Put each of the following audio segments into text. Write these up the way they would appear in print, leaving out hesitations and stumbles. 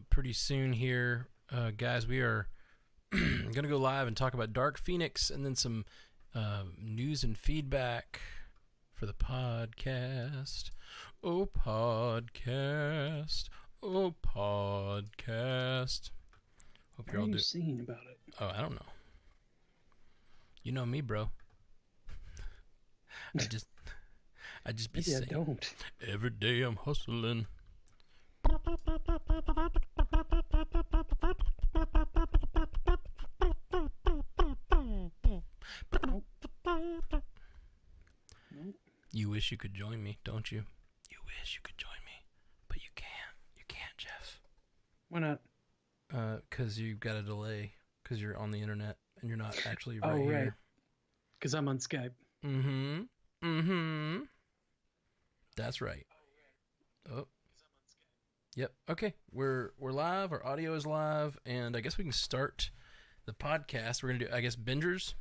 Pretty soon here, guys. We are going to go live and talk about Dark Phoenix and then some news and feedback for the podcast. Oh, podcast. Oh, podcast. Hope What you're are all you doing. singing about it? Oh, I don't know. You know me, bro. I just be Maybe I saying. don't. Every day I'm hustling. Nope. You wish you could join me, don't you? You wish you could join me, but you can't. You can't, Jeff. Why not? 'Cause you've got a delay. 'Cause you're on the internet and you're not actually right Oh, right. here. Because I'm on Skype. That's right. Oh. Yep. Okay. We're live. Our audio is live, and I guess we can start the podcast. We're gonna do, I guess, Bingers,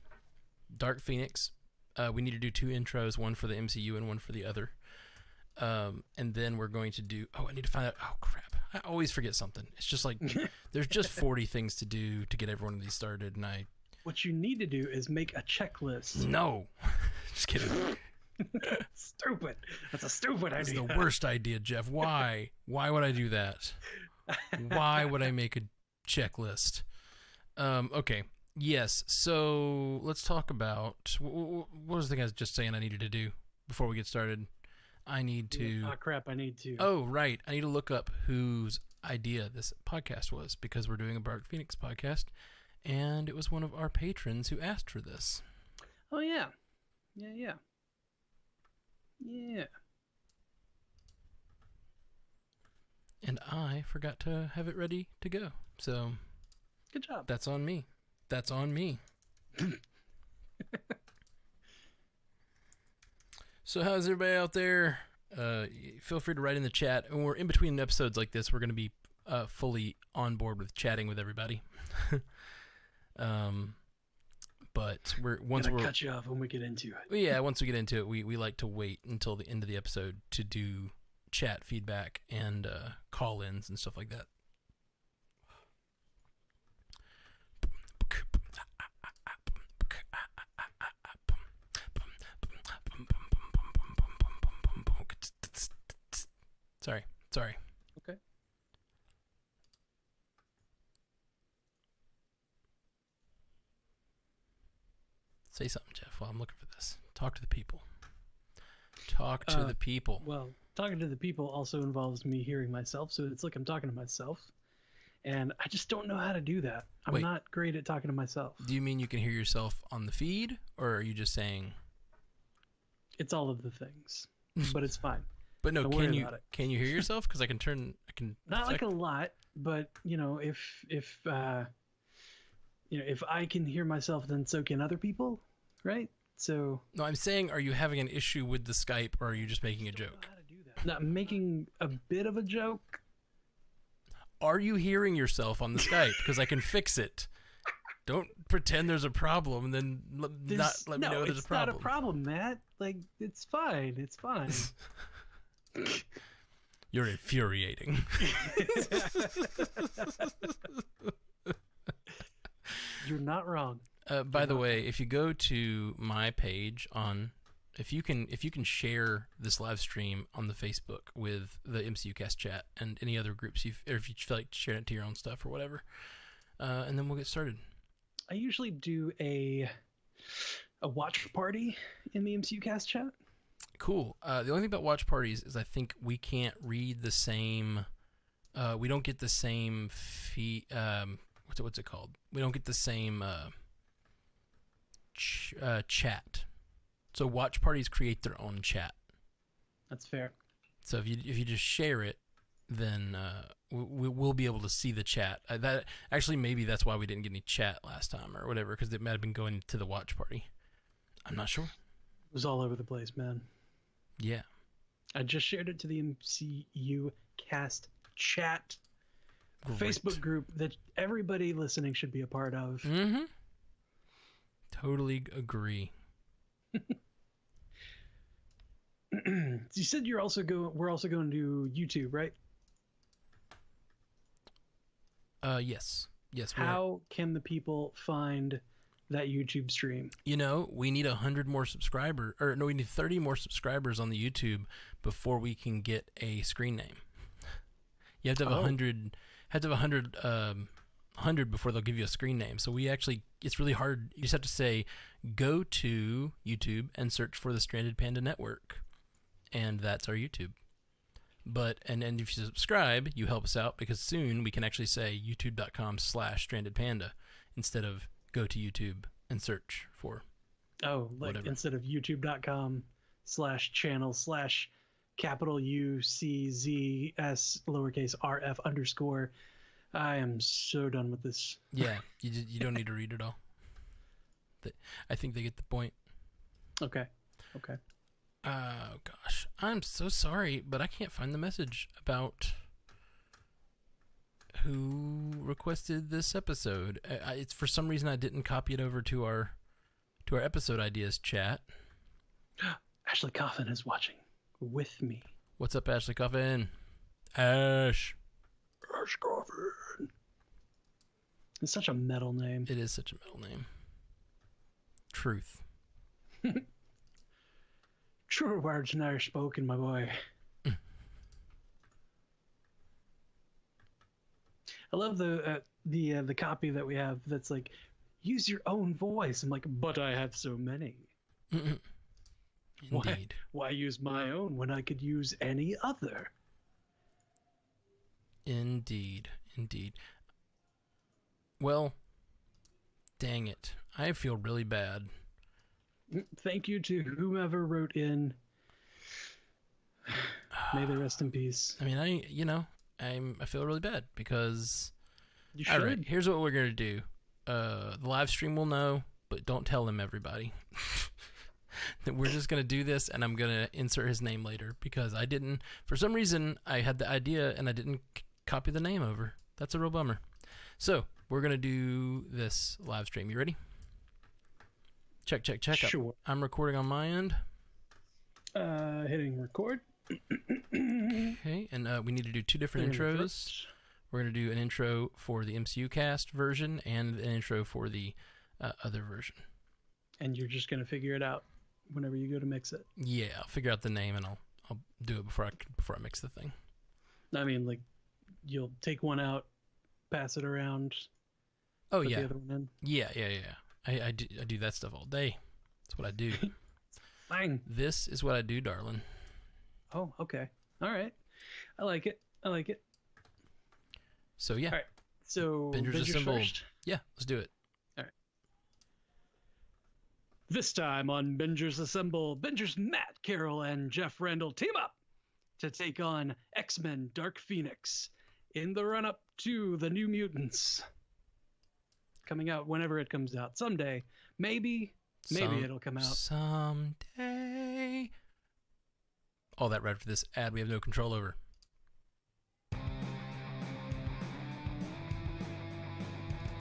Dark Phoenix. We need to do 2 intros, one for the MCU and one for the other. And then we're going to do. Oh, I need to find out. Oh crap! I always forget something. It's just like there's just 40 things to do to get every one of these started, and I. What you need to do is make a checklist. No. Just kidding. Stupid. That's a stupid That's idea. the worst idea, Jeff. Why? Why would I do that? Why would I make a checklist? Okay. Yes. So let's talk about what was the thing I was just saying I needed to do before we get started. I need to. Oh crap! I need to. Oh, right. I need to look up whose idea this podcast was because we're doing a Dark Phoenix podcast, and it was one of our patrons who asked for this. Oh yeah. Yeah. And I forgot to have it ready to go. So Good job. that's on me. That's on me. So how's everybody out there? Feel free to write in the chat. And we're in between episodes like this. We're going to be fully on board with chatting with everybody. But once Gonna we're cut you off when we get into it. once we get into it, we like to wait until the end of the episode to do chat feedback and call-ins and stuff like that. Sorry. Okay. Say something, Jeff, while I'm looking for this. Talk to the people. Talk to the people. Well, talking to the people also involves me hearing myself, so it's like I'm talking to myself, and I just don't know how to do that. I'm Wait. not great at talking to myself. Do you mean you can hear yourself on the feed, or are you just saying? It's all of the things, but it's fine. But no, Don't can worry you about it. can you hear yourself? Because I can. Not like a lot, but if if I can hear myself, then so can other people, right? So No, I'm saying, are you having an issue with the Skype, or are you just making a joke? how to do that? Now, I'm making a bit of a joke. Are you hearing yourself on the Skype? Because I can fix it. Don't pretend there's a problem and then not let me know there's a problem. It's not a problem, Matt. Like, it's fine. It's fine. You're infuriating. You're not wrong. By the way, if you go to my page if you can share this live stream on the Facebook with the MCU Cast chat and any other groups, or if you feel like sharing it to your own stuff or whatever, and then we'll get started. I usually do a watch party in the MCU Cast chat. Cool. The only thing about watch parties is I think we can't read the same. We don't get the same fee. What's it called? We don't get the same chat. So watch parties create their own chat. That's fair. So if you just share it, then we'll be able to see the chat. That actually maybe that's why we didn't get any chat last time or whatever, because it might have been going to the watch party. I'm not sure. It was all over the place, man. Yeah. I just shared it to the MCU Cast chat Great. Facebook group that everybody listening should be a part of. Mm-hmm. Totally agree. You said we're also going to YouTube, right? Yes. Yes. We are. How can the people find that YouTube stream? You know, we need 100 more subscribers, or no, we need 30 more subscribers on the YouTube before we can get a screen name. You have to have 100. Have to have 100. 100 before they'll give you a screen name. So we actually, it's really hard. You just have to say, go to YouTube and search for the Stranded Panda Network, and that's our YouTube. But and if you subscribe, you help us out because soon we can actually say youtube.com/strandedpanda instead of go to YouTube and search for. Oh, like whatever. Instead of youtube.com/channel/UCZS lowercase rf_. I am so done with this. Yeah, you don't need to read it all. I think they get the point. Okay. Oh gosh, I'm so sorry, but I can't find the message about who requested this episode. It's for some reason I didn't copy it over to our episode ideas chat. Ashley Coffin is watching with me. What's up, Ashley Coffin? Ash Coffin. It's such a metal name. It is such a metal name. Truth. True words never spoken, my boy. I love the copy that we have that's like, use your own voice. I'm like, but I have so many. Indeed. Why use my own when I could use any other? Indeed. Well, dang it. I feel really bad. Thank you to whomever wrote in. May they rest in peace. I mean, I feel really bad because. You should. All right, here's what we're gonna do. The live stream will know, but don't tell them, everybody. That we're just gonna do this, and I'm gonna insert his name later because I didn't. For some reason, I had the idea and I didn't copy the name over. That's a real bummer. So we're gonna do this live stream. You ready? Check. Sure. I'm recording on my end. Hitting record. Okay, and we need to do two different intros. We're going to do an intro for the MCU cast version and an intro for the other version. And you're just going to figure it out whenever you go to mix it. Yeah, I'll figure out the name and I'll do it before I mix the thing. I mean, like, you'll take one out, pass it around. Oh, put yeah. the other one in. Yeah. I do that stuff all day. That's what I do. Bang. This is what I do, darling. Oh, okay. All right. I like it. So, yeah. All right. So, Bingers Assemble. first. Yeah, let's do it. All right. This time on Bingers Assemble, Bingers Matt Carroll and Jeff Randall team up to take on X-Men Dark Phoenix in the run-up to the New Mutants. Coming out whenever it comes out. Someday. Maybe it'll come out. Someday. All that right for this ad we have no control over.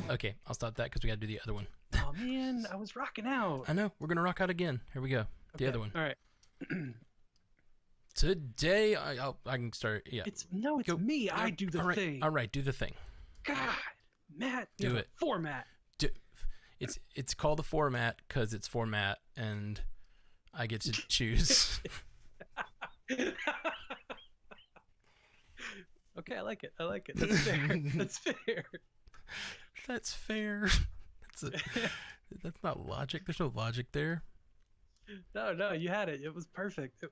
Okay, I'll stop that because we got to do the other one. Oh, man, I was rocking out. I know. We're going to rock out again. Here we go. The other one. All right. Today, I can start. Yeah. It's me. I do the thing. All right, do the thing. God, Matt. Do it. Format. It's called the format because it's format, and I get to choose. Okay, I like it. That's fair. That's fair. That's not logic. There's no logic there. No, you had it. It was perfect.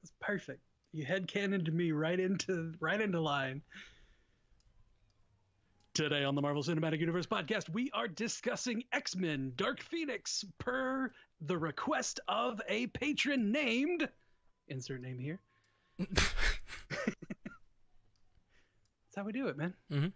You headcanoned me right into line. Today on the Marvel Cinematic Universe podcast, we are discussing X-Men Dark Phoenix per the request of a patron named... Insert name here. That's how we do it, man. Mm-hmm.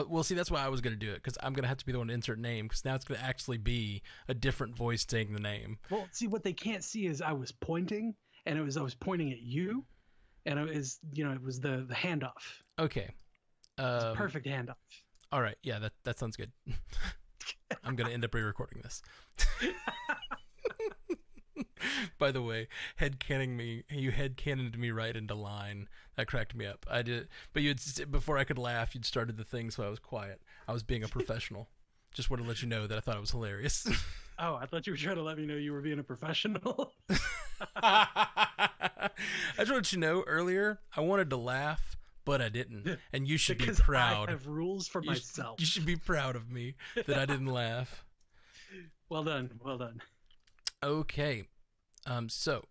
Well, see, that's why I was going to do it, because I'm going to have to be the one to insert name, because now it's going to actually be a different voice saying the name. Well, see, what they can't see is I was pointing, and I was pointing at you, and it was the handoff. Okay. Perfect handoff. All right. Yeah, that sounds good. I'm going to end up re-recording this. By the way, you headcanoned me right into line. That cracked me up. I did, but before I could laugh, you'd started the thing, so I was quiet. I was being a professional. Just wanted to let you know that I thought it was hilarious. Oh, I thought you were trying to let me know you were being a professional. I just wanted you to know earlier, I wanted to laugh, but I didn't. And you should because be proud. I have rules for myself. You should be proud of me that I didn't laugh. Well done. Well done. Okay. So,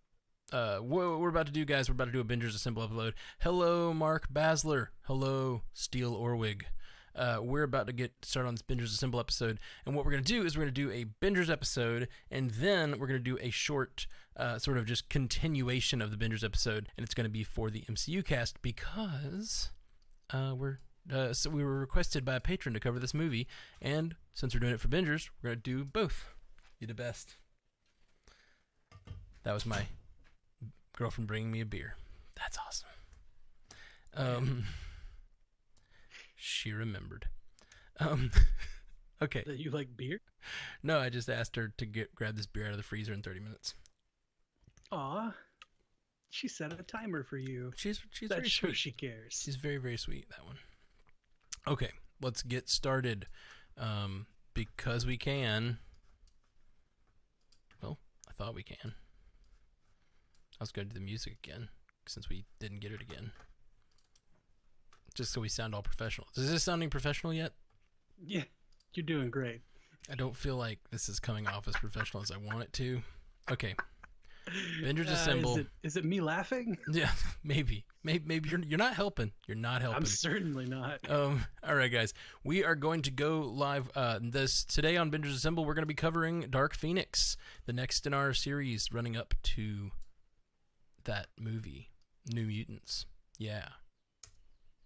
what we're about to do, guys, we're about to do a Bingers Assemble upload. Hello, Mark Basler. Hello, Steel Orwig. We're about to get started on this Bingers Assemble episode, and what we're going to do is we're going to do a Bingers episode, and then we're going to do a short sort of just continuation of the Bingers episode, and it's going to be for the MCU cast because so we were requested by a patron to cover this movie, and since we're doing it for Bingers, we're going to do both. You the best. That was my girlfriend bringing me a beer. That's awesome. She remembered. Okay. That you like beer? No, I just asked her to grab this beer out of the freezer in 30 minutes. Aw. She set a timer for you. She's That very shows sweet. she cares. She's very, very sweet, that one. Okay, let's get started. Because we can. Well, I thought we can. I was going to do the music again, since we didn't get it again. Just so we sound all professional. Is this sounding professional yet? Yeah, you're doing great. I don't feel like this is coming off as professional as I want it to. Okay. Bingers Assemble. Is it me laughing? Yeah, maybe you're not helping. You're not helping. I'm certainly not. All right, guys. We are going to go live today on Bingers Assemble. We're going to be covering Dark Phoenix, the next in our series running up to that movie, New Mutants. Yeah.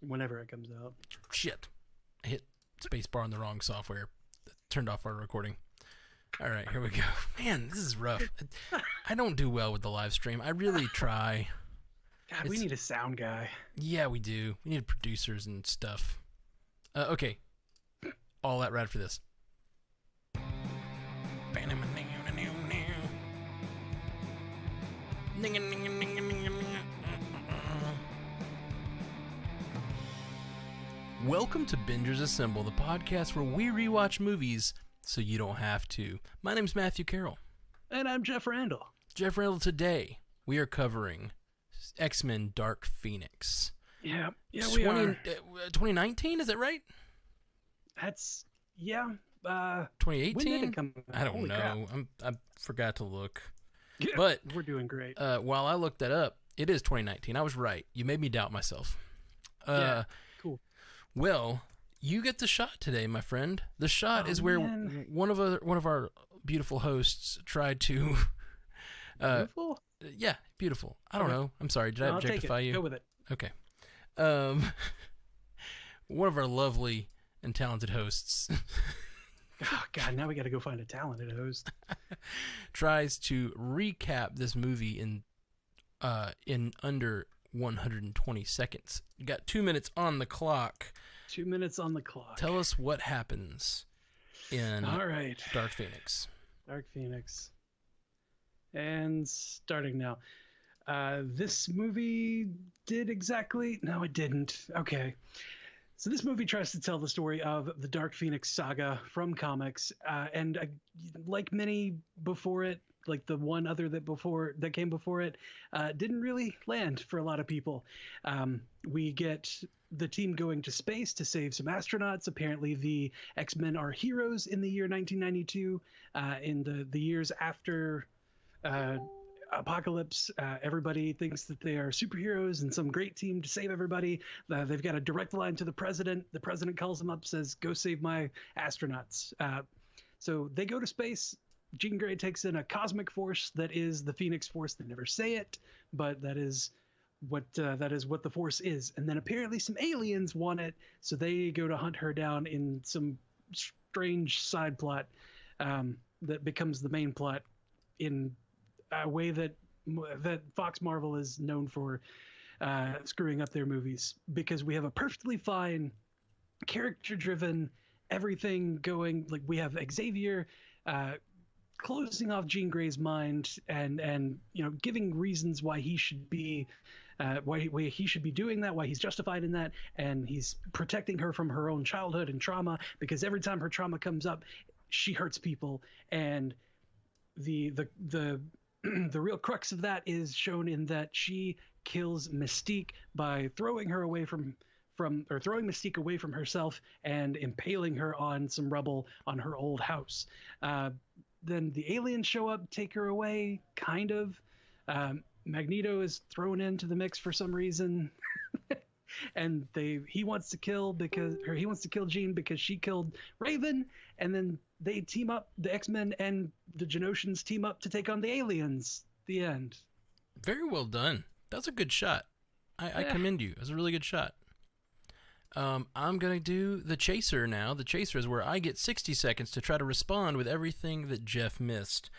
Whenever it comes out. Shit. I hit spacebar on the wrong software. Turned off our recording. All right, here we go. Man, this is rough. I don't do well with the live stream. I really try. God, we need a sound guy. Yeah, we do. We need producers and stuff. Okay. All that rad for this. Welcome to Bingers Assemble, the podcast where we rewatch movies so you don't have to. My name's Matthew Carroll. And I'm Jeff Randall. Jeff Randall, today we are covering X-Men Dark Phoenix. Yeah, we are. 2019, is that right? That's, yeah. 2018? When did it come out? I don't Holy know. crap. I forgot to look. Yeah, But we're doing great. while I looked that up, it is 2019. I was right. You made me doubt myself. Yeah, cool. Well, you get the shot today, my friend. The shot is where man. one of our beautiful hosts tried to. Beautiful? Yeah, beautiful. I don't Okay. know. I'm sorry. Did I I'll take objectify it. you? Go with it. Okay. One of our lovely and talented hosts Oh, God, now we got to go find a talented host. tries to recap this movie in under 120 seconds. You got 2 minutes on the clock. 2 minutes on the clock. Tell us what happens in All right. Dark Phoenix. Dark Phoenix. And starting now. This movie did exactly... No, it didn't. Okay. So this movie tries to tell the story of the Dark Phoenix saga from comics. And like many before it, like the one other that came before it, didn't really land for a lot of people. We get the team going to space to save some astronauts. Apparently the X-Men are heroes in the year 1992. In the years after Apocalypse, everybody thinks that they are superheroes and some great team to save everybody. They've got a direct line to the president. The president calls them up, says, "Go save my astronauts." So they go to space. Jean Grey takes in a cosmic force that is the Phoenix Force. They never say it, but that is what the force is. And then apparently some aliens want it, so they go to hunt her down in some strange side plot that becomes the main plot in a way that Fox Marvel is known for screwing up their movies, because we have a perfectly fine, character-driven, everything going. Like we have Xavier closing off Jean Grey's mind and giving reasons why he should be why he should be doing that, why he's justified in that, and he's protecting her from her own childhood and trauma, because every time her trauma comes up, she hurts people, and the the real crux of that is shown in that she kills Mystique by throwing her away from or throwing Mystique away from herself and impaling her on some rubble on her old house. Then the aliens show up, take her away, kind of. Magneto is thrown into the mix for some reason, and he wants to kill Jean because she killed Raven, and then they team up. The X-Men and the Genosians team up to take on the aliens. The end. Very well done. That's a good shot. I commend you. It was a really good shot. I'm going to do the chaser now. The chaser is where I get 60 seconds to try to respond with everything that Jeff missed.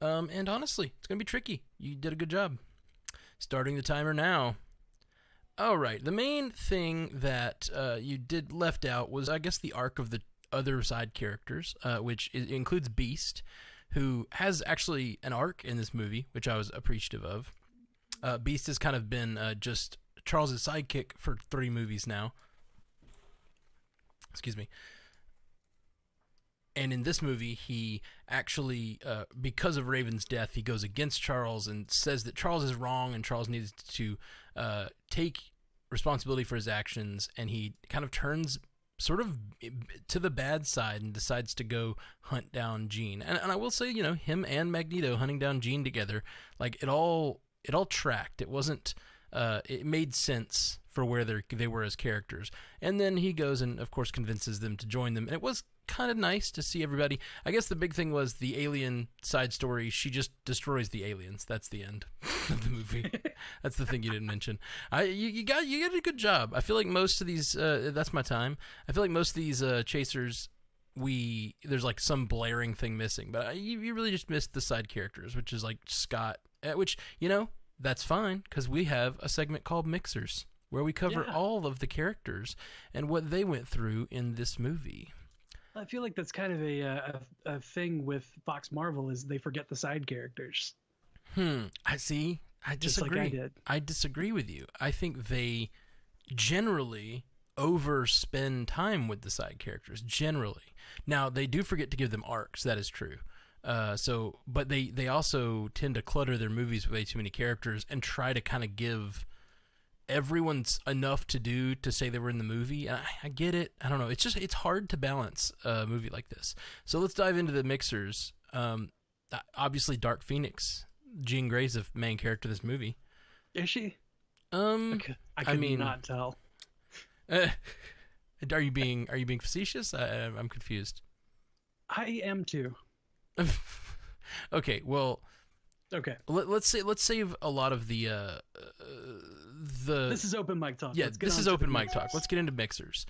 And honestly, it's going to be tricky. You did a good job. Starting the timer now. All right. The main thing that you did left out was, I guess, the arc of the other side characters, which includes Beast, who has actually an arc in this movie, which I was appreciative of. Beast has kind of been just Charles' sidekick for 3 movies now. Excuse me. And in this movie, he actually, because of Raven's death, he goes against Charles and says that Charles is wrong and Charles needs to take responsibility for his actions. And he kind of turns sort of to the bad side and decides to go hunt down Jean. And I will say, him and Magneto hunting down Jean together, like it all tracked. It wasn't. It made sense for where they were as characters. And then he goes and, of course, convinces them to join them. And it was kind of nice to see everybody. I guess the big thing was the alien side story. She just destroys the aliens. That's the end of the movie. That's the thing you didn't mention. You got a good job. I feel like most of these, that's my time. I feel like most of these chasers, there's like some blaring thing missing. But you really just missed the side characters, which is like Scott, which, that's fine, because we have a segment called Mixers, where we cover all of the characters and what they went through in this movie. I feel like that's kind of a thing with Fox Marvel, is they forget the side characters. I see. I disagree. Just like I did. I disagree with you. I think they generally overspend time with the side characters, generally. Now, they do forget to give them arcs. That is true. But they also tend to clutter their movies with way too many characters and try to kind of give everyone's enough to do to say they were in the movie. I get it. I don't know. It's hard to balance a movie like this. So let's dive into the Mixers. Obviously, Dark Phoenix. Jean Grey's the main character of this movie. Is she? I could not tell. Are you being facetious? I'm confused. I am too. Okay, well, okay. Let's save a lot of the. This is open mic talk. Yeah, this is open mic talk. Let's get into Mixers.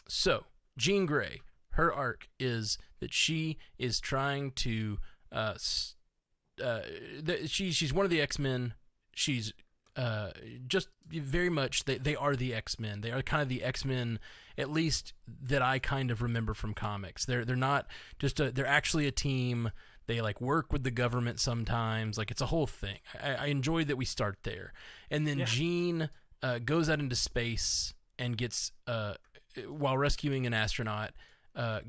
So Jean Grey, her arc is that she is trying to. She's one of the X-Men. She's just very much they are the X-Men. They are kind of the X-Men, at least that I kind of remember from comics. They're not just they're actually a team. They like work with the government sometimes. Like it's a whole thing. I enjoyed that we start there. And then Jean goes out into space and gets while rescuing an astronaut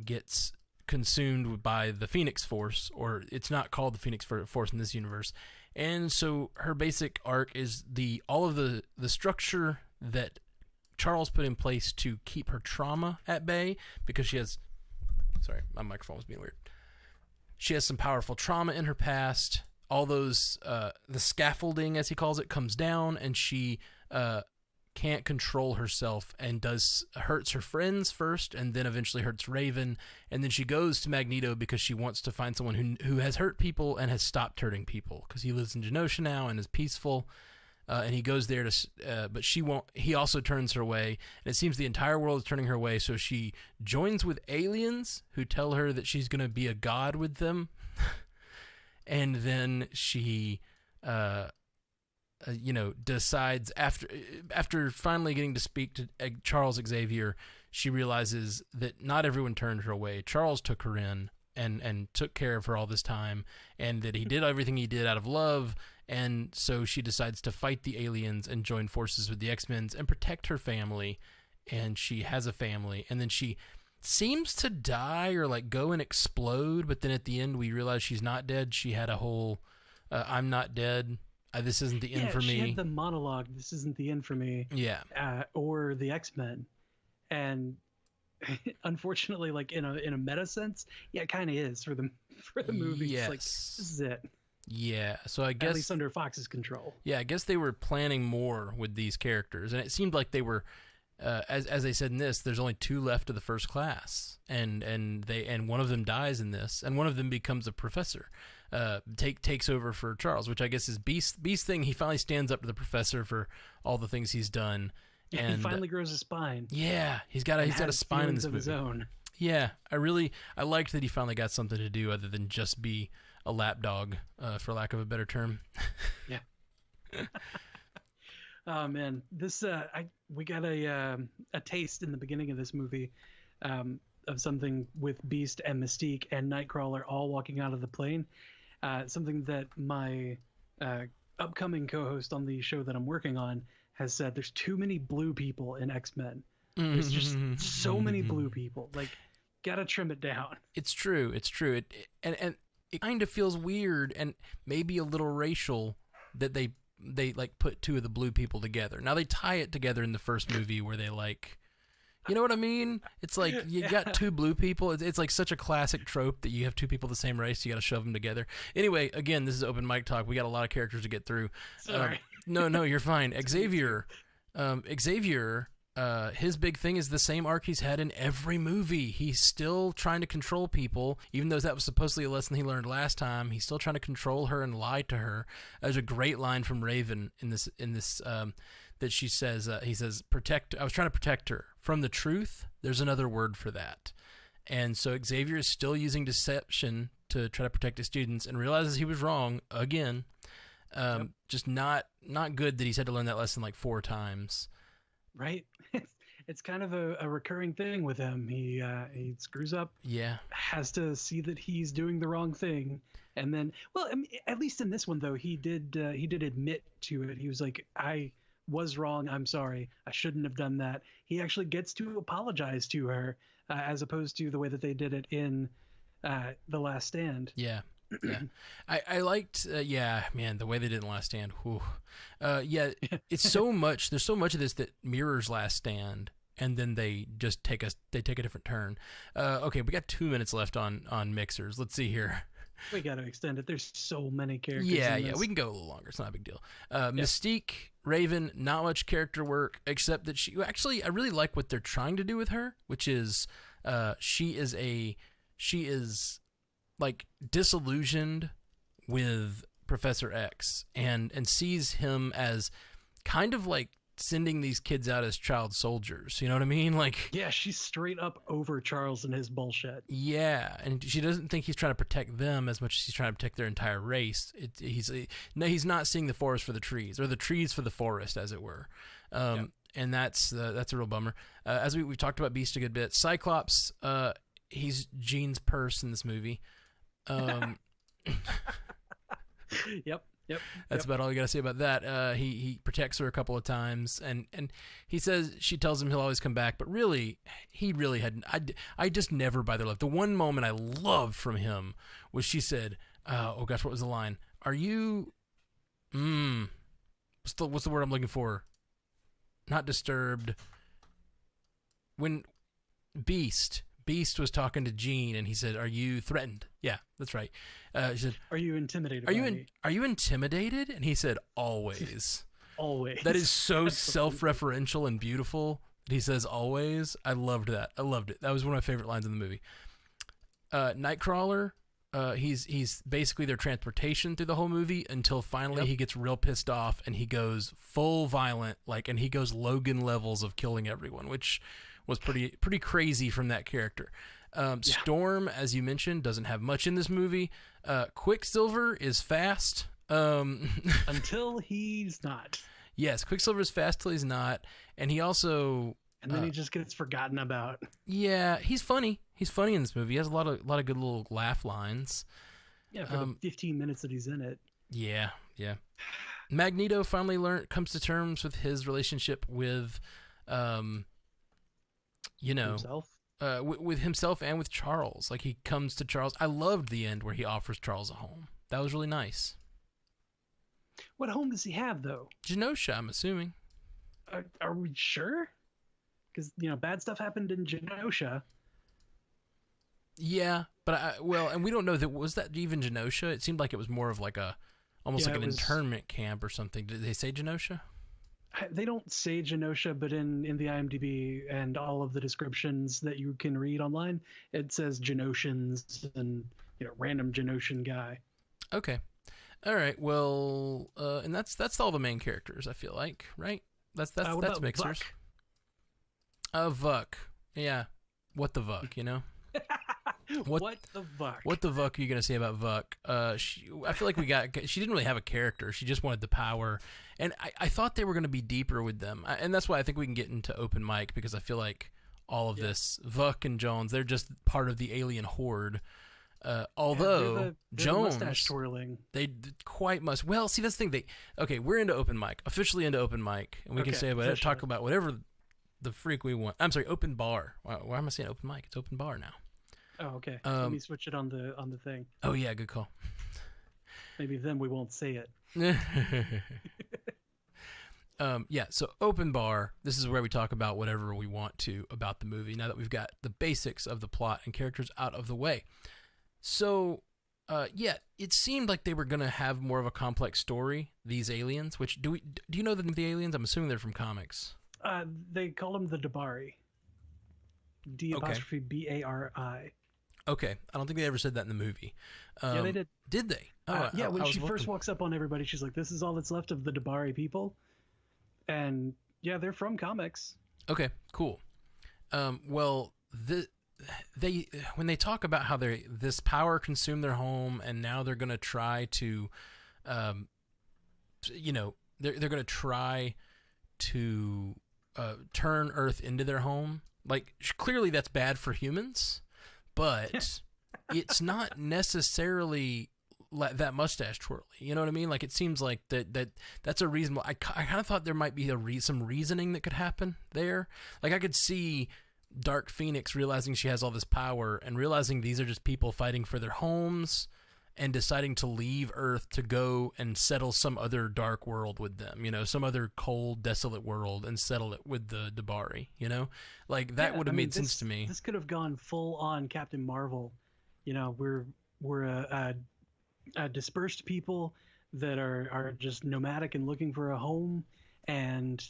gets consumed by the Phoenix Force, or it's not called the Phoenix Force in this universe. And so her basic arc is all of the structure that Charles put in place to keep her trauma at bay, because she has, sorry, my microphone was being weird. She has some powerful trauma in her past. All those, the scaffolding, as he calls it, comes down, and she can't control herself and hurts her friends first, and then eventually hurts Raven, and then she goes to Magneto because she wants to find someone who has hurt people and has stopped hurting people, because he lives in Genosha now and is peaceful, and he goes there but she won't. He also turns her away, and it seems the entire world is turning her away, so she joins with aliens who tell her that she's going to be a god with them, and then she decides after finally getting to speak to Charles Xavier, she realizes that not everyone turned her away. Charles took her in. and took care of her all this time, and that he did everything he did out of love. And so she decides to fight the aliens and join forces with the X-Men and protect her family. And she has a family, and then she seems to die or like go and explode, but then at the end we realize she's not dead. She had a whole I'm not dead, this isn't the end for she me. had the monologue, this isn't the end for me. Yeah. Or the X-Men. And unfortunately, like in a meta sense, yeah, it kind of is for the movie. Yes. It's like, this is it. Yeah, so I guess at least under Fox's control. Yeah, I guess they were planning more with these characters, and it seemed like they were as they said in this, there's only 2 left of the first class, and one of them dies in this, and one of them becomes a professor, takes over for Charles, which I guess is Beast thing. He finally stands up to the professor for all the things he's done, and he finally grows a spine. Yeah, he's got a spine in this of movie. His own. Yeah, I liked that he finally got something to do other than just be a lapdog, for lack of a better term. Yeah. Oh man, this we got a taste in the beginning of this movie of something with Beast and Mystique and Nightcrawler all walking out of the plane. Something that my upcoming co-host on the show that I'm working on has said. There's too many blue people in X-Men. There's just so many blue people. Like, gotta trim it down. It's true. And it kind of feels weird and maybe a little racial that they like put 2 of the blue people together. Now they tie it together in the first movie where they like, you know what I mean? It's like you got 2 blue people. It's like such a classic trope that you have 2 people of the same race. You got to shove them together. Anyway, again, this is open mic talk. We got a lot of characters to get through. Sorry. No, you're fine. Xavier, his big thing is the same arc he's had in every movie. He's still trying to control people, even though that was supposedly a lesson he learned last time. He's still trying to control her and lie to her. There's a great line from Raven in this that she says. He says, I was trying to protect her from the truth. There's another word for that. And so Xavier is still using deception to try to protect his students, and realizes he was wrong again. Just not good that he's had to learn that lesson like 4 times. Right? It's kind of a recurring thing with him. He screws up. Yeah. Has to see that he's doing the wrong thing, and then, well, I mean, at least in this one though, he did admit to it. He was like, I was wrong. I'm sorry. I shouldn't have done that. He actually gets to apologize to her, as opposed to the way that they did it in The Last Stand. Yeah. Yeah, I liked, man, the way they did in Last Stand. Whew. Yeah, it's so much. There's so much of this that mirrors Last Stand, and then they just take a different turn. Okay, we got 2 minutes left on mixers. Let's see here. We got to extend it. There's so many characters. Yeah, we can go a little longer. It's not a big deal. Mystique, Raven, not much character work, except that I really like what they're trying to do with her, which is, she is like disillusioned with Professor X and sees him as kind of like sending these kids out as child soldiers. You know what I mean? Like, yeah, she's straight up over Charles and his bullshit. Yeah, and she doesn't think he's trying to protect them as much as he's trying to protect their entire race. He's not seeing the forest for the trees, or the trees for the forest, as it were. And that's a real bummer. As we've talked about Beast a good bit. Cyclops, he's Jean's purse in this movie. Yep. That's about all you got to say about that. He protects her a couple of times, and he says, she tells him he'll always come back, but really, he really hadn't. I just never buy their love. The one moment I loved from him was she said, oh gosh, what was the line? Are you, what's the word I'm looking for? Not disturbed. When Beast was talking to Jean, and he said, "Are you threatened?" Yeah, that's right. She said, "Are you intimidated? Are you intimidated?" And he said, "Always." Always. That is so self-referential and beautiful. He says, "Always." I loved that. I loved it. That was one of my favorite lines in the movie. Nightcrawler. He's basically their transportation through the whole movie until finally he gets real pissed off and he goes full violent, and he goes Logan levels of killing everyone, which was pretty crazy from that character. Storm, as you mentioned, doesn't have much in this movie. Quicksilver is fast. Until he's not. Yes, Quicksilver is fast till he's not. And he also... And then he just gets forgotten about. Yeah, he's funny. He's funny in this movie. He has a lot of good little laugh lines. Yeah, for the 15 minutes that he's in it. Yeah, yeah. Magneto finally comes to terms with his relationship with, Himself. With himself and with Charles. Like, he comes to Charles. I loved the end where he offers Charles a home. That was really nice. What home does he have, though? Genosha, I'm assuming. Are we sure? Because, bad stuff happened in Genosha. Yeah, but and we don't know was that even Genosha? It seemed like it was more of like almost like an internment camp or something. Did they say Genosha? They don't say Genosha, but in the IMDb and all of the descriptions that you can read online, it says Genoshans and random Genoshan guy. Okay, all right. Well, and that's all the main characters. I feel like, right? That's Mixers. Vuk. Yeah. What the Vuk? What the fuck? What the fuck are you gonna say about Vuk? I feel like she didn't really have a character. She just wanted the power, and I thought they were gonna be deeper with them, and that's why I think we can get into open mic, because I feel like all of this, Vuk and Jones, they're just part of the alien horde. Although they're Jones, mustache twirling, they quite must. Well, see, that's the thing. We're into open mic, officially into open mic, and we can say about it, talk about whatever the freak we want. I'm sorry, open bar. Why am I saying open mic? It's open bar now. Oh, okay. Let me switch it on the thing. Oh yeah, good call. Maybe then we won't say it. Yeah, so open bar, this is where we talk about whatever we want to about the movie, now that we've got the basics of the plot and characters out of the way. So, yeah, it seemed like they were going to have more of a complex story, these aliens, which, do you know the aliens? I'm assuming they're from comics. They call them the Dabari. D''BARI. Okay, I don't think they ever said that in the movie. Yeah, they did. Did they? Yeah, when she first walks up on everybody, she's like, "This is all that's left of the Dabari people," and yeah, they're from comics. Okay, cool. Well, when they talk about how this power consumed their home, and now they're going to try to, they're going to try to turn Earth into their home. Like, clearly that's bad for humans, but it's not necessarily that mustache twirly. You know what I mean? Like, it seems like that's a reasonable. I kind of thought there might be some reasoning that could happen there. Like, I could see Dark Phoenix realizing she has all this power and realizing these are just people fighting for their homes and deciding to leave Earth to go and settle some other dark world with them, some other cold, desolate world, and settle it with the Dabari, Like, that would have made sense to me. This could have gone full on Captain Marvel. We're a dispersed people that are just nomadic and looking for a home, and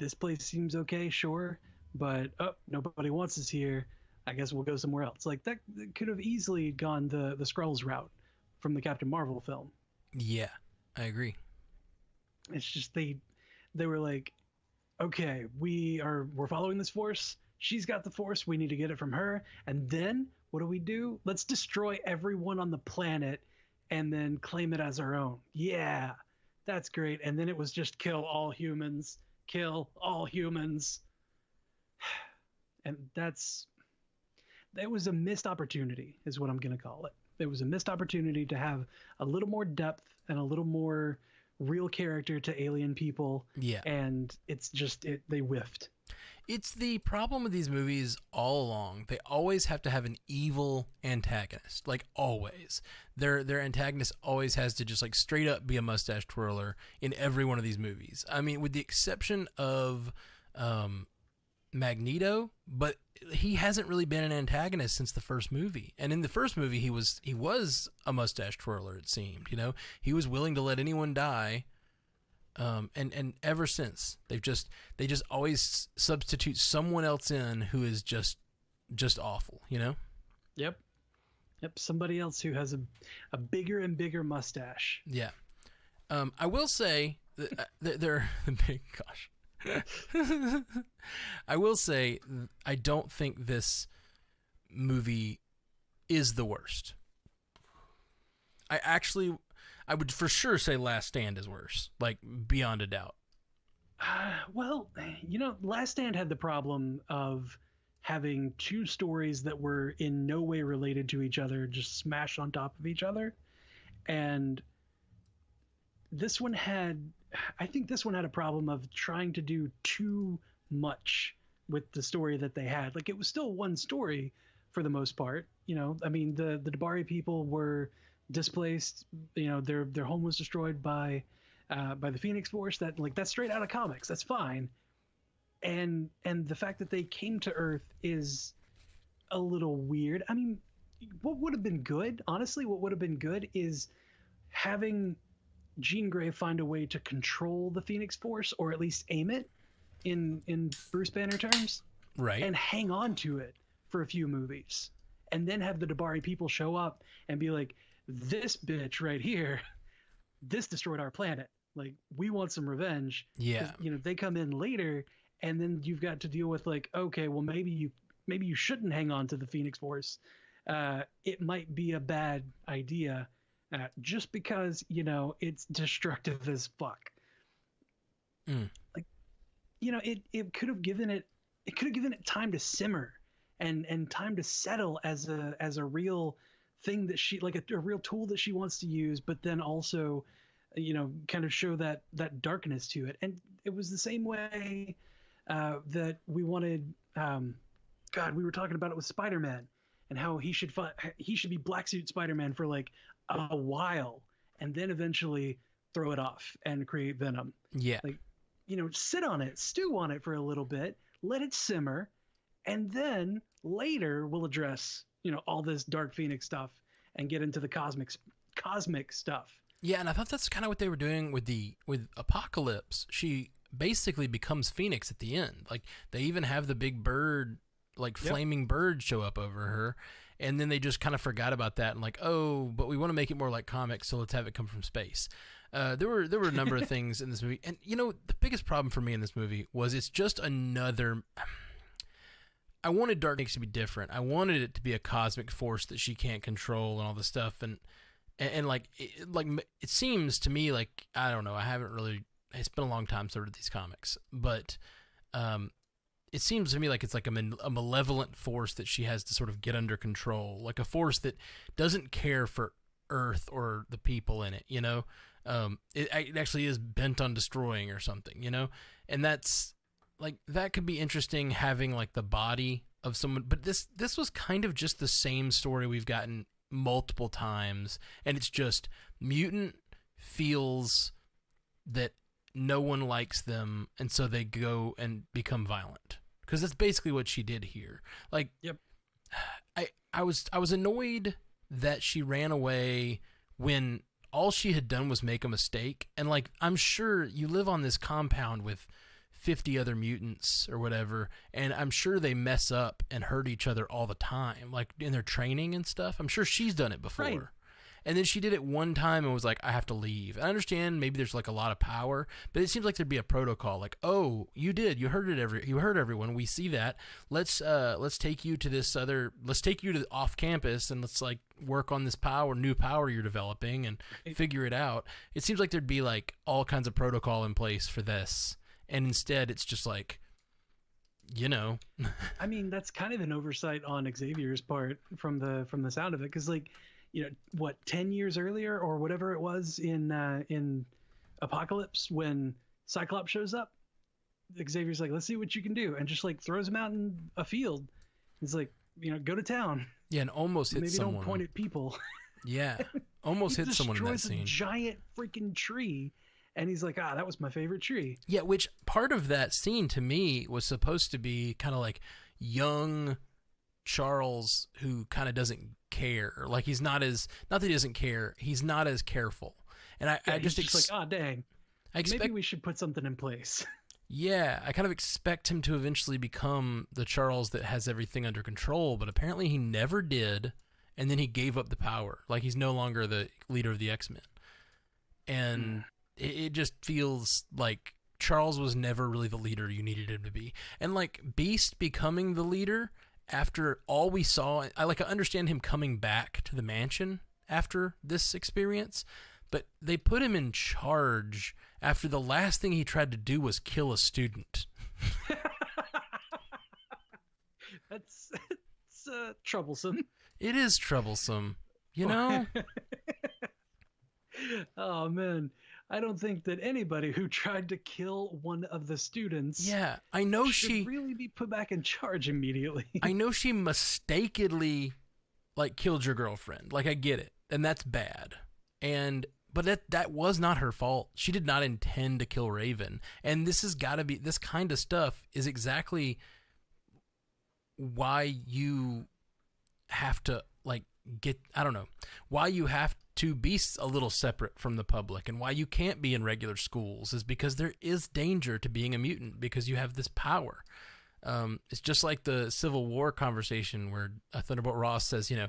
this place seems okay, sure, but nobody wants us here. I guess we'll go somewhere else. Like, that could have easily gone the Skrulls route from the Captain Marvel film. Yeah, I agree. It's just they were like, okay, we're following this force. She's got the force. We need to get it from her. And then what do? Let's destroy everyone on the planet and then claim it as our own. Yeah, that's great. And then it was just kill all humans. Kill all humans. And that was a missed opportunity, is what I'm going to call it. There was a missed opportunity to have a little more depth and a little more real character to alien people. Yeah. And it's just, they whiffed. It's the problem with these movies all along. They always have to have an evil antagonist. Like, always. Their antagonist always has to just, like, straight up be a mustache twirler in every one of these movies. I mean, with the exception of Magneto, but he hasn't really been an antagonist since the first movie. And in the first movie, he was a mustache twirler, it seemed. He was willing to let anyone die. And ever since, they just always substitute someone else in who is just awful. Yep. Somebody else who has a bigger and bigger mustache. Yeah. I will say that they're big. Gosh. I will say I don't think this movie is the worst. I would for sure say Last Stand is worse, like, beyond a doubt. Well, Last Stand had the problem of having two stories that were in no way related to each other just smashed on top of each other. And this one had, I think this one had a problem of trying to do too much with the story that they had. Like, it was still one story for the most part. You know, I mean, the Dabari people were displaced. You know, their home was destroyed by the Phoenix Force. That's straight out of comics. That's fine. And the fact that they came to Earth is a little weird. I mean, what would have been good, honestly, what would have been good is having Jean Grey find a way to control the Phoenix Force, or at least aim it in Bruce Banner terms, Right. and hang on to it for a few movies, and then have the Dabari people show up and be like, this bitch right here, this destroyed our planet. Like, we want some revenge. Yeah. 'Cause, you know, they come in later, and then you've got to deal with, like, okay, well, maybe you shouldn't hang on to the Phoenix Force. It might be a bad idea, just because, you know, it's destructive as fuck. Like, you know, it could have given it time to simmer and time to settle as a real thing that she, like, a real tool that she wants to use, but then also, you know, kind of show that darkness to it. And it was the same way that we wanted. God, we were talking about it with Spider-Man and how he should be Black Suit Spider-Man for like a while, and then eventually throw it off and create Venom. Yeah. Like, you know, sit on it, stew on it for a little bit, let it simmer, and then later we'll address, you know, all this Dark Phoenix stuff and get into the cosmic stuff. Yeah, and I thought that's kind of what they were doing with Apocalypse. She basically becomes Phoenix at the end. Like, they even have the big bird, like, flaming bird show up over her, and then they just kind of forgot about that and like, oh, but we want to make it more like comics, so let's have it come from space. There were a number of things in this movie, and you know, the biggest problem for me in this movie was it's just another. I wanted Dark Phoenix to be different. I wanted it to be a cosmic force that she can't control and all this stuff, and like it seems to me like, I don't know. I haven't really. It's been a long time since I read these comics, but it seems to me like it's like a malevolent force that she has to sort of get under control, like a force that doesn't care for Earth or the people in it, you know? It actually is bent on destroying or something, you know? And that's, like, that could be interesting, having, like, the body of someone, but this was kind of just the same story we've gotten multiple times, and it's just mutant feels that no one likes them, and so they go and become violent. Because that's basically what she did here. Like, Yep. I was annoyed that she ran away when all she had done was make a mistake. And, like, I'm sure you live on this compound with 50 other mutants or whatever, and I'm sure they mess up and hurt each other all the time, like in their training and stuff. I'm sure she's done it before. Right. And then she did it one time and was like, I have to leave. I understand maybe there's like a lot of power, but it seems like there'd be a protocol. Like, oh, you hurt everyone. We see that. Let's take you to off campus, and let's like work on this new power you're developing and figure it out. It seems like there'd be like all kinds of protocol in place for this. And instead it's just like, you know, I mean, that's kind of an oversight on Xavier's part from the sound of it. 'Cause, like, you know, what, 10 years earlier or whatever it was in Apocalypse, when Cyclops shows up, Xavier's like, let's see what you can do, and just like throws him out in a field. He's like, you know, go to town. Yeah, and almost hits Maybe someone. Don't point at people. Yeah, almost hit someone in that scene. Destroys a giant freaking tree, and he's like, that was my favorite tree. Yeah, which part of that scene to me was supposed to be kind of like young Charles, who kind of doesn't care. Like, he's not that he doesn't care, he's not as careful. And I just like, dang, maybe we should put something in place. Yeah, I kind of expect him to eventually become the Charles that has everything under control, but apparently he never did, and then he gave up the power. Like, he's no longer the leader of the X-Men. And it just feels like Charles was never really the leader you needed him to be. And, like, Beast becoming the leader after all we saw, I understand him coming back to the mansion after this experience, but they put him in charge after the last thing he tried to do was kill a student. It's troublesome. It is troublesome, you know. Oh man, I don't think that anybody who tried to kill one of the students Yeah, I know should really be put back in charge immediately. I know she mistakenly like killed your girlfriend. Like I get it, and that's bad. But that was not her fault. She did not intend to kill Raven. And this has got to be, this kind of stuff is exactly why you have to like get, I don't know, why you have to be a little separate from the public, and why you can't be in regular schools is because there is danger to being a mutant because you have this power. It's just like the Civil War conversation where Thunderbolt Ross says, you know,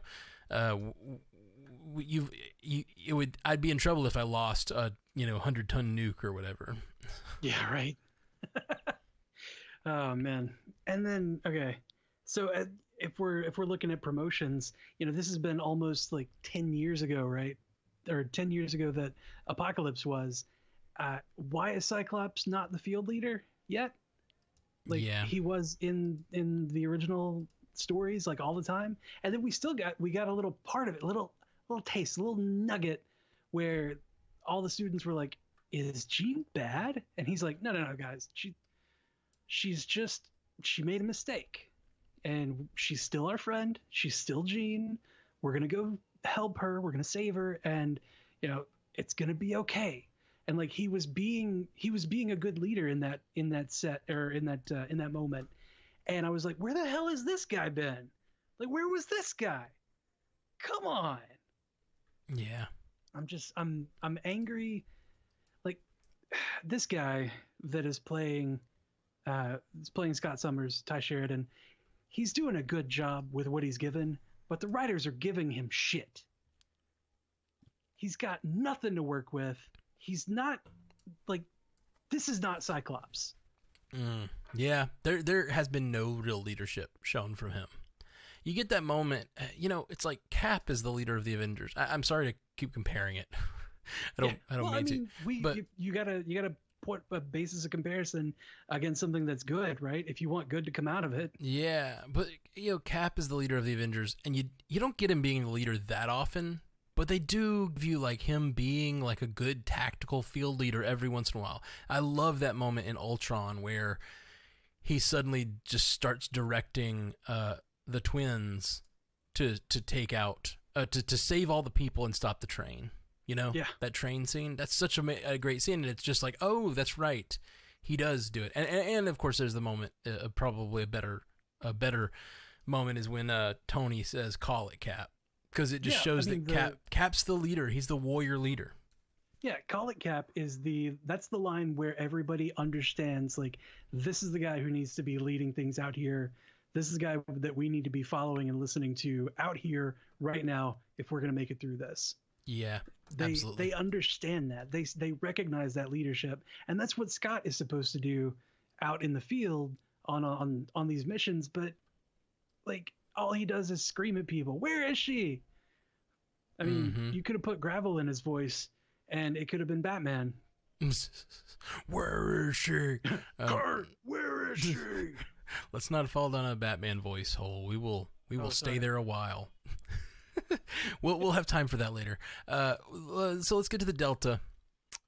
I'd be in trouble if I lost a 100-ton nuke or whatever. Yeah, right. Oh man. And then okay, so if we're looking at promotions, this has been almost like 10 years ago, right? Or 10 years ago that Apocalypse was. Why is Cyclops not the field leader yet? Like he was in the original stories, like all the time, and then we got a little part of it, a little taste, a little nugget, where all the students were like, "Is Jean bad?" And he's like, "No, guys, she made a mistake, and she's still our friend. She's still Jean. We're gonna go help her. We're gonna save her, and it's gonna be okay." And like he was being a good leader in that set, or in that moment. And I was like, where the hell has this guy been? Like, where was this guy? Come on. Yeah. I'm angry. Like this guy that is playing Scott Summers, Ty Sheridan, he's doing a good job with what he's given, but the writers are giving him shit. He's got nothing to work with. He's not like, this is not Cyclops. Yeah, there has been no real leadership shown from him. You get that moment, it's like Cap is the leader of the Avengers. I'm sorry to keep comparing it. I don't mean to. But you gotta put a basis of comparison against something that's good, right? If you want good to come out of it. Yeah, but Cap is the leader of the Avengers, and you don't get him being the leader that often. But they do view like him being like a good tactical field leader every once in a while. I love that moment in Ultron where he suddenly just starts directing the twins to take out to save all the people and stop the train. Yeah. That train scene. That's such a great scene, and it's just like, oh, that's right, he does do it. And of course, there's the moment, probably a better moment is when Tony says, "Call it, Cap." Because it just shows that Cap's the leader. He's the warrior leader. Yeah, Call It Cap that's the line where everybody understands, like, this is the guy who needs to be leading things out here. This is the guy that we need to be following and listening to out here right now if we're going to make it through this. Yeah, absolutely. They understand that. They recognize that leadership. And that's what Scott is supposed to do out in the field on these missions. But, like, all he does is scream at people. Where is she? I mean, you could have put gravel in his voice, and it could have been Batman. Where is she? Kurt, where is she? Let's not fall down a Batman voice hole. We will stay there a while. We'll have time for that later. So let's get to the Delta.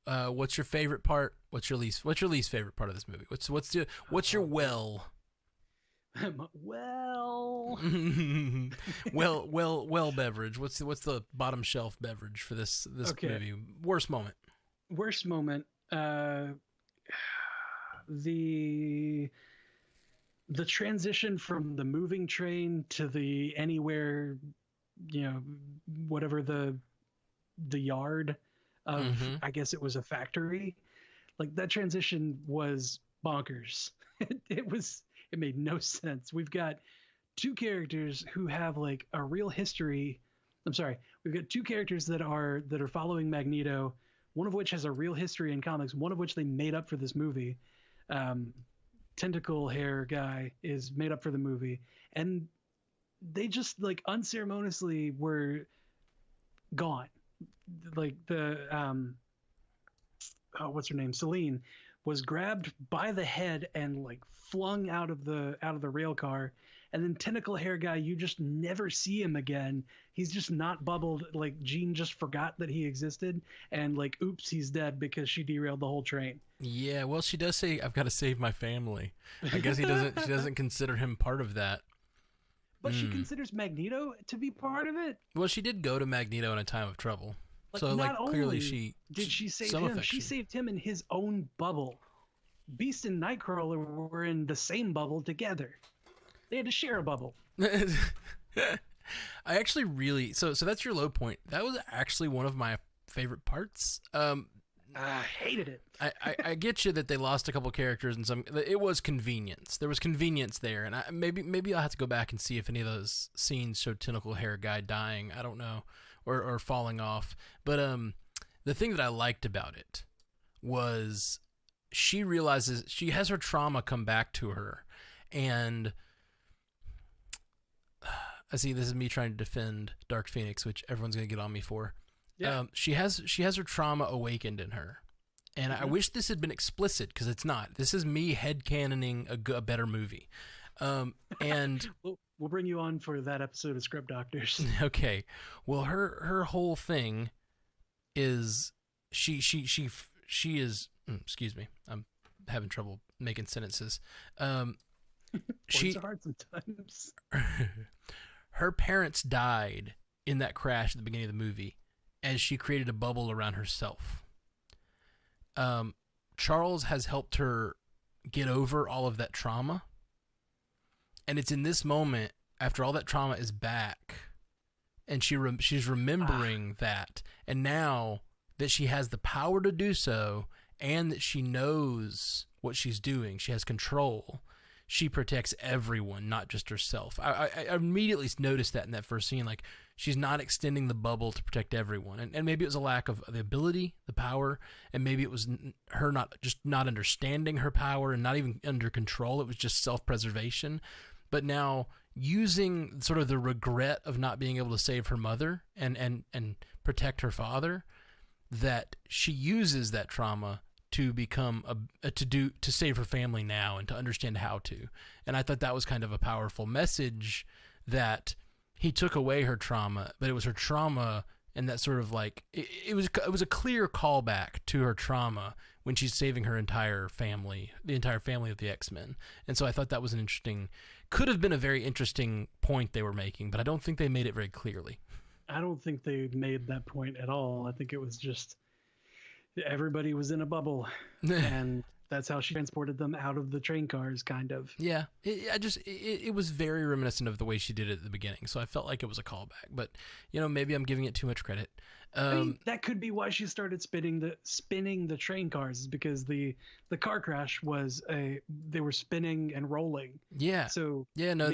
What's your favorite part? What's your least favorite part of this movie? What's your well? well beverage. What's the bottom shelf beverage for this movie? Worst moment. The transition from the moving train to the anywhere, whatever the yard of, I guess it was a factory. Like, that transition was bonkers. It made no sense. We've got two characters who have like a real history. I'm sorry. We've got two characters that are following Magneto, one of which has a real history in comics, one of which they made up for this movie. Tentacle hair guy is made up for the movie. And they just like unceremoniously were gone. Like what's her name? Selene was grabbed by the head and like flung out of the rail car, and then tentacle hair guy, you just never see him again. He's just not bubbled. Like Jean just forgot that he existed, and like, oops, he's dead because she derailed the whole train. Yeah, well, she does say, "I've got to save my family." I guess he doesn't. She doesn't consider him part of that. But she considers Magneto to be part of it. Well, she did go to Magneto in a time of trouble, Like, so like not clearly only did she save some him, affection. she saved him in his own bubble. Beast and Nightcrawler were in the same bubble together. They had to share a bubble. I actually really so that's your low point. That was actually one of my favorite parts. I hated it. I get you that they lost a couple characters and some. It was convenience. There was convenience there, and maybe I'll have to go back and see if any of those scenes showed tentacle hair guy dying. I don't know, or falling off. But the thing that I liked about it was she realizes she has her trauma come back to her, and I see this is me trying to defend Dark Phoenix, which everyone's gonna get on me for. Yeah. She has her trauma awakened in her, and I wish this had been explicit because it's not. This is me headcanoning a better movie, and we'll bring you on for that episode of Scrub Doctors. okay, well her whole thing is she is excuse me, I'm having trouble making sentences. Words are hard sometimes. Her parents died in that crash at the beginning of the movie, as she created a bubble around herself. Charles has helped her get over all of that trauma. And it's in this moment, after all that trauma is back, and she's remembering that. And now that she has the power to do so, and that she knows what she's doing, she has control, she protects everyone, not just herself. I immediately noticed that in that first scene. Like, she's not extending the bubble to protect everyone. And maybe it was a lack of the ability, the power, and maybe it was her not understanding her power and not even under control. It was just self-preservation. But now, using sort of the regret of not being able to save her mother and protect her father, that she uses that trauma to become to save her family now and to understand how to. And I thought that was kind of a powerful message, that he took away her trauma, but it was her trauma, and that sort of like it was a clear callback to her trauma when she's saving her entire family, the entire family of the X-Men. And so I thought that was could have been a very interesting point they were making, but I don't think they made it very clearly. I don't think they made that point at all. I think it was just everybody was in a bubble, and that's how she transported them out of the train cars, kind of. Yeah, it was very reminiscent of the way she did it at the beginning, so I felt like it was a callback. But maybe I'm giving it too much credit. I mean, that could be why she started spinning the train cars, is because the car crash was they were spinning and rolling. Yeah. So yeah, no,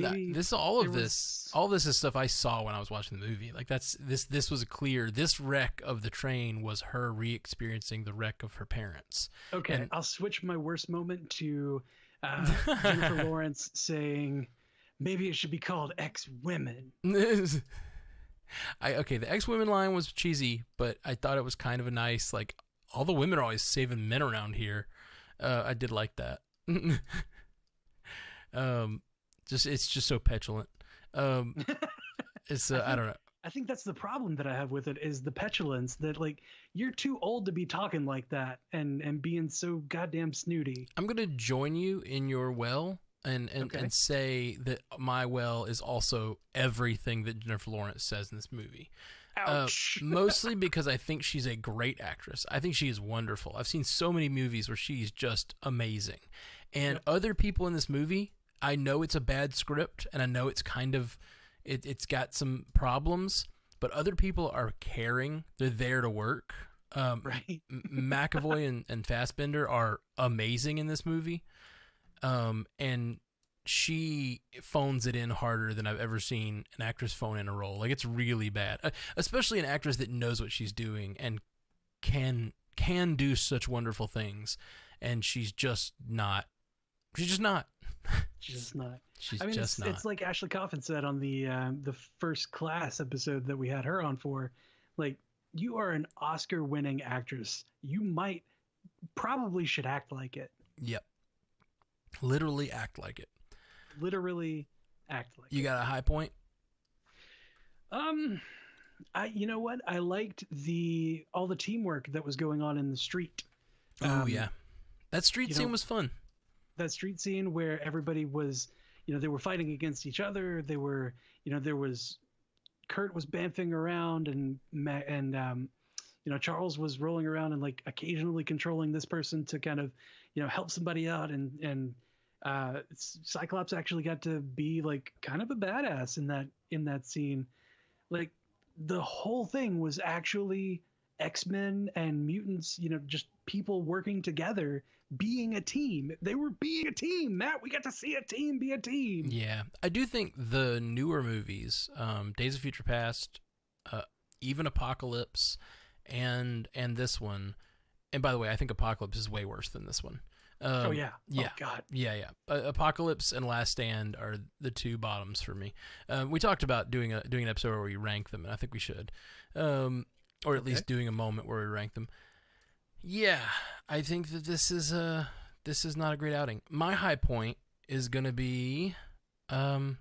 all this is stuff I saw when I was watching the movie. Like this was clear. This wreck of the train was her re-experiencing the wreck of her parents. Okay, I'll switch my worst moment to Jennifer Lawrence saying, "Maybe it should be called X-Women." The X-Women line was cheesy, but I thought it was kind of a nice, like, all the women are always saving men around here. I did like that. It's just so petulant. It's I don't know. I think that's the problem that I have with it, is the petulance, that like, you're too old to be talking like that and being so goddamn snooty. I'm gonna join you in your well and say that my well is also everything that Jennifer Lawrence says in this movie. Ouch. Mostly because I think she's a great actress. I think she is wonderful. I've seen so many movies where she's just amazing. And other people in this movie, I know it's a bad script, and I know it's kind of it's got some problems, but other people are caring. They're there to work. Right. McAvoy and Fassbender are amazing in this movie. And she phones it in harder than I've ever seen an actress phone in a role. Like, it's really bad, especially an actress that knows what she's doing and can do such wonderful things. And she's just not. She's just not. It's like Ashley Coffin said on the First Class episode that we had her on for. Like, you are an Oscar-winning actress. You probably should act like it. Yep. Literally act like it. Literally act like You it. got a high point? You know what? I liked all the teamwork that was going on in the street. Oh yeah, that street you scene know, was fun. That street scene where everybody was, they were fighting against each other. They were, there was Kurt was bamfing around, and Charles was rolling around and like occasionally controlling this person to kind of, help somebody out, and Cyclops actually got to be like kind of a badass in that scene. Like the whole thing was actually X-Men and mutants, just people working together, being a team. They were being a team. Matt, we got to see a team be a team. Yeah, I do think the newer movies, Days of Future Past, even Apocalypse, and this one. And by the way, I think Apocalypse is way worse than this one. Oh yeah. Yeah. Oh god. Yeah. Apocalypse and Last Stand are the two bottoms for me. We talked about doing an episode where we rank them, and I think we should, or at least doing a moment where we rank them. Yeah, I think that this is not a great outing. My high point is gonna be, the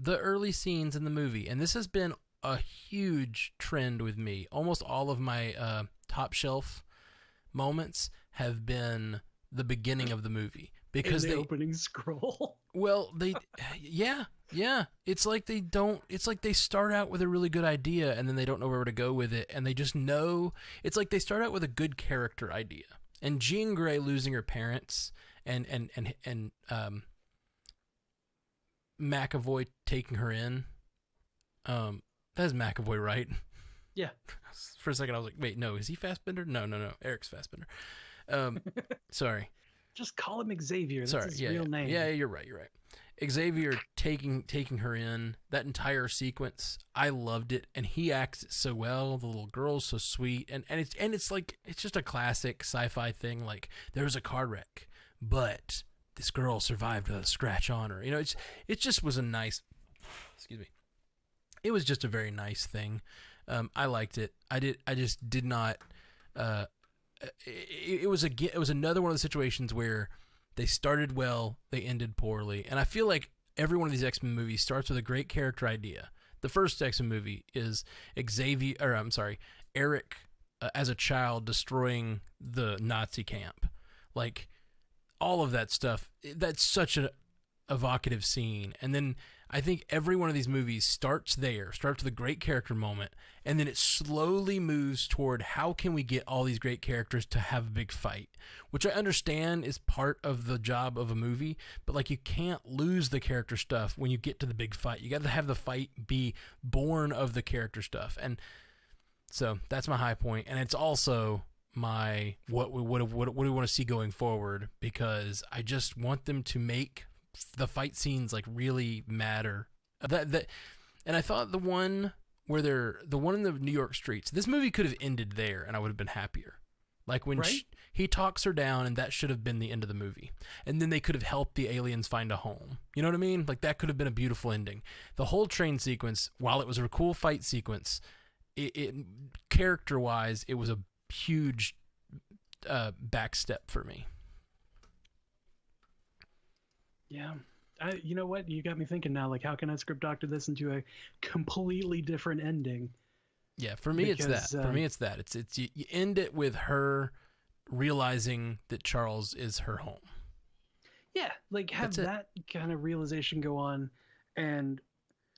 early scenes in the movie, and this has been a huge trend with me. Almost all of my top shelf moments have been the beginning of the movie, because in the opening scroll. Well, yeah. It's like they start out with a really good idea, and then they don't know where to go with it, and they just know. It's like they start out with a good character idea, and Jean Grey losing her parents, and McAvoy taking her in. That is McAvoy, right? Yeah. For a second, I was like, wait, no, is he Fassbender? No, Eric's Fassbender. Sorry. Just call him Xavier. That's Sorry, his real name. Yeah, you're right. Xavier taking her in, that entire sequence, I loved it, and he acts it so well. The little girl's so sweet, and it's like, it's just a classic sci-fi thing. Like, there was a car wreck, but this girl survived with a scratch on her. It just was a nice. Excuse me. It was just a very nice thing. I liked it. I just did not. It was another one of the situations where they started well, they ended poorly, and I feel like every one of these X-Men movies starts with a great character idea. The first X-Men movie is Eric as a child destroying the Nazi camp, like all of that stuff. That's such an evocative scene, and then I think every one of these movies starts with a great character moment, and then it slowly moves toward how can we get all these great characters to have a big fight, which I understand is part of the job of a movie, but like, you can't lose the character stuff when you get to the big fight. You got to have the fight be born of the character stuff, and so that's my high point, and it's also my what we want to see going forward, because I just want them to make the fight scenes like really matter. And I thought the one in the New York streets, this movie could have ended there, and I would have been happier. Like when he talks her down, and that should have been the end of the movie, and then they could have helped the aliens find a home. You know what I mean? Like, that could have been a beautiful ending. The whole train sequence, while it was a cool fight sequence, it character wise, it was a huge backstep for me. Yeah. You know what? You got me thinking now, like, how can I script doctor this into a completely different ending? Yeah, for me, it's that. For me, it's that. It's you end it with her realizing that Charles is her home. Yeah, like, have that kind of realization go on, and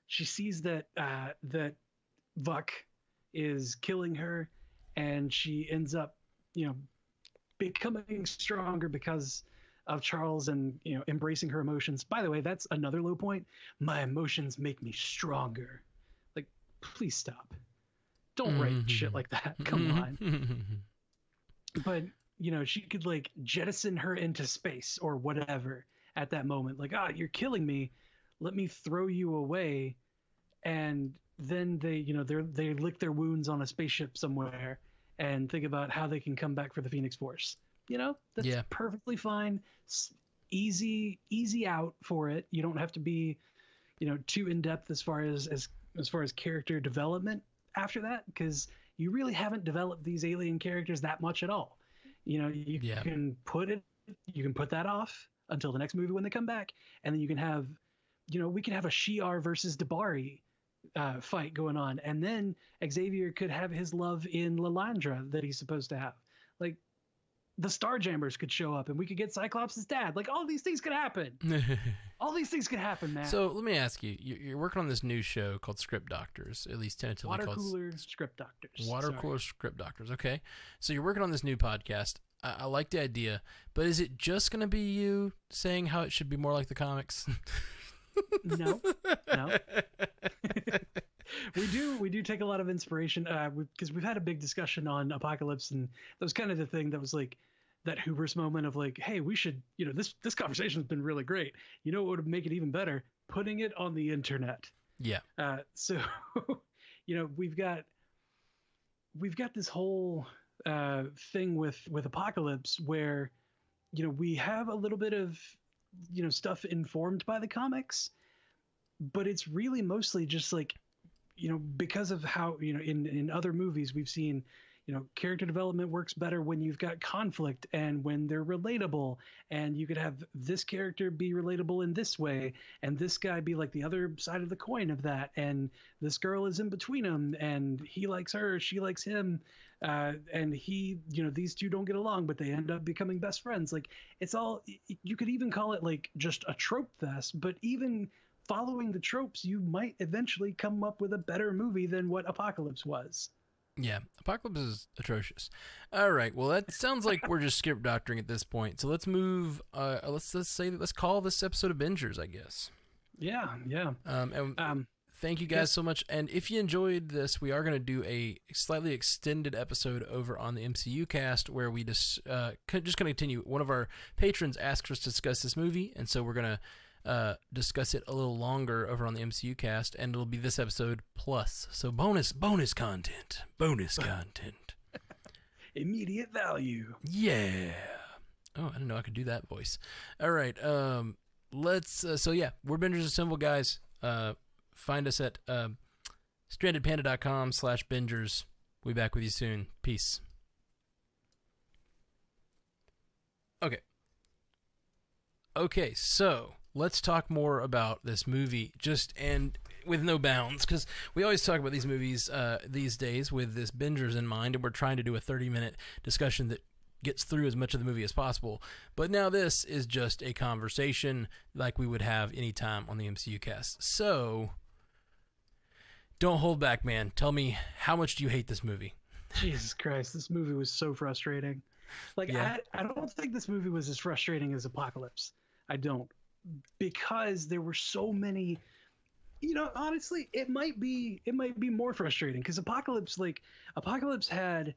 she sees that that Vuk is killing her, and she ends up, becoming stronger because of Charles, and embracing her emotions. By the way, that's another low point. My emotions make me stronger. Like, please stop. Don't write shit like that. Come on. But she could like jettison her into space or whatever at that moment. Like, you're killing me. Let me throw you away. And then they lick their wounds on a spaceship somewhere and think about how they can come back for the Phoenix Force. That's perfectly fine. Easy out for it. You don't have to be, too in depth as far as character development after that, because you really haven't developed these alien characters that much at all. You can put that off until the next movie when they come back, and then you can have we could have a Shi'ar versus Dabari fight going on, and then Xavier could have his love in Lilandra that he's supposed to have. Like, the Starjammers could show up, and we could get Cyclops' dad. Like, all these things could happen. All these things could happen, man. So let me ask you: you're working on this new show called Script Doctors, at least tentatively Water called Cooler Script Doctors. Water Cooler Script Doctors. Okay, so you're working on this new podcast. I like the idea, but is it just going to be you saying how it should be more like the comics? No. we do take a lot of inspiration because we've had a big discussion on Apocalypse, and that was kind of the thing that was like that hubris moment of like, hey, we should, this conversation has been really great. You know what would make it even better? Putting it on the internet. Yeah. So we've got this whole thing with Apocalypse where we have a little bit of stuff informed by the comics, but it's really mostly just like because of how in other movies we've seen character development works better when you've got conflict and when they're relatable, and you could have this character be relatable in this way and this guy be like the other side of the coin of that, and this girl is in between them and he likes her, she likes him, and he these two don't get along but they end up becoming best friends. Like, it's all, you could even call it like just a trope fest, but even following the tropes you might eventually come up with a better movie than what Apocalypse was. Yeah, Apocalypse is atrocious. All right, well, that sounds like we're just script doctoring at this point. So let's move. Let's call this episode Avengers, I guess. Yeah. Thank you guys so much. And if you enjoyed this, we are going to do a slightly extended episode over on the MCU cast where we just going to continue. One of our patrons asked us to discuss this movie, and so we're going to discuss it a little longer over on the MCU cast, and it'll be this episode plus. So bonus content. Immediate value. Yeah. Oh, I didn't know I could do that voice. All right. Let's so yeah, we're Bingers Assemble, guys. Find us at strandedpanda.com/bingers. We'll be back with you soon. Peace. Okay, so let's talk more about this movie, and with no bounds, because we always talk about these movies these days with this Bingers in mind, and we're trying to do a 30-minute discussion that gets through as much of the movie as possible. But now this is just a conversation like we would have any time on the MCU cast. So don't hold back, man. Tell me, how much do you hate this movie? Jesus Christ, this movie was so frustrating. Like, yeah. I don't think this movie was as frustrating as Apocalypse. I don't. Because there were so many, honestly, it might be more frustrating because Apocalypse had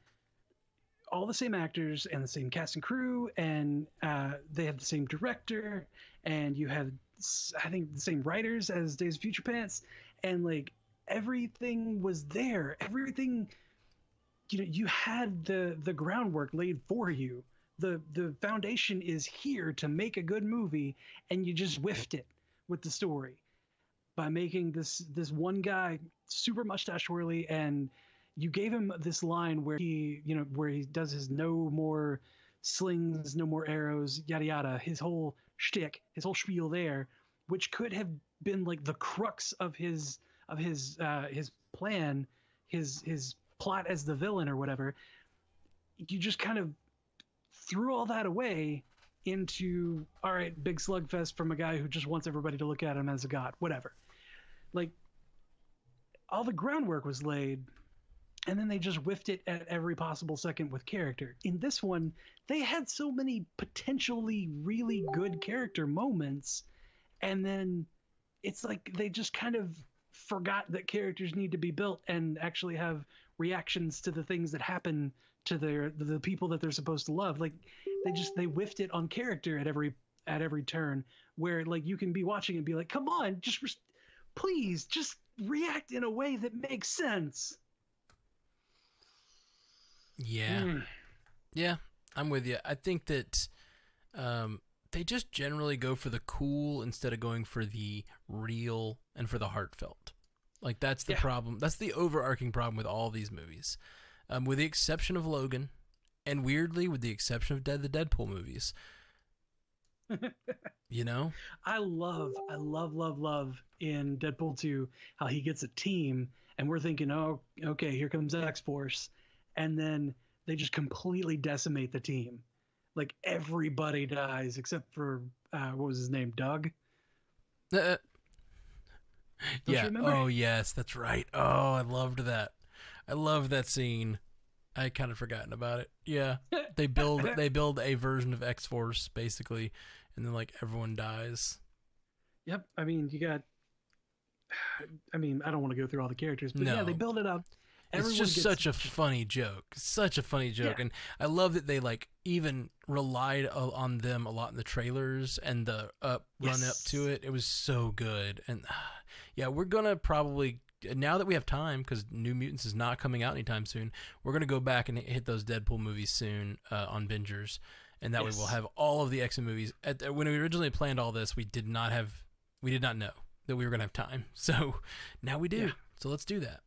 all the same actors and the same cast and crew, and they had the same director, and you had, I think, the same writers as Days of Future Pants, and like everything was there. Everything, you had the groundwork laid for you. The foundation is here to make a good movie, and you just whiffed it with the story by making this one guy super mustache twirly, and you gave him this line where he does his no more slings, no more arrows, yada yada, his whole shtick, his whole spiel there, which could have been like the crux of his plan, his plot as the villain or whatever. You just kind of threw all that away into, all right, big slugfest from a guy who just wants everybody to look at him as a god, whatever. Like, all the groundwork was laid, and then they just whiffed it at every possible second with character. In this one, they had so many potentially really good character moments, and then it's like they just kind of forgot that characters need to be built and actually have reactions to the things that happen to the people that they're supposed to love. Like, they whiffed it on character at every turn, where like you can be watching and be like, come on, please just react in a way that makes sense. Yeah, I'm with you. I think that they just generally go for the cool instead of going for the real and for the heartfelt. Like, that's the problem. That's the overarching problem with all these movies. With the exception of Logan, and weirdly with the exception of the Deadpool movies. You know? I love in Deadpool 2 how he gets a team and we're thinking, oh, okay, here comes X Force. And then they just completely decimate the team. Like everybody dies except for, what was his name? Doug? Uh, Don't you yeah. remember? Oh, yes, that's right. Oh, I loved that. I love that scene. I kind of forgotten about it. Yeah, they build a version of X Force basically, and then like everyone dies. Yep. I mean, you got. I mean, I don't want to go through all the characters, but yeah, they No, build it up. it's Everyone just gets such a funny joke. Such a funny joke, Yeah. and I love that they like even relied on them a lot in the trailers and the run up to Yes. it. It was so good, and yeah, we're gonna probably now that we have time because New Mutants is not coming out anytime soon. We're gonna go back and hit those Deadpool movies soon on Bingers, and that way we'll Yes. have all of the X-Men movies. When we originally planned all this, we did not know that we were gonna have time. So now we do. Yeah. So let's do that.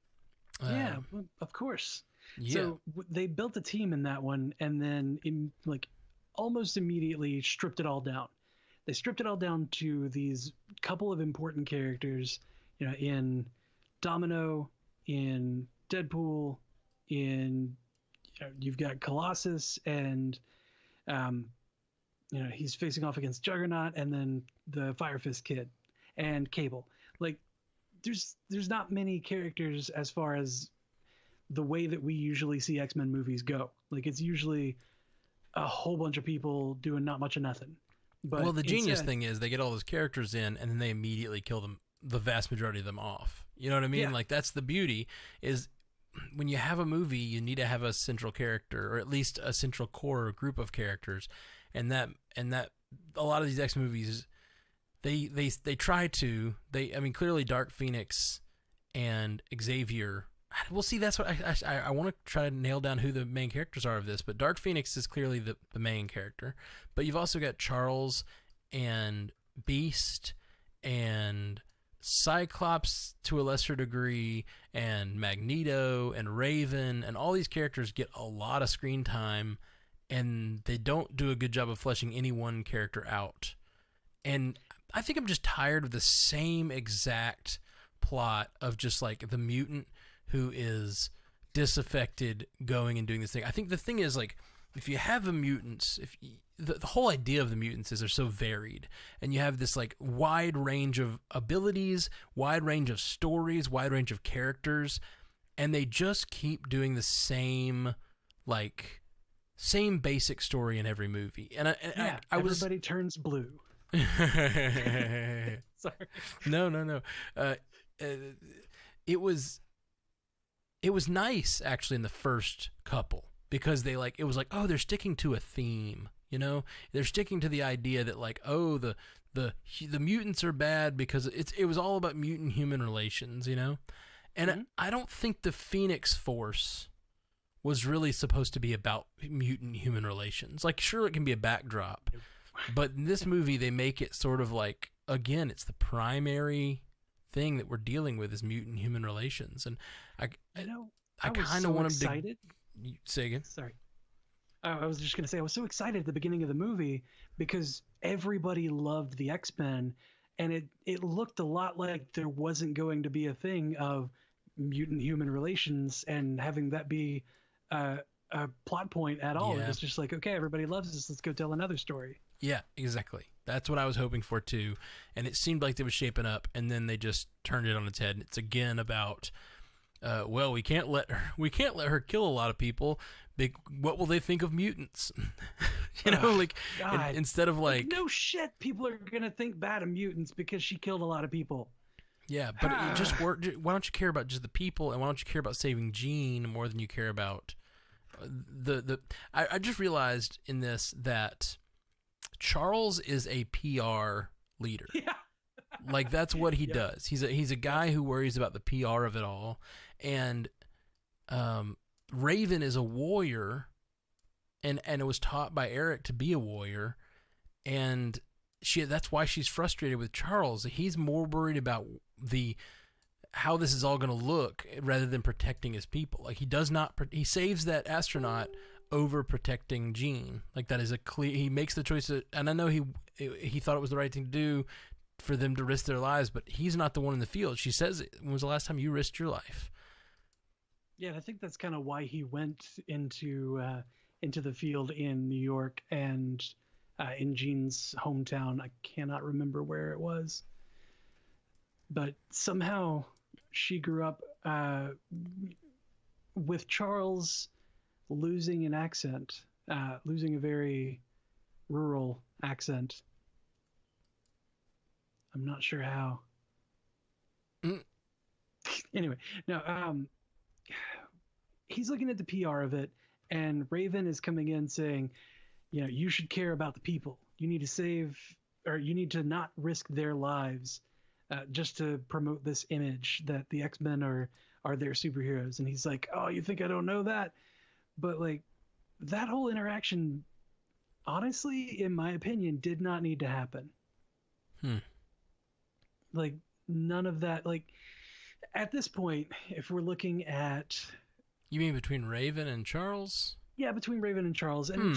Yeah, well, of course. Yeah. So they built a team in that one, and then like almost immediately stripped it all down. They stripped it all down to these couple of important characters, in Domino, in Deadpool, in you've got Colossus, and um, he's facing off against Juggernaut, and then the Fire Fist kid, and Cable. Like there's not many characters as far as the way that we usually see X-Men movies go. Like it's usually a whole bunch of people doing not much of nothing. But Well, the genius instead- thing is they get all those characters in, and then they immediately kill them, the vast majority of them off. You know what I mean? Yeah. Like that's the beauty is when you have a movie, you need to have a central character, or at least a central core group of characters, and that a lot of these X movies, they try to I mean clearly Dark Phoenix and Xavier. We'll see. That's what I want to try to nail down who the main characters are of this. But Dark Phoenix is clearly the main character. But you've also got Charles and Beast and Cyclops to a lesser degree, and Magneto and Raven, and all these characters get a lot of screen time, and they don't do a good job of fleshing any one character out. And I think I'm just tired of the same exact plot of just like the mutant who is disaffected going and doing this thing. I think the thing is like if you have the mutants, the whole idea of the mutants is they're so varied, and you have this like wide range of abilities, wide range of stories, wide range of characters, and they just keep doing the same basic story in every movie. And I was everybody turns blue. Sorry. No. It was nice actually in the first couple because it was like, oh, they're sticking to a theme, they're sticking to the idea that like, oh, the mutants are bad because it was all about mutant human relations, and Mhm. I don't think the Phoenix Force was really supposed to be about mutant human relations. Like, sure, it can be a backdrop, but in this movie they make it sort of like, again, it's the primary thing that we're dealing with is mutant human relations, and I was kind so of want him excited. to say again. Sorry. I was just going to say, I was so excited at the beginning of the movie because everybody loved the X-Men, and it looked a lot like there wasn't going to be a thing of mutant human relations and having that be a plot point at all. Yeah. It was just like, okay, everybody loves this. Let's go tell another story. Yeah, exactly. That's what I was hoping for too, and it seemed like they was shaping up, and then they just turned it on its head. It's again about, well, we can't let her kill a lot of people. What will they think of mutants? God. Instead of like, no shit, people are gonna think bad of mutants because she killed a lot of people. yeah, but it just worked. Why don't you care about just the people, and why don't you care about saving Jean more than you care about I just realized in this that Charles is a PR leader. Yeah. Like that's what he Yeah. does. He's a guy who worries about the PR of it all, and Raven is a warrior, and it was taught by Eric to be a warrior, and that's why she's frustrated with Charles. He's more worried about how this is all going to look rather than protecting his people. Like he saves that astronaut overprotecting Jean. Like that is a clear. He makes the choice, and I know he thought it was the right thing to do for them to risk their lives, but he's not the one in the field. She says, "When was the last time you risked your life?" Yeah, I think that's kind of why he went into the field in New York and in Jean's hometown. I cannot remember where it was, but somehow she grew up with Charles losing an accent, losing a very rural accent. I'm not sure how. Anyway, no, he's looking at the PR of it, and Raven is coming in saying, you know, you should care about the people. You need to save, or you need to not risk their lives just to promote this image that the X-Men are their superheroes. And he's like, oh, you think I don't know that? But like that whole interaction, honestly, in my opinion, did not need to happen. Like none of that. Like at this point, if we're looking at, you mean between Raven and Charles? Yeah, between Raven and Charles, and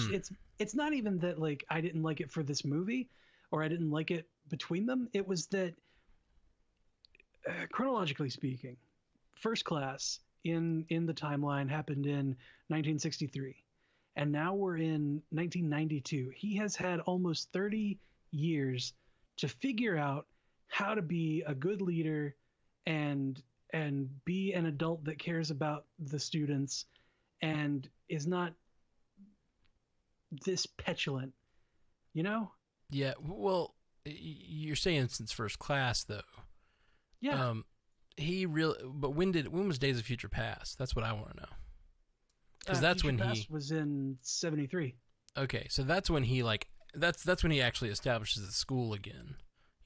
it's not even that like I didn't like it for this movie, or I didn't like it between them. It was that chronologically speaking, First Class in the timeline happened in 1963, and now we're in 1992. He has had almost 30 years to figure out how to be a good leader and be an adult that cares about the students and is not this petulant, you know? Yeah. Well, you're saying since First Class, though. Yeah. But when was Days of Future Past? That's what I want to know. Because that's Future when Past was in 73. Okay, so that's when he that's when he actually establishes the school again.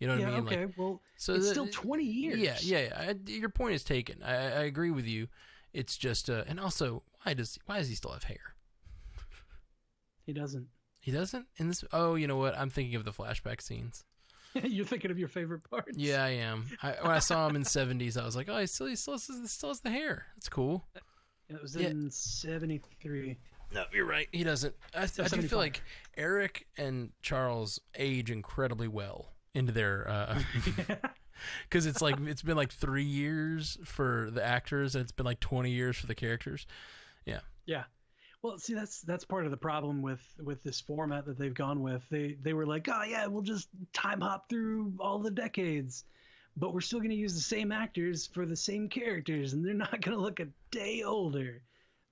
You know what I mean? Okay. Like, well, so it's still 20 years. Yeah. Your point is taken. I agree with you. It's just, and also, why does he still have hair? He doesn't. He doesn't in this. Oh, you know what? I'm thinking of the flashback scenes. You're thinking of your favorite parts. Yeah, I am. When I saw him in '70s, I was like, oh, he still has the hair. That's cool. It was in 73. No, you're right. He doesn't. I do feel like Eric and Charles age incredibly well into their because it's been like 3 years for the actors and it's been like 20 years for the characters. Yeah. Well, see, that's part of the problem with this format that they've gone with. They were like, oh yeah, we'll just time hop through all the decades, but we're still going to use the same actors for the same characters, and they're not going to look a day older.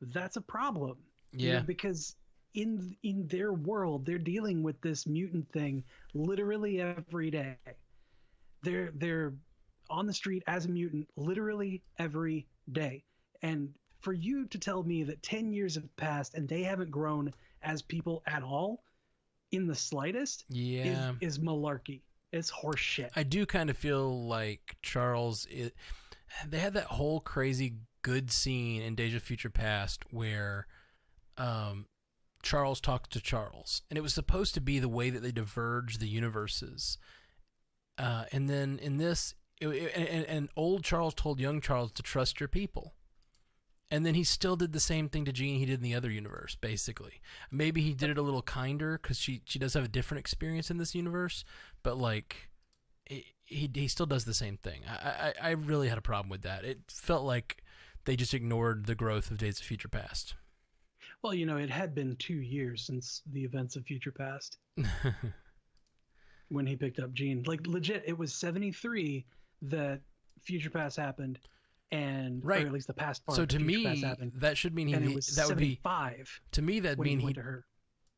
That's a problem. Yeah. You know, because in their world, they're dealing with this mutant thing literally every day. They're on the street as a mutant literally every day. And for you to tell me that 10 years have passed and they haven't grown as people at all in the slightest is malarkey. It's horseshit. I do kind of feel like Charles, they had that whole crazy good scene in Days of Future Past where Charles talks to Charles, and it was supposed to be the way that they diverge the universes. And then in this, and old Charles told young Charles to trust your people. And then he still did the same thing to Jean he did in the other universe, basically. Maybe he did it a little kinder because she does have a different experience in this universe, but like he still does the same thing. I really had a problem with that. It felt like they just ignored the growth of Days of Future Past. Well, you know, it had been 2 years since the events of Future Past when he picked up Jean. Like legit, it was 73 that Future Past happened. And right. Or at least the past part. So to me, happened, that should mean and it was that 75 would be to me that mean he went to her.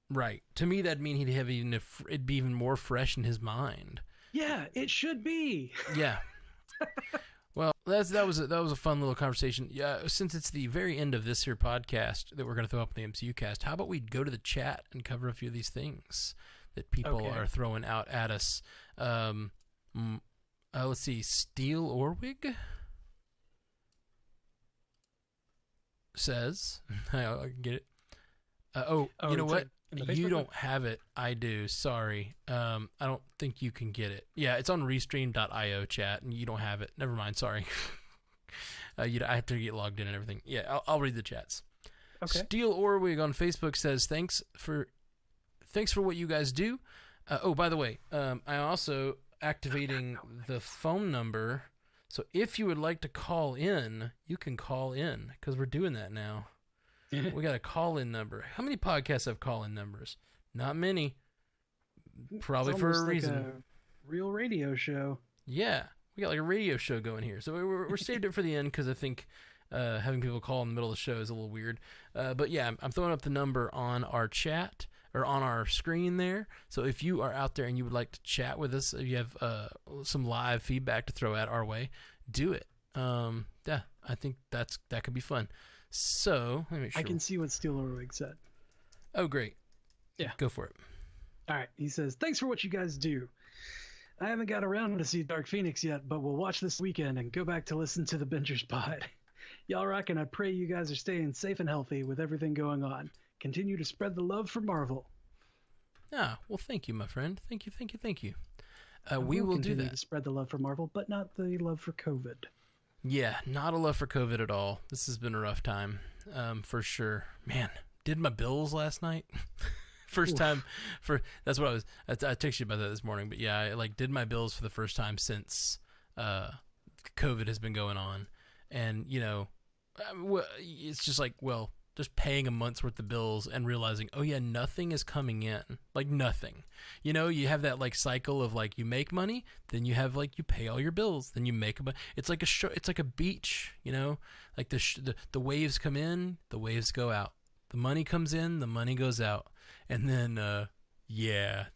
Right. To me that'd mean he'd have it'd be even more fresh in his mind. Yeah, it should be. Yeah. Well, that was a fun little conversation. Yeah, since it's the very end of this here podcast that we're going to throw up in the MCU cast, how about we go to the chat and cover a few of these things that people are throwing out at us. Let's see, Steel Orwig says, I can get it. You know what? You don't have it. I do. Sorry. I don't think you can get it. Yeah, it's on Restream.io chat, and you don't have it. Never mind. Sorry. I have to get logged in and everything. Yeah, I'll read the chats. Okay. Steel Orwig on Facebook says thanks for what you guys do. Oh, by the way, I also activating the phone number. So if you would like to call in, you can call in because we're doing that now. We got a call-in number. How many podcasts have call-in numbers? Not many. Probably It's for a almost like reason. a real radio show. Yeah, we got like a radio show going here. So we're saved it for the end because I think having people call in the middle of the show is a little weird. But yeah, I'm throwing up the number on our chat or on our screen there. So if you are out there and you would like to chat with us, if you have some live feedback to throw at our way, do it. Yeah, I think that could be fun. So let me make sure. I can see what Steel Orwig said. Oh, great. Yeah. Go for it. All right. He says, thanks for what you guys do. I haven't got around to see Dark Phoenix yet, but we'll watch this weekend and go back to listen to the Bingers pod. Y'all rock, and I pray you guys are staying safe and healthy with everything going on. Continue to spread the love for Marvel. Ah, well, thank you, my friend. Thank you. We will do continue that. to spread the love for Marvel, but not the love for COVID. Yeah, not a love for COVID at all. This has been a rough time, for sure. Man, did my bills last night. First time that's what I texted you about that this morning. But yeah, I did my bills for the first time since COVID has been going on, and it's just just paying a month's worth of bills and realizing, oh yeah, nothing is coming in, nothing. You have that cycle of you make money, then you have you pay all your bills, then you make it's like it's like a beach, the waves come in, the waves go out, the money comes in, the money goes out. And then, that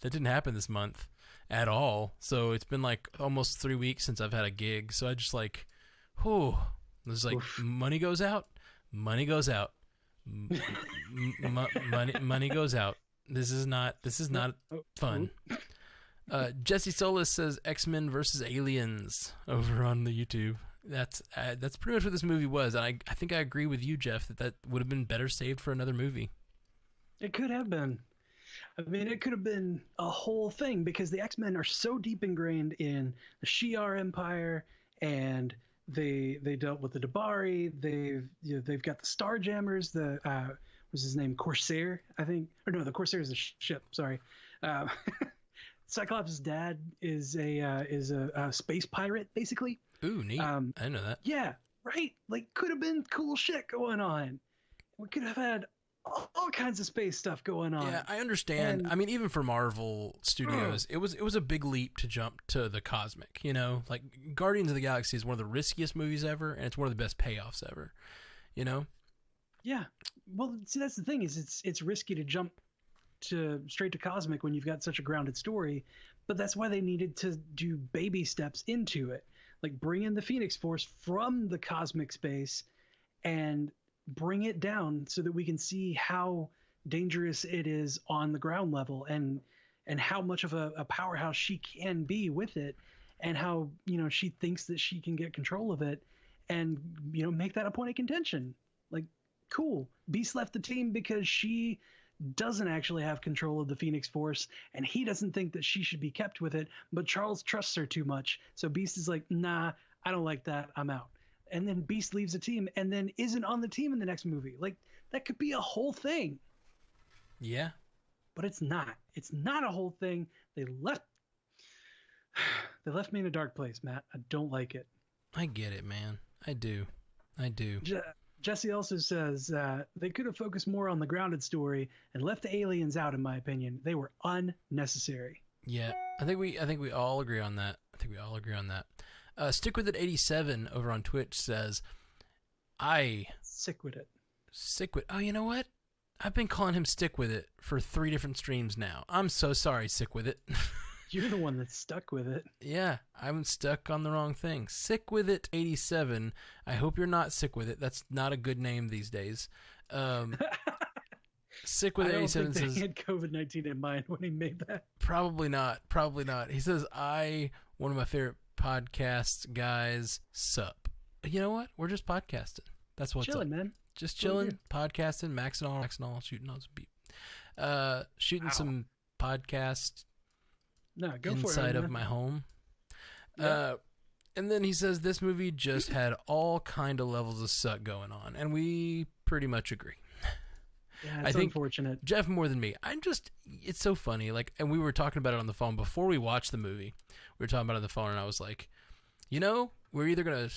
didn't happen this month at all. So it's been almost 3 weeks since I've had a gig. So I just there's money goes out, money goes out, money goes out. This is not fun. Jesse Solis says X-Men versus Aliens over on the YouTube. That's pretty much what this movie was. And I think I agree with you, Jeff, that would have been better saved for another movie. It could have been. I mean, it could have been a whole thing because the X-Men are so deep ingrained in the Shi'ar Empire, and they dealt with the Dabari. They've got the Starjammers. What's his name? Corsair, I think. Or no, the Corsair is a ship. Sorry. Cyclops' dad is a space pirate, basically. Ooh, neat. I didn't know that. Yeah, right. Could have been cool shit going on. We could have had all kinds of space stuff going on. Yeah, I understand. I mean, even for Marvel Studios, it was a big leap to jump to the cosmic. Guardians of the Galaxy is one of the riskiest movies ever, and it's one of the best payoffs ever. Yeah. Well, see, that's the thing is it's risky to jump straight to cosmic when you've got such a grounded story, but that's why they needed to do baby steps into it, bring in the Phoenix Force from the cosmic space and bring it down so that we can see how dangerous it is on the ground level and how much of a powerhouse she can be with it, and how she thinks that she can get control of it and make that a point of contention. Cool, Beast left the team because she doesn't actually have control of the Phoenix Force, and he doesn't think that she should be kept with it, but Charles trusts her too much, so Beast is nah, I don't like that, I'm out. And then Beast leaves the team and then isn't on the team in the next movie. That could be a whole thing. Yeah. But it's not. It's not a whole thing. They left me in a dark place, Matt. I don't like it. I get it, man. I do. Jesse also says they could have focused more on the grounded story and left the aliens out, in my opinion. They were unnecessary. Yeah. I think we all agree on that. Stick with it 87 over on Twitch says, Sick with it. Oh, you know what? I've been calling him Stick with it for 3 different streams now. I'm so sorry, Sick with it. You're the one that's stuck with it. Yeah, I'm stuck on the wrong thing. Sick with it 87. I hope you're not sick with it. That's not a good name these days. Sick with it 87 says he had COVID-19 in mind when he made that. Probably not. He says one of my favorite podcast guys, sup. You know what? We're just podcasting. That's what's chilling, up. Man. Just chilling, podcasting, maxing all, shooting on some beat. Shooting some podcast inside of my home. Yeah. And then he says this movie just had all kind of levels of suck going on, and we pretty much agree. Yeah, I it's think unfortunate. Jeff more than me. It's so funny. Like, and we were talking about it on the phone before we watched the movie. We were talking about it on the phone, and I was like, we're either gonna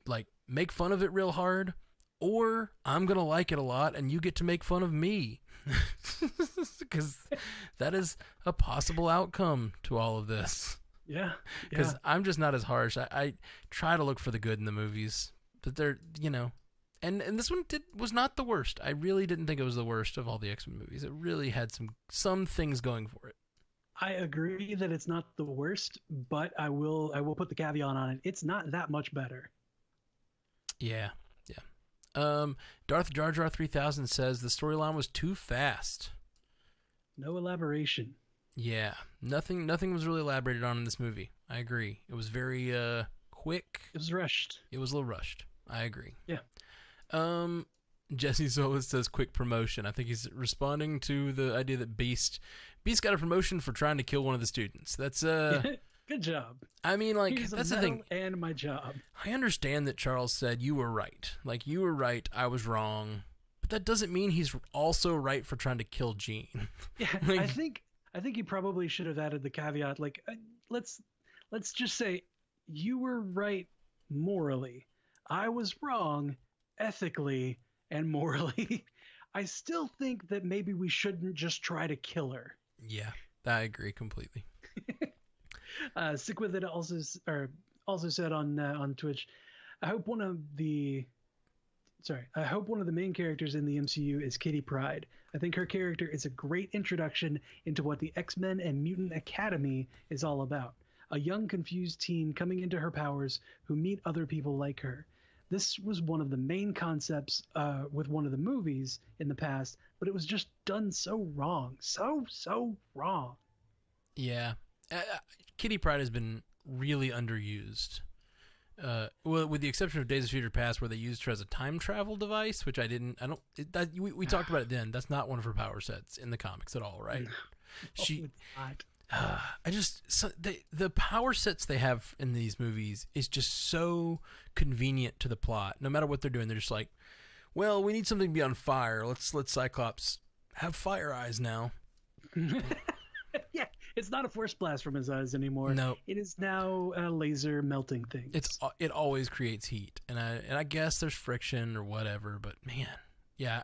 like make fun of it real hard, or I'm gonna like it a lot, and you get to make fun of me, because that is a possible outcome to all of this. Yeah. Because I'm just not as harsh. I try to look for the good in the movies, but they're and this one was not the worst. I really didn't think it was the worst of all the X-Men movies. It really had some things going for it. I agree that it's not the worst, but I will put the caveat on it. It's not that much better. Yeah. Darth Jar Jar 3000 says the storyline was too fast. No elaboration. Yeah, nothing was really elaborated on in this movie. I agree. It was very quick. It was rushed. It was a little rushed. I agree. Yeah. Jesse Solis says quick promotion. I think he's responding to the idea that Beast got a promotion for trying to kill one of the students. That's good job. I mean, like, Here's that's a the thing. medal and my job. I understand that Charles said you were right. Like, you were right, I was wrong. But that doesn't mean he's also right for trying to kill Jean. Yeah, Like, I think he probably should have added the caveat, like, let's just say you were right morally. I was wrong ethically and morally. I still think that maybe we shouldn't just try to kill her. yeah, I agree completely. Sick with it also said on Twitch, I hope one of the main characters in the MCU is Kitty Pryde. I think her character is a great introduction into what the X-Men and Mutant Academy is all about. A young, confused teen coming into her powers who meet other people like her. This was one of the main concepts with one of the movies in the past, but it was just done so wrong. So wrong. Yeah. Kitty Pryde has been really underused. Well, with the exception of Days of Future Past, where they used her as a time travel device, which we talked about it then. That's not one of her power sets in the comics at all, right? It's not. The power sets they have in these movies is just so convenient to the plot. No matter what they're doing, they're just like, well, we need something to be on fire. Let's let Cyclops have fire eyes now. Yeah, it's not a force blast from his eyes anymore. No, it is now a laser melting things. It always creates heat, and I guess there's friction or whatever. But man,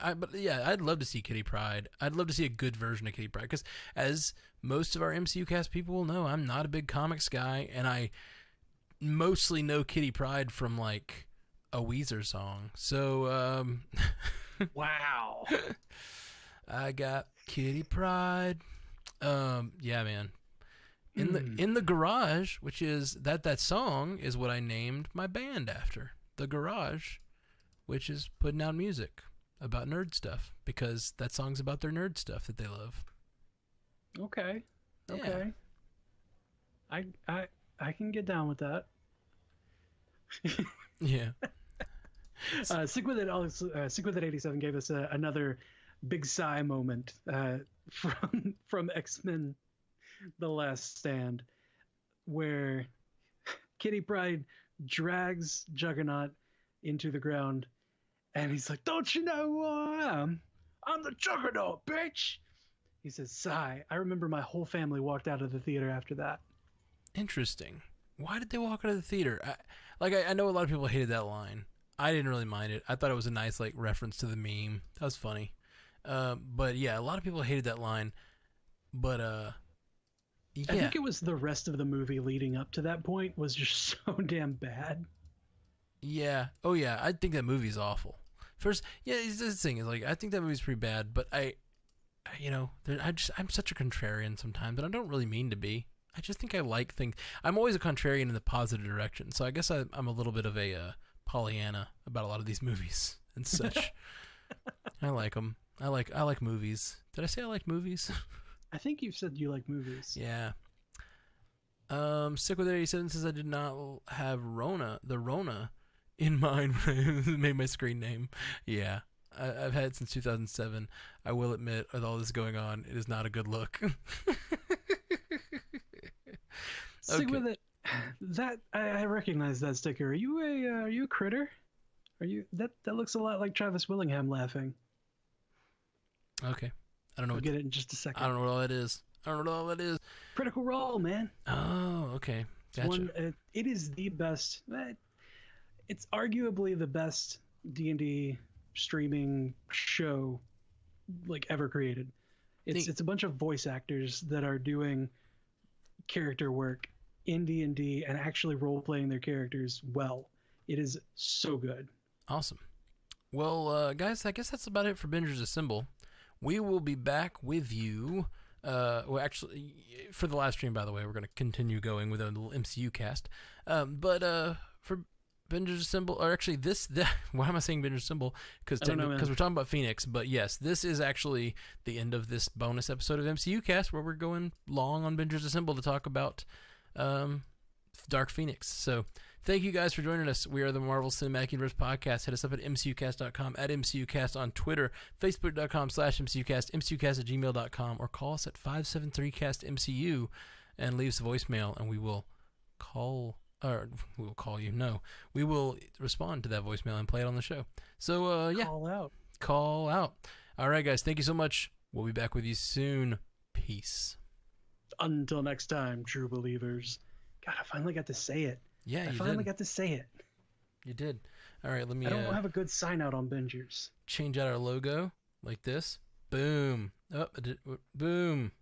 I'd love to see Kitty Pryde. I'd love to see a good version of Kitty Pryde, because as most of our MCU cast people will know, I'm not a big comics guy, and I mostly know Kitty Pryde from like a Weezer song. So Wow. I got Kitty Pryde. Yeah, man. In the Garage, which is that song is what I named my band after. The Garage, which is putting out music about nerd stuff, because that song's about their nerd stuff that they love. Okay. Yeah. I can get down with that. Yeah. Sick with It 87 gave us another big sigh moment from X-Men The Last Stand, where Kitty Pryde drags Juggernaut into the ground, and he's like, "Don't you know who I am? I'm the Juggernaut, bitch!" He says, "Sigh." I remember my whole family walked out of the theater after that. Interesting. Why did they walk out of the theater? I know a lot of people hated that line. I didn't really mind it. I thought it was a nice like reference to the meme. That was funny. But yeah, a lot of people hated that line. But yeah. I think it was the rest of the movie leading up to that point was just so damn bad. Yeah. Oh yeah. I think that movie's awful. First, yeah. This thing is like, I think that movie's pretty bad. But I'm such a contrarian sometimes, and I don't really mean to be. I just think I like things. I'm always a contrarian in the positive direction. So I guess I'm a little bit of a Pollyanna about a lot of these movies and such. I like them. I like movies. Did I say I like movies? I think you've said you like movies. Yeah. Sick with It 87 says I did not have the Rona in mind when I made my screen name. Yeah. I've had it since 2007. I will admit, with all this going on, it is not a good look. Sick with It. That I recognize that sticker. Are you a critter? Are you that looks a lot like Travis Willingham laughing? Okay. I don't know. We'll get it in just a second. I don't know what all that is. I don't know what all that is. Critical Role, man. Oh, okay. Gotcha. It is the best. It's arguably the best D&D streaming show like ever created. It's a bunch of voice actors that are doing character work in D&D and actually role playing their characters well. It is so good. Awesome. Well, guys, I guess that's about it for Bingers Assemble. We will be back with you. Well, actually, for the live stream, by the way, we're going to continue going with a little MCU cast. But for Bingers Assemble, or actually why am I saying Bingers Assemble? Because we're talking about Phoenix. But yes, this is actually the end of this bonus episode of MCU cast where we're going long on Bingers Assemble to talk about Dark Phoenix. So thank you guys for joining us. We are the Marvel Cinematic Universe Podcast. Hit us up at mcucast.com, at mcucast on Twitter, facebook.com/mcucast, mcucast@gmail.com, or call us at 573-CAST-MCU and leave us a voicemail, and we will call you. No, we will respond to that voicemail and play it on the show. So, yeah. Call out. All right, guys. Thank you so much. We'll be back with you soon. Peace. Until next time, true believers. God, I finally got to say it. Yeah, I finally got to say it. You did. All right, let me... I don't have a good sign out on Bingers. Change out our logo like this. Boom. Oh, boom.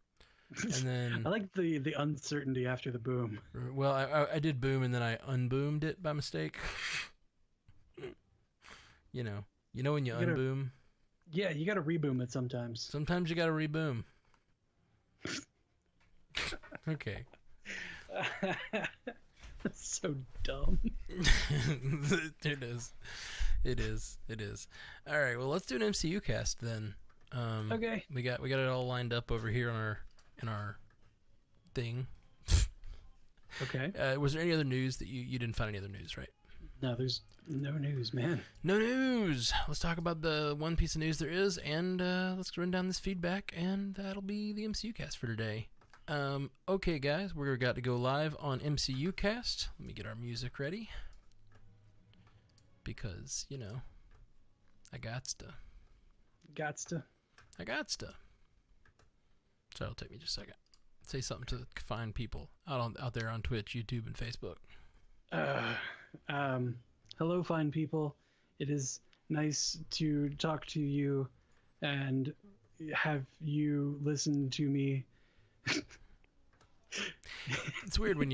And then... I like the uncertainty after the boom. Well, I did boom and then I unboomed it by mistake. You know when you unboom? Yeah, you got to reboom it sometimes. Sometimes you got to reboom. Okay. That's so dumb. It is. All right, well, let's do an MCU cast then. Okay. We got it all lined up over here in our thing. Okay. Was there any other news that you didn't find any other news, right? No, there's no news, man. No news. Let's talk about the one piece of news there is, and let's run down this feedback, and that'll be the MCU cast for today. Okay, guys, we're got to go live on MCU cast. Let me get our music ready. Because, I gots to. So it'll take me just a second. Say something to fine people out there on Twitch, YouTube, and Facebook. Hello, fine people. It is nice to talk to you and have you listen to me. It's weird when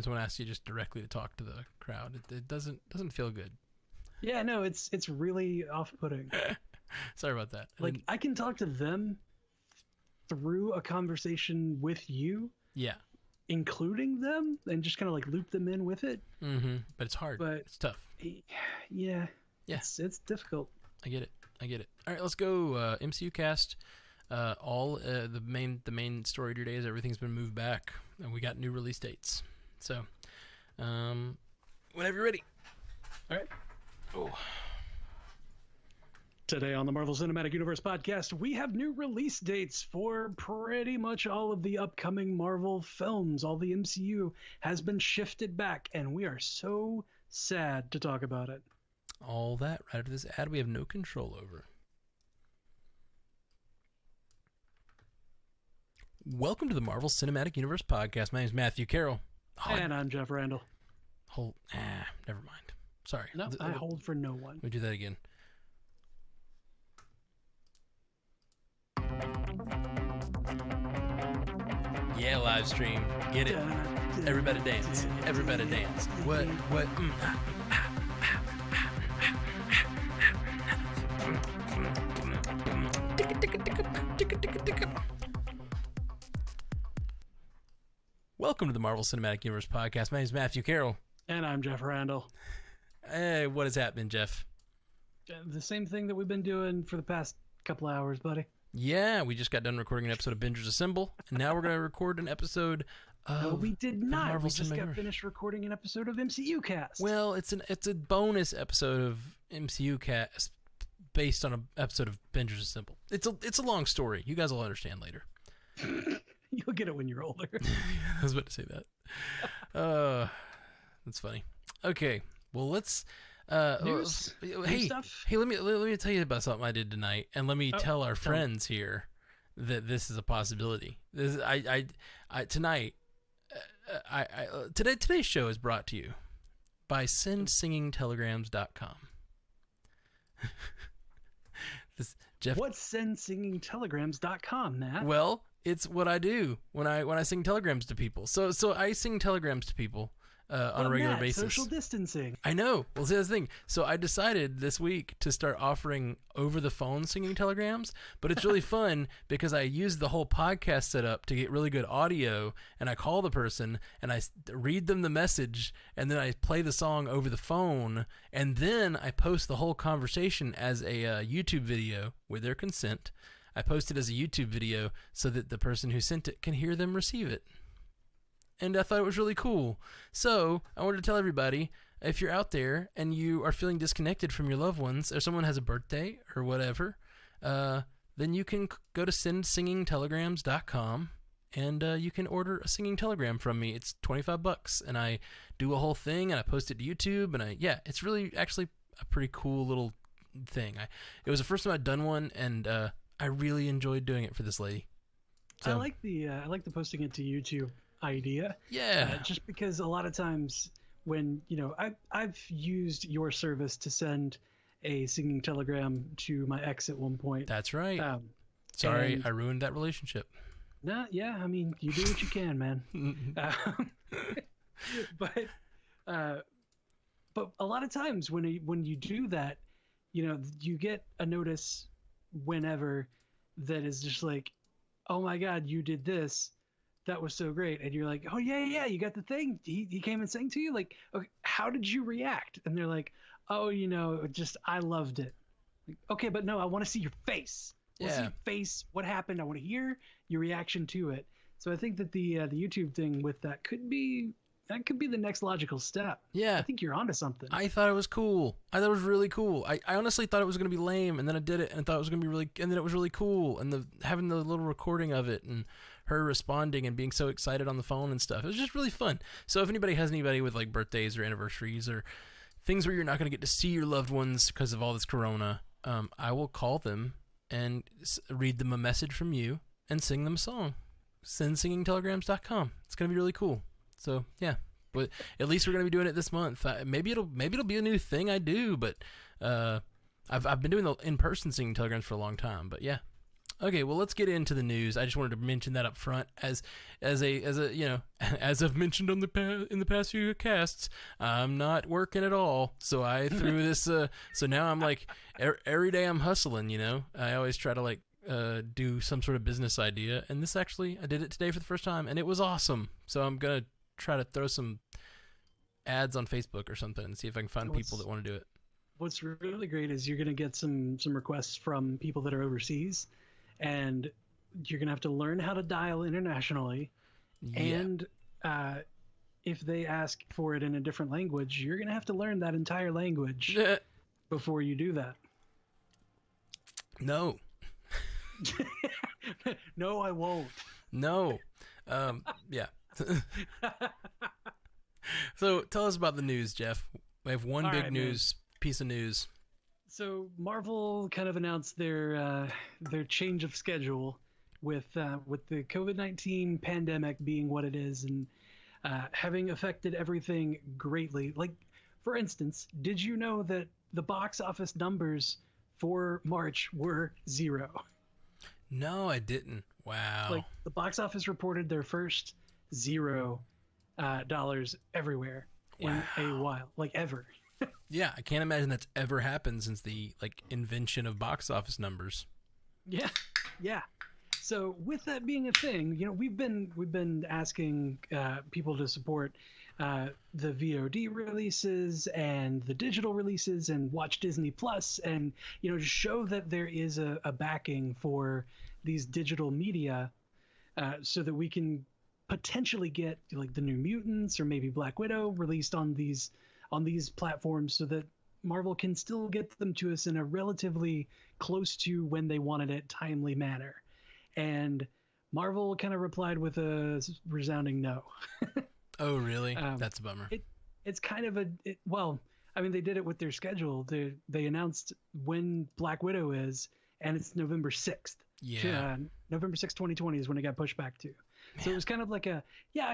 someone asks you just directly to talk to the crowd. It doesn't feel good. Yeah, no, it's really off-putting. Sorry about that. Like, I can talk to them through a conversation with you. Yeah. Including them and just kind of like loop them in with it. Mm-hmm. But it's hard. But it's tough. Yeah. It's difficult. I get it. All right, let's go. MCU cast. The main story today is everything's been moved back, and we got new release dates. So, whenever you're ready. All right. Oh. Today on the Marvel Cinematic Universe podcast, we have new release dates for pretty much all of the upcoming Marvel films. All the MCU has been shifted back, and we are so sad to talk about it. All that right after this ad we have no control over. Welcome to the Marvel Cinematic Universe podcast. My name is Matthew Carroll. And I'm Jeff Randall. Never mind. Sorry. No, I hold for no one. Let me do that again. Yeah, live stream. Get it. Everybody dance. Everybody dance. What? Welcome to the Marvel Cinematic Universe podcast. My name is Matthew Carroll. And I'm Jeff Randall. Hey, what is happening, Jeff? The same thing that we've been doing for the past couple hours, buddy. Yeah, we just got done recording an episode of Bingers Assemble, and now we're going to record an episode of... No, we did not. Marvel We just got finished recording an episode of MCU Cast. Well, it's a bonus episode of MCU Cast based on an episode of Bingers Assemble. It's a long story. You guys will understand later. You'll get it when you're older. I was about to say that. That's funny. Okay, well, let's... News? Hey, stuff? hey, let me tell you about something I did tonight, and let me tell our tell me. friends here that this is a possibility. Today's show is brought to you by SendSingingTelegrams.com. Jeff, What's SendSingingTelegrams.com, Matt? well, it's what I do when I sing telegrams to people. So I sing telegrams to people on a regular Matt, basis. Social distancing. I know. Well, see, that's the thing. So I decided this week to start offering over the phone singing telegrams, but it's really fun because I use the whole podcast setup to get really good audio, and I call the person and I read them the message, and then I play the song over the phone, and then I post the whole conversation as a YouTube video with their consent. I post it as a YouTube video so that the person who sent it can hear them receive it. And I thought it was really cool. So I wanted to tell everybody, if you're out there and you are feeling disconnected from your loved ones, or someone has a birthday or whatever, then you can go to SendSingingTelegrams.com and you can order a singing telegram from me. It's $25, and I do a whole thing and I post it to YouTube, and it's really actually a pretty cool little thing. It was the first time I'd done one, and I really enjoyed doing it for this lady. So, I like the posting it to YouTube idea. Yeah. Just because a lot of times when I've used your service to send a singing telegram to my ex at one point. That's right. Sorry, and- I ruined that relationship. Nah, yeah, I mean, you do what you can, man. But a lot of times when you do that, you get a notice whenever that is just like, oh my God, you did this. That was so great. And you're like, oh yeah, you got the thing. He came and sang to you. Like, okay, how did you react? And they're like, oh, just, I loved it. Like, okay, but no, I want to see your face. I want to see your face. What happened? I want to hear your reaction to it. So I think that the YouTube thing with that could be the next logical step. Yeah. I think you're onto something. I thought it was cool. I thought it was really cool. I honestly thought it was going to be lame, and then I did it and I thought it was going to be really, and then it was really cool. And having the little recording of it and her responding and being so excited on the phone and stuff, it was just really fun. So if anybody has anybody with like birthdays or anniversaries or things where you're not going to get to see your loved ones because of all this corona, I will call them and read them a message from you and sing them a song. SendSingingTelegrams.com. It's going to be really cool. So yeah, but at least we're going to be doing it this month. Maybe it'll be a new thing I do, but I've been doing the in-person singing telegrams for a long time. But yeah. Okay, well, let's get into the news. I just wanted to mention that up front, as I've mentioned in the past few casts, I'm not working at all. So I threw this. So now I'm like every day I'm hustling. I always try to like do some sort of business idea, and this actually I did it today for the first time, and it was awesome. So I'm gonna try to throw some ads on Facebook or something and see if I can find people that want to do it. What's really great is you're gonna get some requests from people that are overseas. And you're going to have to learn how to dial internationally. Yeah. And if they ask for it in a different language, you're going to have to learn that entire language before you do that. No. No, I won't. No. Yeah. So tell us about the news, Jeff. We have one big piece of news. So Marvel kind of announced their change of schedule with the COVID-19 pandemic being what it is, and having affected everything greatly. Like, for instance, did you know that the box office numbers for March were 0? No, I didn't. Wow. Like, the box office reported their first $0 everywhere in a while, like ever. Yeah, I can't imagine that's ever happened since the invention of box office numbers. Yeah. So with that being a thing, we've been asking people to support the VOD releases and the digital releases and watch Disney Plus, and to show that there is a backing for these digital media, so that we can potentially get like the New Mutants or maybe Black Widow released on these platforms, so that Marvel can still get them to us in a relatively close to when they wanted it timely manner. And Marvel kind of replied with a resounding no. Oh, really? That's a bummer. It's kind of I mean, they did it with their schedule. They announced when Black Widow is, and it's November 6th. Yeah. November 6th, 2020 is when it got pushed back to. So it was kind of like I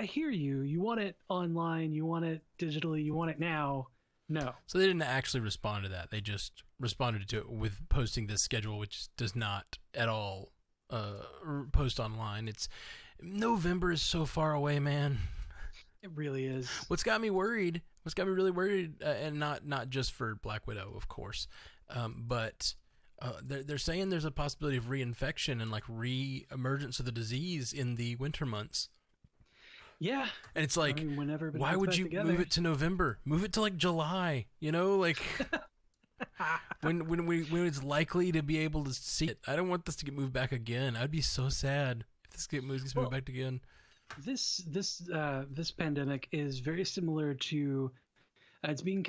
hear you. You want it online, you want it digitally, you want it now. No. So they didn't actually respond to that. They just responded to it with posting this schedule, which does not at all post online. It's November is so far away, man. It really is. What's got me really worried, and not just for Black Widow, of course, but they're saying there's a possibility of reinfection and like re-emergence of the disease in the winter months. Yeah. And it's like, I mean, whenever why would you move it to November? Move it to like July, like when it's likely to be able to see it. I don't want this to get moved back again. I'd be so sad if this gets moved back again. This pandemic is very similar to it's being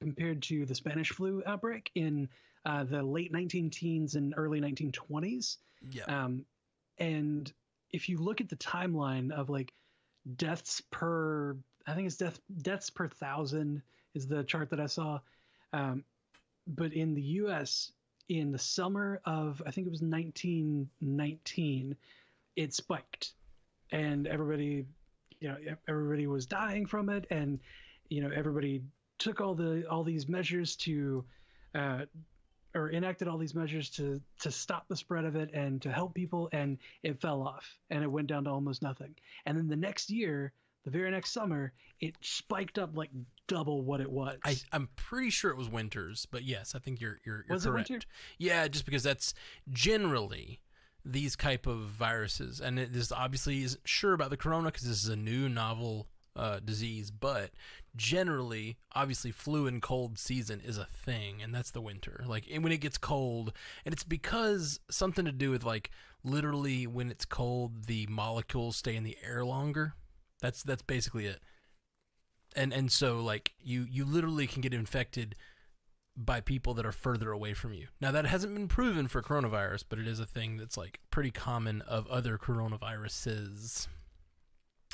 compared to the Spanish flu outbreak in the late 19-teens and early 1920s. Yeah. And if you look at the timeline of like deaths per, I think it's deaths per 1,000 is the chart that I saw. But in the U.S. in the summer of, I think it was 1919, it spiked. And everybody was dying from it, and everybody took all these measures to, or enacted all these measures to stop the spread of it and to help people, and it fell off and it went down to almost nothing. And then the next year, the very next summer, it spiked up like double what it was. I'm pretty sure it was winters, but yes, I think you're was correct. It winter? Yeah, just because that's generally these type of viruses, and this obviously isn't sure about the corona because this is a new novel disease, but generally, obviously, flu and cold season is a thing, and that's the winter. Like when it gets cold, and it's because something to do with like literally when it's cold, the molecules stay in the air longer. That's basically it. And so like you literally can get infected by people that are further away from you. Now that hasn't been proven for coronavirus, but it is a thing that's like pretty common of other coronaviruses.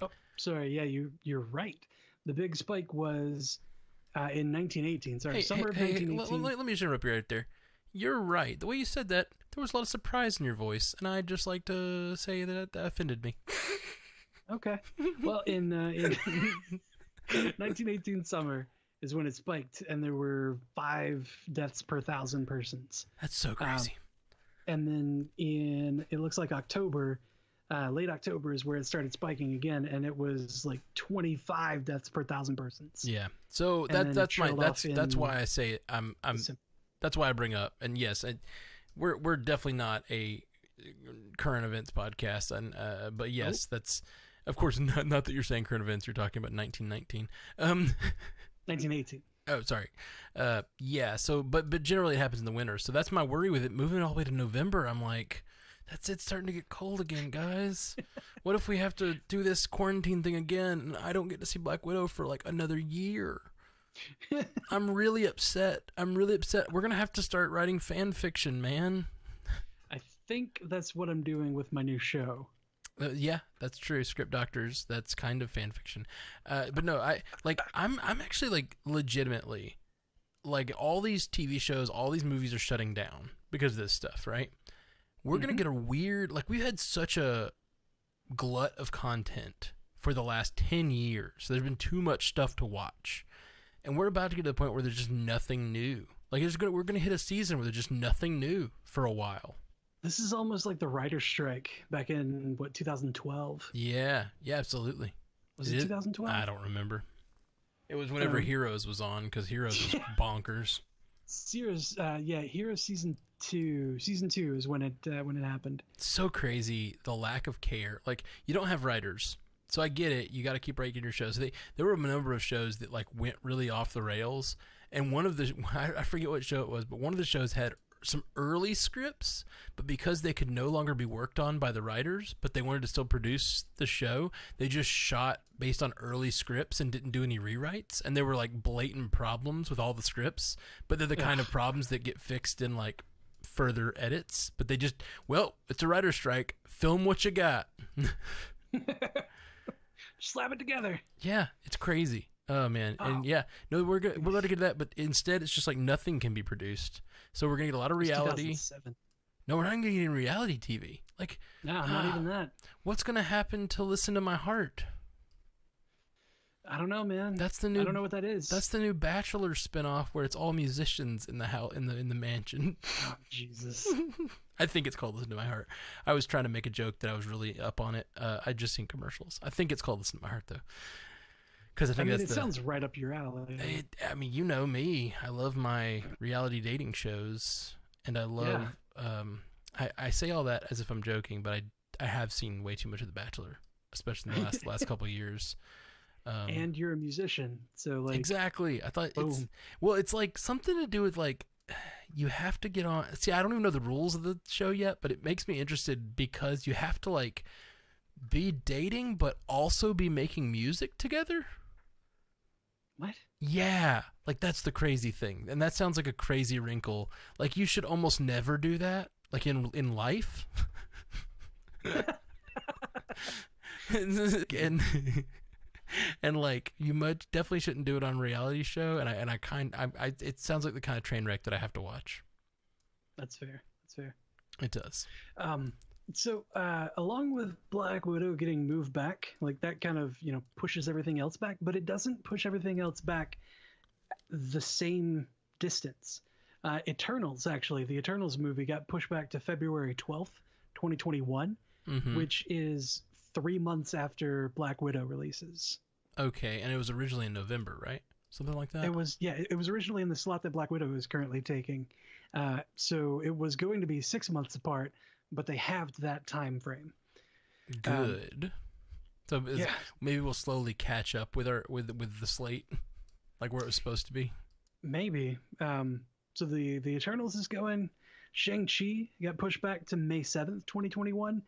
Oh, sorry. Yeah, you're right. The big spike was in 1918. Sorry, summer of 1918. Let me just interrupt you right there. You're right. The way you said that, there was a lot of surprise in your voice, and I'd just like to say that offended me. Okay. Well, in 1918 summer is when it spiked, and there were 5 deaths per 1,000 persons. That's so crazy. And then it looks like October, late October is where it started spiking again, and it was like 25 deaths per 1,000 persons. Yeah. So that's why I say it. That's why I bring up. And yes, we're definitely not a current events podcast, and but yes, that's of course not that you're saying current events. You're talking about 1919. 1918. Oh, sorry. Yeah. So, but generally it happens in the winter. So that's my worry with it moving all the way to November. I'm like, that's it, starting to get cold again, guys. What if we have to do this quarantine thing again, and I don't get to see Black Widow for like another year? I'm really upset. We're gonna have to start writing fan fiction, man. I think that's what I'm doing with my new show. Yeah, that's true. Script doctors, that's kind of fan fiction. But no, I'm actually like legitimately like all these TV shows, all these movies are shutting down because of this stuff, right? We're going to get a weird, like we've had such a glut of content for the last 10 years. There's been too much stuff to watch. And we're about to get to the point where there's just nothing new. Like we're going to hit a season where there's just nothing new for a while. This is almost like the writer's strike back in, 2012? Yeah, absolutely. Was it 2012? I don't remember. It was whenever Heroes was on, because Heroes was bonkers. Heroes season 2. Season 2 is when it happened. It's so crazy, the lack of care. Like, you don't have writers, so I get it. You got to keep writing your shows. There were a number of shows that like went really off the rails, and one of the I forget what show it was, but one of the shows had some early scripts, but because they could no longer be worked on by the writers, but they wanted to still produce the show, they just shot based on early scripts and didn't do any rewrites. And there were like blatant problems with all the scripts, but they're the kind of problems that get fixed in like further edits. But they just, it's a writer's strike. Film what you got. Slap it together. Yeah, it's crazy. Oh man, and yeah, no, we're about to get to that, but instead it's just like nothing can be produced. So we're gonna get a lot of It's reality. 2007. No, we're not gonna get any reality TV. Like, No, not even that. what's gonna happen to Listen to My Heart? I don't know, man. That's the new. I don't know what that is. That's the new Bachelor spinoff where it's all musicians in the house in the mansion. Oh, Jesus. I think it's called Listen to My Heart. I was trying to make a joke that I was really up on it. I just seen commercials. I think it's called Listen to My Heart though, because I think mean, that's it sounds right up your alley. I mean, you know me. I love my reality dating shows, and I love. I say all that as if I'm joking, but I have seen way too much of The Bachelor, especially in the last couple of years. And you're a musician, so like exactly. I thought boom. it's like something to do with like you have to get on. See, I don't even know the rules of the show yet, but it makes me interested because you have to like be dating, but also be making music together. What? Yeah, like that's the crazy thing, and that sounds like a crazy wrinkle. Like you should almost never do that, like in life. and and like you definitely shouldn't do it on a reality show. And I it sounds like the kind of train wreck that I have to watch. That's fair. That's fair. It does. So along with Black Widow getting moved back, like that kind of pushes everything else back, but it doesn't push everything else back the same distance. Eternals, actually, the Eternals movie got pushed back to February 12th, 2021, which is 3 months after Black Widow releases. Okay, and it was originally in November, right? Something like that. It was originally in the slot that Black Widow is currently taking. So it was going to be 6 months apart, but they halved that time frame. Good. So maybe we'll slowly catch up with with the slate, like where it was supposed to be. Maybe. So the Eternals is going. Shang-Chi got pushed back to May 7th, 2021,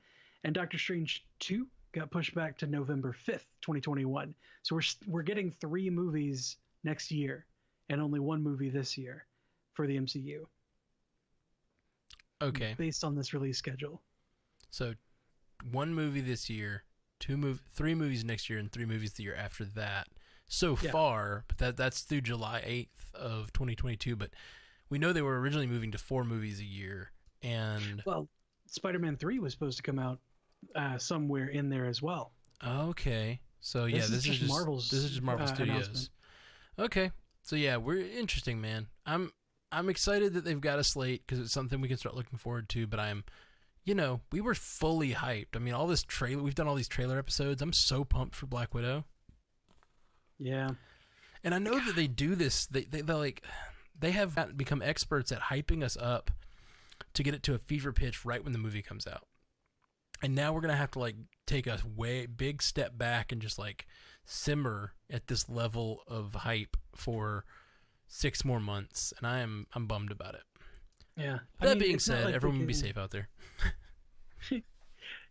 and Doctor Strange 2 got pushed back to November 5th, 2021. So we're getting 3 movies next year and only 1 movie this year for the MCU. Okay. Based on this release schedule. So 1 movie this year, 3 movies next year, and 3 movies the year after that. So far, but that's through July 8th of 2022. But we know they were originally moving to 4 movies a year, and Spider-Man 3 was supposed to come out somewhere in there as well. Okay, so this is just Marvel Studios. Okay, so we're interesting, man. I'm excited that they've got a slate because it's something we can start looking forward to. But we were fully hyped. I mean, we've done all these trailer episodes. I'm so pumped for Black Widow. Yeah, and I know that they do this. They have become experts at hyping us up to get it to a fever pitch right when the movie comes out. And now we're going to have to like take a big step back and just like simmer at this level of hype for 6 more months. And I'm bummed about it. Yeah. That being said, everyone will be safe out there.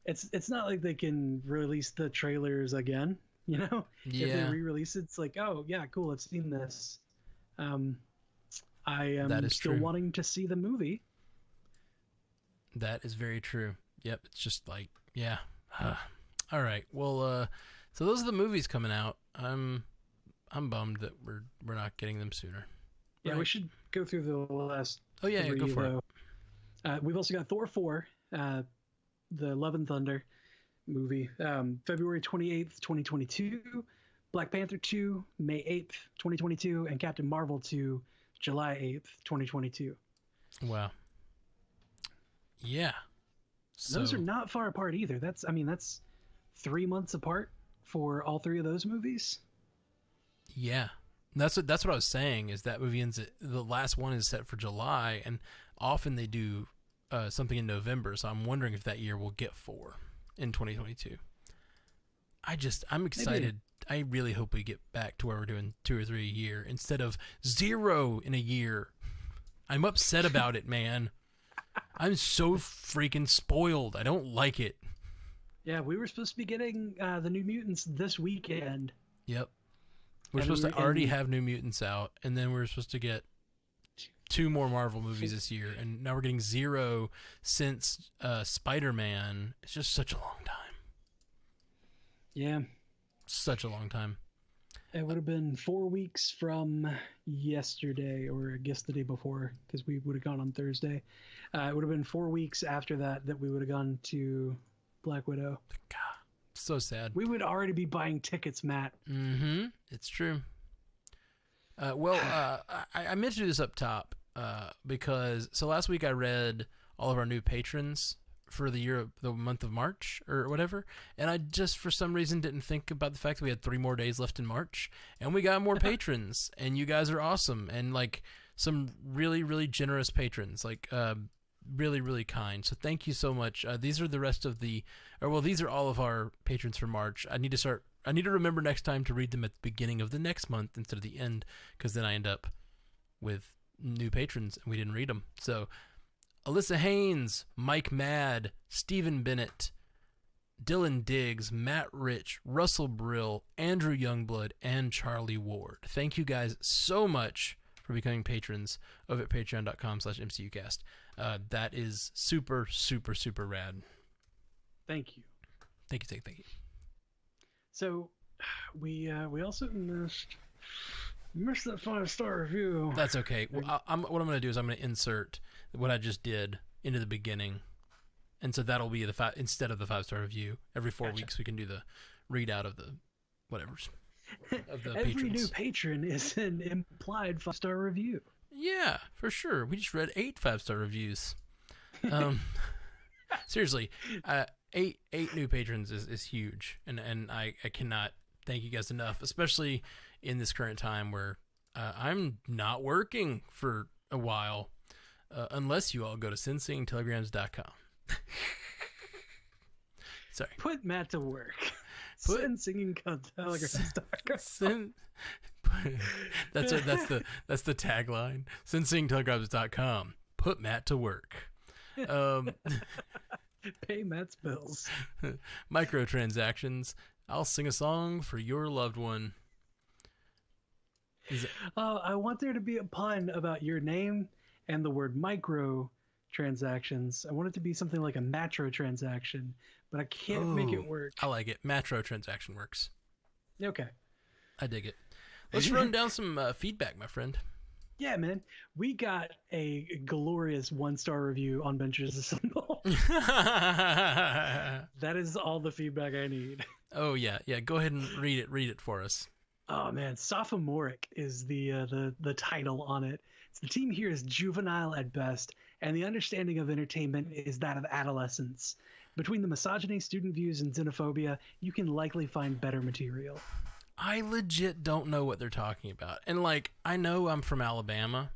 It's not like they can release the trailers again, Yeah. If they re-release it, it's like, oh yeah, cool, I've seen this. I am still wanting to see the movie. That is very true. Yep, it's just like, yeah. All right. Well, so those are the movies coming out. I'm bummed that we're not getting them sooner. Yeah, right? We should go through the last. Oh yeah, 3, go for it. We've also got Thor 4, the Love and Thunder movie, February 28th, 2022. Black Panther 2, May 8th, 2022, and Captain Marvel 2, July 8th, 2022. Wow. Yeah. Those are not far apart either. That's 3 months apart for all 3 of those movies. Yeah. That's what I was saying, is that movie the last one is set for July, and often they do something in November, so I'm wondering if that year we'll get 4 in 2022. I'm excited. Maybe. I really hope we get back to where we're doing 2 or 3 a year instead of 0 in a year. I'm upset about it, man. I'm so freaking spoiled. I don't like it. Yeah, we were supposed to be getting the New Mutants this weekend. Yep. We're supposed to already have New Mutants out, and then we're supposed to get 2 more Marvel movies this year, and now we're getting 0 since Spider-Man. It's just such a long time. Yeah. Such a long time. It would have been 4 weeks from yesterday, or I guess the day before, because we would have gone on Thursday. It would have been 4 weeks after that we would have gone to Black Widow. God, so sad. We would already be buying tickets, Matt. Mm-hmm. It's true. I meant to do this up top because last week I read all of our new patrons for the month of March or whatever, and I just for some reason didn't think about the fact that we had 3 more days left in March, and we got more patrons, and you guys are awesome, and like some really really generous patrons, like really really kind. So thank you so much. These are the rest of these are all of our patrons for March. I need to remember next time to read them at the beginning of the next month instead of the end, because then I end up with new patrons and we didn't read them. So Alyssa Haynes, Mike Mad, Stephen Bennett, Dylan Diggs, Matt Rich, Russell Brill, Andrew Youngblood, and Charlie Ward. Thank you guys so much for becoming patrons over at patreon.com/MCUcast. That is super, super, super rad. Thank you. Thank you. So we also missed that 5-star review. That's okay. Well, what I'm going to do is I'm going to insert what I just did into the beginning, and so that'll be instead of the 5-star review. Every 4 weeks we can do the readout of the whatever's of the Every patrons. new patron is an implied 5-star review. Yeah, for sure. We just read 8 5-star reviews. Seriously, 8 new patrons is huge, and I cannot thank you guys enough, especially in this current time where I'm not working for a while, unless you all go to sinsingtelegrams.com. Sorry. Put Matt to work. Sinsingtelegrams.com. That's the tagline. Sinsingtelegrams.com. Put Matt to work. Pay Matt's bills. Microtransactions. I'll sing a song for your loved one. I want there to be a pun about your name and the word micro transactions. I want it to be something like a matro transaction, but I can't make it work. I like it. Matro transaction works. Okay. I dig it. Let's run down some feedback, my friend. Yeah, man. We got a glorious 1-star review on Benchers Assemble. That is all the feedback I need. Oh, yeah. Yeah, go ahead and read it for us. Oh, man. Sophomoric is the title on it. The team here is juvenile at best, and the understanding of entertainment is that of adolescence. Between the misogyny, student views, and xenophobia, you can likely find better material. I legit don't know what they're talking about. And, like, I know I'm from Alabama,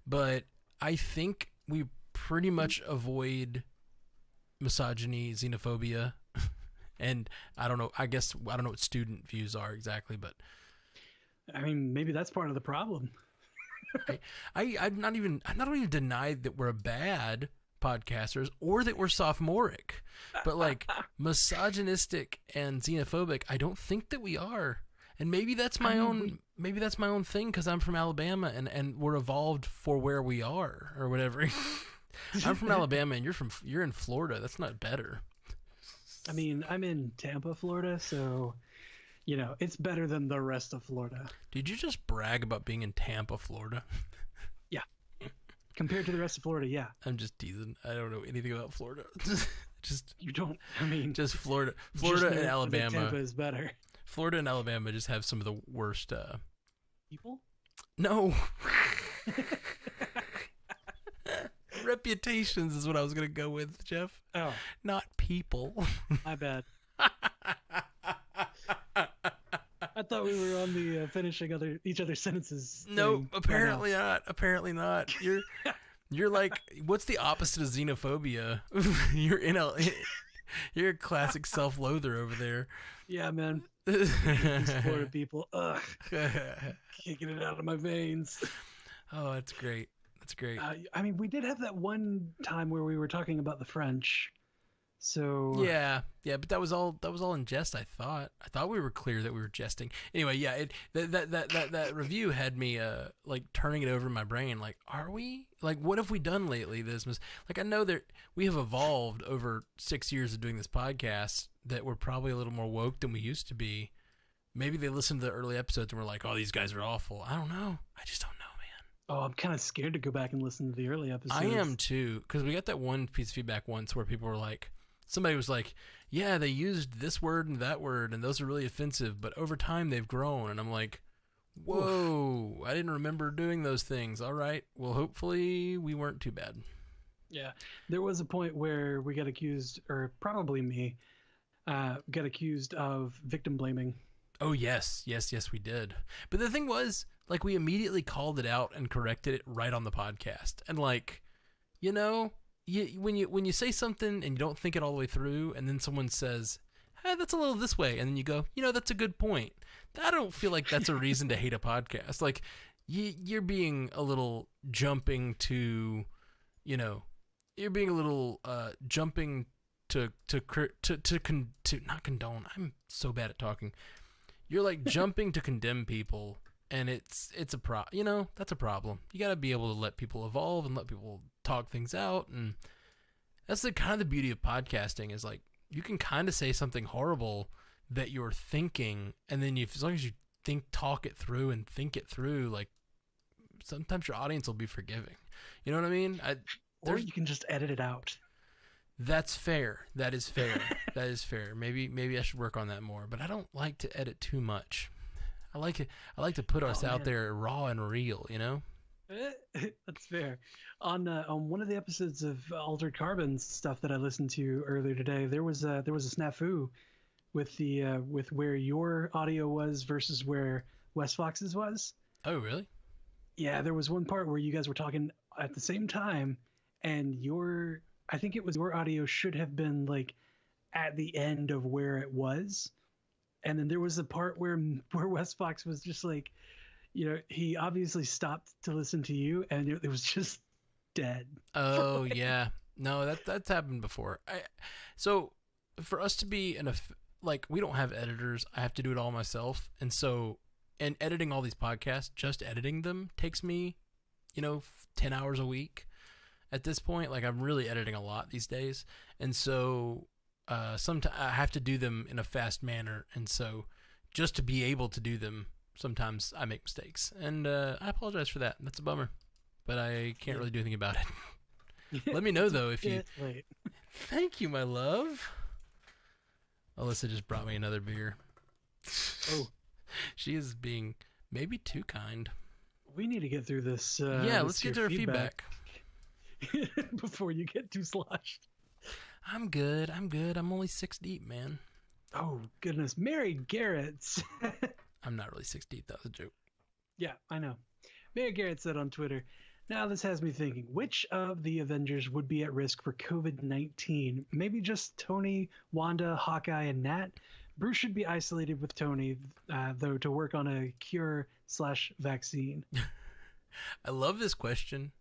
but I think we pretty much avoid misogyny, xenophobia, and I don't know. I don't know what student views are exactly, but I mean, maybe that's part of the problem. I'm not even deny that we're bad podcasters or that we're sophomoric, but like misogynistic and xenophobic, I don't think that we are. And maybe that's my own thing because I'm from Alabama and we're evolved for where we are or whatever. I'm from Alabama and you're in Florida. That's not better. I mean, I'm in Tampa, Florida, so you know, it's better than the rest of Florida. Did you just brag about being in Tampa, Florida? Yeah. Compared to the rest of Florida, yeah. I'm just teasing. I don't know anything about Florida. You don't, I mean. Just Florida and Alabama. Tampa is better. Florida and Alabama just have some of the worst. People? No. Reputations is what I was going to go with, Jeff. Oh. Not people. My bad. I thought we were on the finishing each other's sentences. No, apparently not. Apparently not. You're like, what's the opposite of xenophobia? You're a classic self-loather over there. Yeah, man. These Florida people. Ugh. Kicking it out of my veins. Oh, that's great. That's great. I mean, we did have that one time where we were talking about the French. So yeah, but that was all in jest. I thought we were clear that we were jesting. Anyway, yeah, that review had me like turning it over in my brain. Like, are we? Like, what have we done lately? Like, I know that we have evolved over 6 years of doing this podcast. That we're probably a little more woke than we used to be. maybe they listened to the early episodes and were like, "Oh, these guys are awful." I don't know. I just don't know, man. Oh, I'm kind of scared to go back and listen to the early episodes. I am too, because we got that one piece of feedback once where people were like, somebody was like, "Yeah, they used this word and that word, and those are really offensive, but over time they've grown." And I'm like, "Whoa, I didn't remember doing those things." All right, well, hopefully we weren't too bad. Yeah, there was a point where we got accused, or probably me, got accused of victim blaming. Oh, yes, we did. But the thing was, like, we immediately called it out and corrected it right on the podcast. And, like, you know, when you say something and you don't think it all the way through, and then someone says, "Hey, that's a little this way," and then you go, "That's a good point." I don't feel like that's a reason to hate a podcast. Like, you're being a little jumping to, you're being a little jumping to not condone. I'm so bad at talking. You're like jumping to condemn people, and it's a that's a problem. You got to be able to let people evolve and let people talk things out, and that's the kind of the beauty of podcasting is like you can kind of say something horrible that you're thinking, and then as long as you talk it through and think it through, like sometimes your audience will be forgiving. You know what I mean? Or you can just edit it out. That's fair. That is fair. That is fair. Maybe I should work on that more. But I don't like to edit too much. I like to put us out there raw and real. That's fair. On one of the episodes of Altered Carbons stuff that I listened to earlier today, there was a snafu with with where your audio was versus where West Fox's was. Oh, really? Yeah, there was one part where you guys were talking at the same time, and I think it was your audio should have been like at the end of where it was. And then there was a part where West Fox was just like, he obviously stopped to listen to you, and it was just dead. Oh, yeah. No, that's happened before. So for us to be we don't have editors. I have to do it all myself. And so, and editing all these podcasts, just editing them takes me, 10 hours a week. At this point, like I'm really editing a lot these days, and so sometimes I have to do them in a fast manner, and so just to be able to do them, sometimes I make mistakes, and I apologize for that. That's a bummer, but I can't really do anything about it. Let me know though if you. Thank you, my love. Alyssa just brought me another beer. Oh, she is being maybe too kind. We need to get through this. Let's get to her feedback. Before you get too sloshed. I'm good. I'm only 6 deep, man. Oh, goodness. Mary Garrett's. I'm not really 6 deep. That was a joke. Yeah, I know. Mary Garrett said on Twitter, "Now this has me thinking, which of the Avengers would be at risk for COVID-19? Maybe just Tony, Wanda, Hawkeye, and Nat? Bruce should be isolated with Tony, though, to work on a cure/vaccine." I love this question.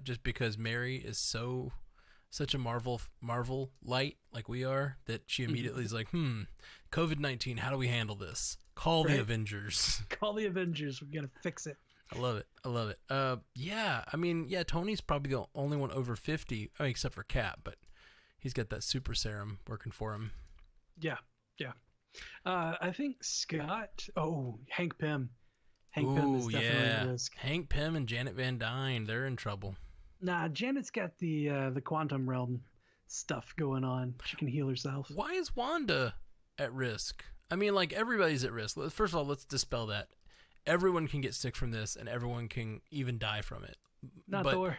Just because Mary is such a Marvel light like we are, that she immediately is like, COVID-19, how do we handle this? Call the Avengers. Call the Avengers. We gotta fix it. I love it. Yeah. I mean, yeah. Tony's probably the only one over 50. I mean, except for Cap, but he's got that super serum working for him. Yeah. I think Scott. Oh, Hank Pym. Hank Pym is definitely at risk. Hank Pym and Janet Van Dyne, they're in trouble. Nah, Janet's got the quantum realm stuff going on. She can heal herself. Why is Wanda at risk? I mean, like, everybody's at risk. First of all, let's dispel that. Everyone can get sick from this, and everyone can even die from it. Not Thor.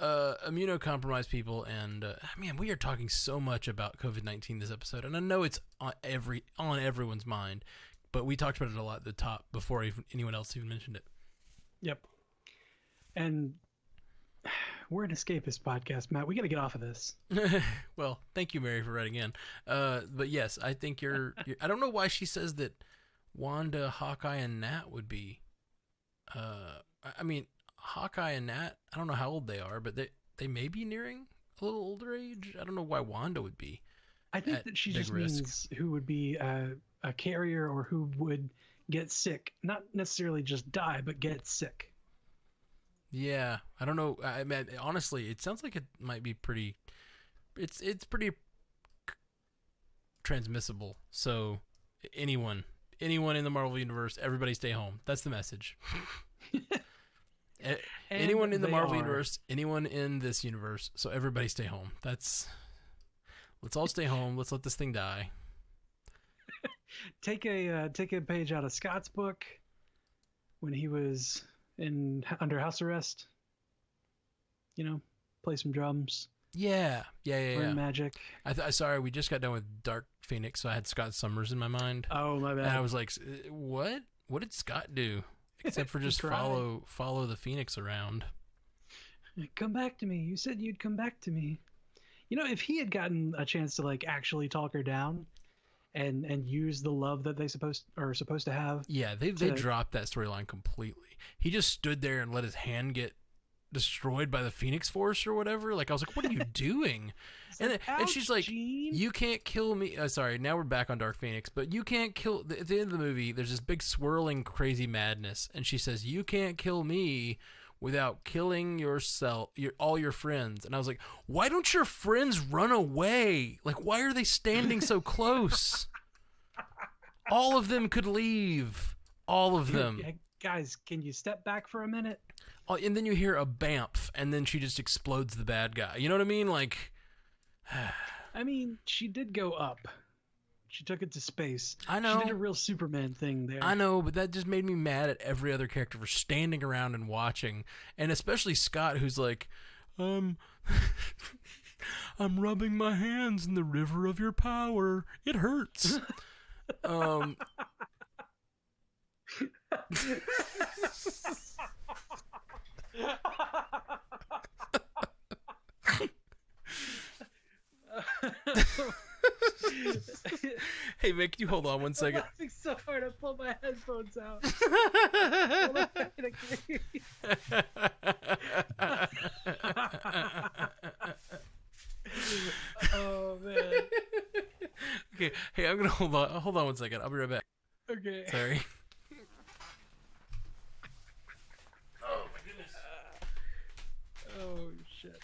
Immunocompromised people, and man, we are talking so much about COVID-19 this episode, and I know it's on everyone's mind. But we talked about it a lot at the top before anyone else even mentioned it. Yep. And we're an escapist podcast, Matt. We got to get off of this. Well, thank you, Mary, for writing in. But yes, I think you're I don't know why she says that Wanda, Hawkeye, and Nat would be. I mean, Hawkeye and Nat, I don't know how old they are, but they may be nearing a little older age. I don't know why Wanda would be. I think that she just means who would be a carrier or who would get sick. Not necessarily just die, but get sick. Yeah, I don't know. I mean, honestly, it sounds like it might be pretty. It's pretty transmissible. So anyone anyone in the Marvel universe, everybody stay home. That's the message. Anyone in the Marvel universe, anyone in this universe, so everybody stay home. Let's all stay home. Let's let this thing die. Take a page out of Scott's book when he was under house arrest. You know, play some drums. Yeah. Learn magic. Sorry, we just got done with Dark Phoenix, so I had Scott Summers in my mind. Oh, my bad. And I was like, what? What did Scott do? Except for just follow the Phoenix around. Come back to me. You said you'd come back to me. You know, if he had gotten a chance to like actually talk her down and use the love that they are supposed to have. Yeah, they dropped that storyline completely. He just stood there and let his hand get destroyed by the Phoenix Force or whatever. Like, I was like, what are you doing? And she's like, Jean? You can't kill me. Sorry, now we're back on Dark Phoenix, but you can't kill. At the end of the movie, there's this big swirling crazy madness, and she says, you can't kill me without killing all your friends. And I was like, why don't your friends run away? Like, why are they standing so close? All of them could leave. All of them. Guys, can you step back for a minute? Oh, and then you hear a bamf, and then she just explodes the bad guy. You know what I mean? Like, I mean, she did go up. She took it to space. I know. She did a real Superman thing there. I know, but that just made me mad at every other character for standing around and watching. And especially Scott, who's like, I'm rubbing my hands in the river of your power. It hurts. Hey, Vic, can you hold on one second? I'm laughing so hard I pulled my headphones out. Oh, man. Okay, hey, I'm gonna hold on one second. I'll be right back. Okay. Sorry. Oh my goodness. Oh shit.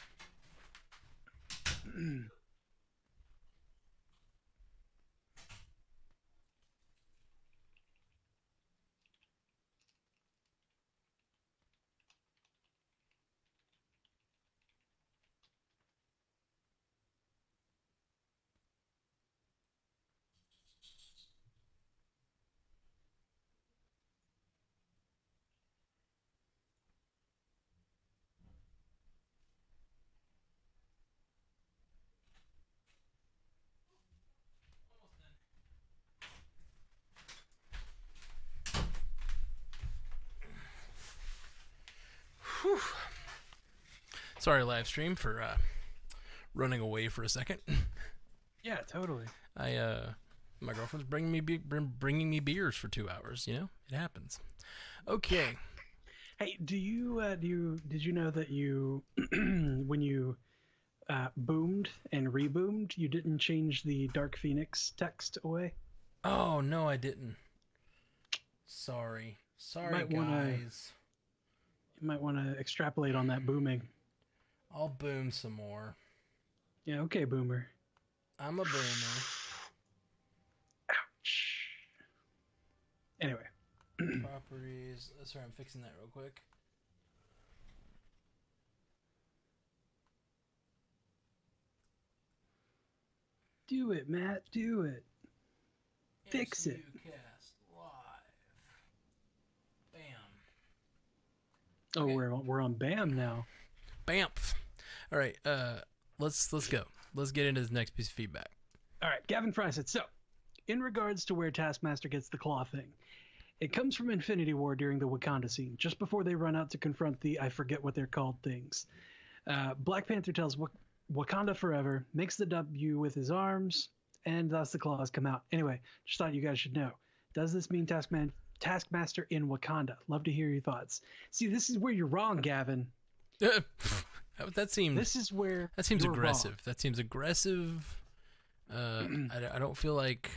Whew. Sorry, live stream, for running away for a second. Yeah, totally. My girlfriend's bringing me beers for 2 hours. You know, it happens. Okay. Hey, did you know that you when you boomed and reboomed, you didn't change the Dark Phoenix text away? Oh no, I didn't. Sorry, guys. You might want to extrapolate on that booming. I'll boom some more. Yeah, okay, boomer. I'm a boomer. Ouch. Anyway. Properties. Sorry, I'm fixing that real quick. Do it, Matt. Do it. Fix it. Cast live. Bam. Oh, Okay. we're on BAM now. Bamf. All right. Let's go. Let's get into this next piece of feedback. All right, Gavin Fry said, so, in regards to where Taskmaster gets the claw thing, it comes from Infinity War during the Wakanda scene, just before they run out to confront the, I forget what they're called, things. Black Panther tells Wakanda forever, makes the W with his arms, and thus the claws come out. Anyway, just thought you guys should know. Does this mean Taskmaster in Wakanda? Love to hear your thoughts. See, this is where you're wrong, Gavin. That seems aggressive. Wrong. That seems aggressive. I don't feel like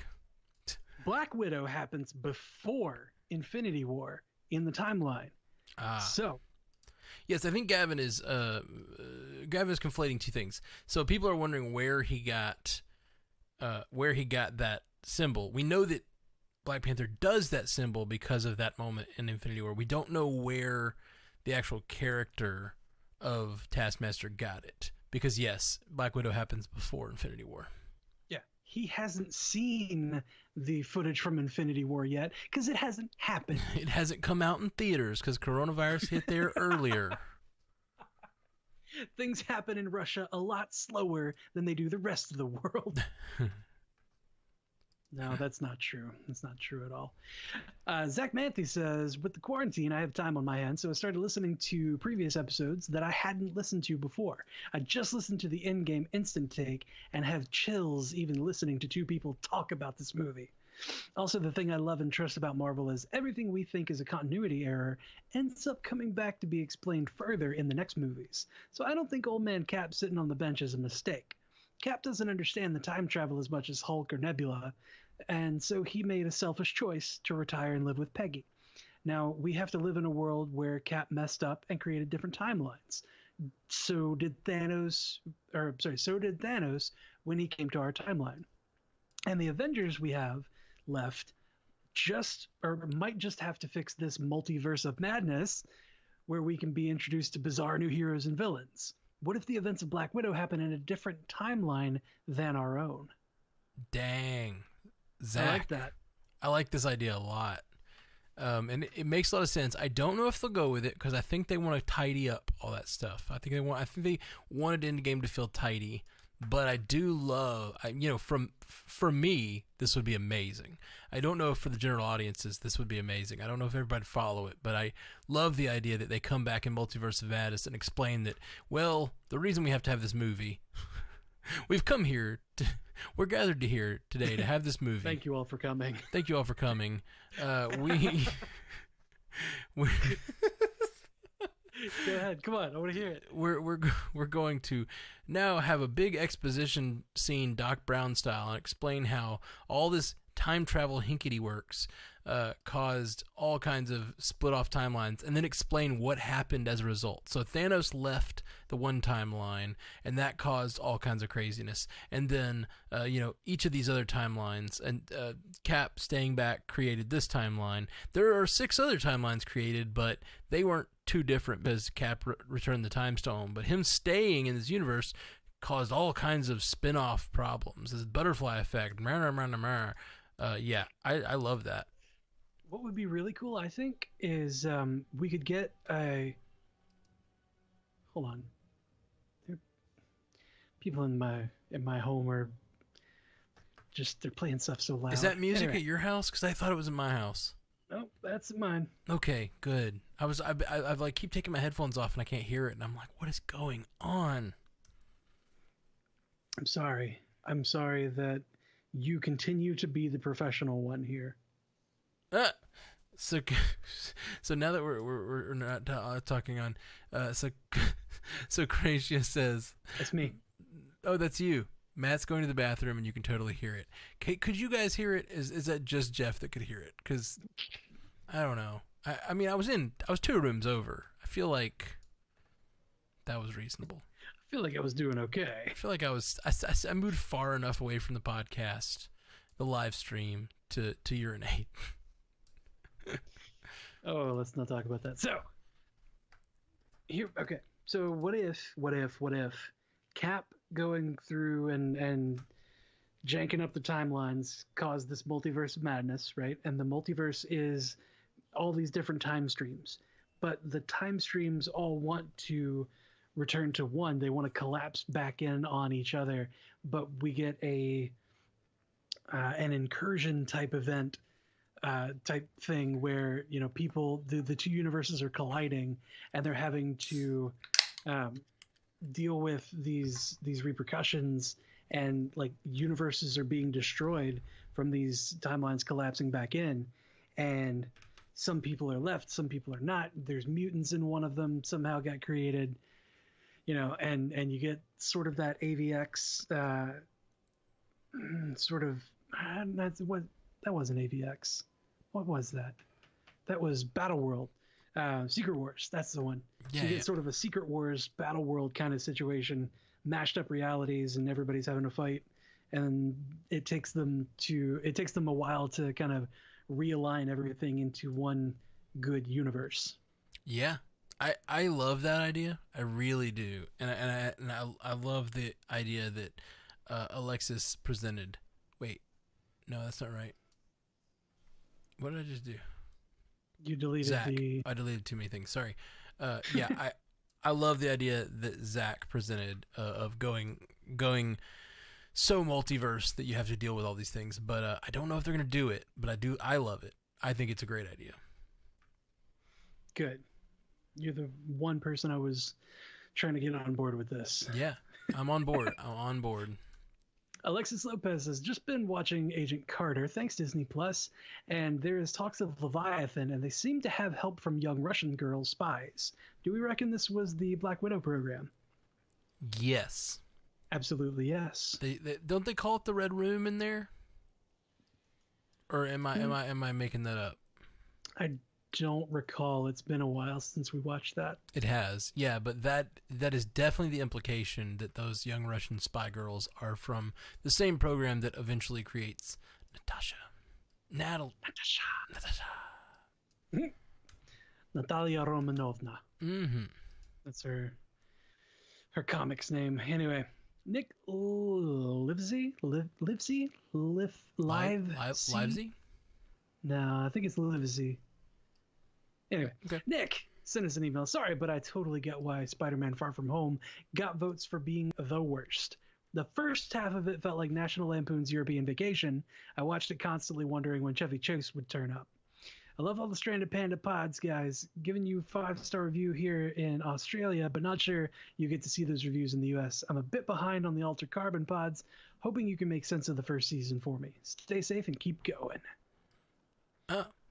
Black Widow happens before Infinity War in the timeline. So, yes, I think Gavin is conflating two things. So people are wondering where he got that symbol. We know that Black Panther does that symbol because of that moment in Infinity War. We don't know where the actual character of Taskmaster got it. Because, yes, Black Widow happens before Infinity War. Yeah. He hasn't seen the footage from Infinity War yet because it hasn't happened. It hasn't come out in theaters because coronavirus hit there earlier. Things happen in Russia a lot slower than they do the rest of the world. No, that's not true. That's not true at all. Zach Manthe says, with the quarantine, I have time on my hands, so I started listening to previous episodes that I hadn't listened to before. I just listened to the Endgame Instant Take and have chills even listening to two people talk about this movie. Also, the thing I love and trust about Marvel is everything we think is a continuity error ends up coming back to be explained further in the next movies. So I don't think Old Man Cap sitting on the bench is a mistake. Cap doesn't understand the time travel as much as Hulk or Nebula, and so he made a selfish choice to retire and live with Peggy. Now, we have to live in a world where Cap messed up and created different timelines. So did Thanos when he came to our timeline. And the Avengers we have left might just have to fix this multiverse of madness where we can be introduced to bizarre new heroes and villains. What if the events of Black Widow happen in a different timeline than our own? Dang. Zach, I like that. I like this idea a lot. And it makes a lot of sense. I don't know if they'll go with it because I think they want to tidy up all that stuff. I think they wanted Endgame to feel tidy, but I do love, for me, this would be amazing. I don't know if for the general audiences this would be amazing. I don't know if everybody would follow it, but I love the idea that they come back in Multiverse of Madness and explain that, well, the reason we have to have this movie, we've come here we're gathered here today to have this movie. Thank you all for coming. Thank you all for coming. We Go ahead. Come on. I want to hear it. We're going to now have a big exposition scene, Doc Brown style, and explain how all this time travel hinkety works caused all kinds of split off timelines, and then explain what happened as a result. So Thanos left the one timeline, and that caused all kinds of craziness. And then each of these other timelines, and Cap staying back created this timeline. There are 6 other timelines created, but they weren't too different because Cap returned the time stone. But him staying in this universe caused all kinds of spin-off problems. This butterfly effect. Yeah, I love that. What would be really cool, I think, is we could get a... Hold on. People in my home are just, they're playing stuff so loud. Is that music Anyway. at your house? Because I thought it was in my house. Nope, that's mine. Okay, good. I've like keep taking my headphones off and I can't hear it, and I'm like, what is going on? I'm sorry. I'm sorry that you continue to be the professional one here. So now that we're not talking on, so Gracia says, That's me. oh, that's you. Matt's going to the bathroom and you can totally hear it. Could you guys hear it? Is that just Jeff that could hear it? Because I don't know. I mean, I was 2 rooms over. I feel like that was reasonable. I feel like I was doing okay. I feel like I moved far enough away from the podcast, the live stream, to urinate. Oh, let's not talk about that. So, okay. So what if Cap going through and janking up the timelines caused this multiverse of madness, right? And the multiverse is all these different time streams, but the time streams all want to return to one. They want to collapse back in on each other, but we get an incursion type event type thing where people, the 2 universes are colliding and they're having to deal with these repercussions, and like universes are being destroyed from these timelines collapsing back in, and some people are left, some people are not. There's mutants in one of them somehow got created, and you get sort of that AVX sort of that wasn't AVX. What was that? That was Battle World. Secret Wars. That's the one. Yeah, so you get sort of a Secret Wars Battle World kind of situation, mashed up realities, and everybody's having a fight. And it takes them a while to kind of realign everything into one good universe. Yeah, I love that idea. I really do, and I love the idea that Alexis presented. Wait, no, that's not right. What did I just do? You deleted Zach. the. I deleted too many things. Sorry. Yeah, I love the idea that Zach presented of going so multiverse that you have to deal with all these things. But I don't know if they're gonna do it. But I love it. I think it's a great idea. Good. You're the one person I was trying to get on board with this. Yeah, I'm on board. I'm on board. Alexis Lopez has just been watching Agent Carter, thanks Disney Plus, and there is talks of Leviathan, and they seem to have help from young Russian girl spies. Do we reckon this was the Black Widow program? Yes. Absolutely, yes. They don't they call it the Red Room in there? Or am I making that up? I don't recall. It's been a while since we watched that. It has, yeah, but that is definitely the implication that those young Russian spy girls are from the same program that eventually creates Natasha. Natalia Romanovna. Mm-hmm. That's her comics name. Anyway, Nick Livesey? Livesey? Livesey? No, I think it's Livesey. Anyway, Okay. Nick sent us an email. Sorry, but I totally get why Spider-Man Far From Home got votes for being the worst. The first half of it felt like National Lampoon's European Vacation. I watched it constantly wondering when Chevy Chase would turn up. I love all the Stranded Panda pods, guys. Giving you 5-star review here in Australia, but not sure you get to see those reviews in the US. I'm a bit behind on the Altered Carbon pods, hoping you can make sense of the first season for me. Stay safe and keep going.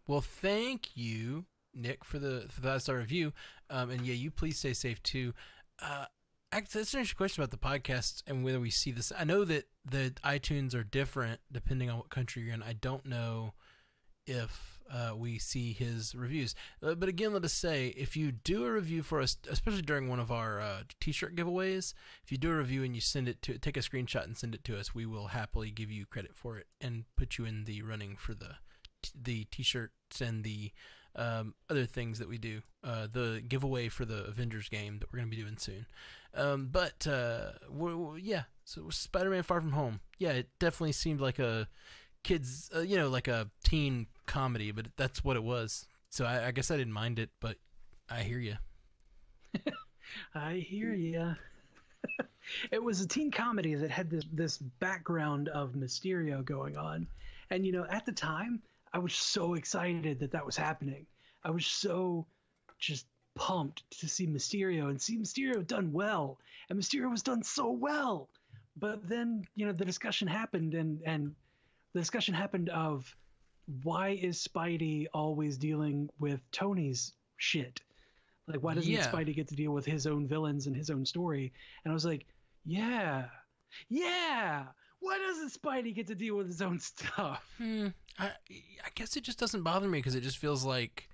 Well, thank you, Nick, for the 5-star review. And yeah, you please stay safe too. Actually, that's an interesting question about the podcast and whether we see this. I know that the iTunes are different depending on what country you're in. I don't know if we see his reviews. But again, let us say, if you do a review for us, especially during one of our t-shirt giveaways, if you do a review and you send it to, take a screenshot and send it to us, we will happily give you credit for it and put you in the running for the t-shirts and the other things that we do. The giveaway for the Avengers game that we're going to be doing soon. Yeah, so Spider-Man Far From Home. Yeah, it definitely seemed like a kids, like a teen comedy, but that's what it was. So I guess I didn't mind it, but I hear you. I hear ya. It was a teen comedy that had this background of Mysterio going on. And, at the time, I was so excited that was happening. I was so just pumped to see Mysterio and see Mysterio done well. And Mysterio was done so well. But then, the discussion happened and the discussion happened of why is Spidey always dealing with Tony's shit? Like, why doesn't Spidey get to deal with his own villains and his own story? And I was like, yeah. Why doesn't Spidey get to deal with his own stuff? I guess it just doesn't bother me because it just feels like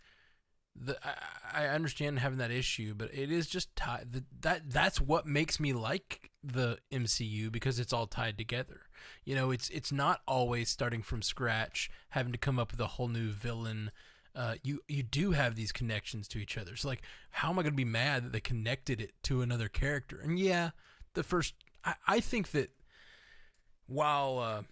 I understand having that issue, but it is just tied. That's what makes me like the MCU, because it's all tied together. It's not always starting from scratch, having to come up with a whole new villain. You do have these connections to each other. So like, how am I going to be mad that they connected it to another character? And yeah, I think that while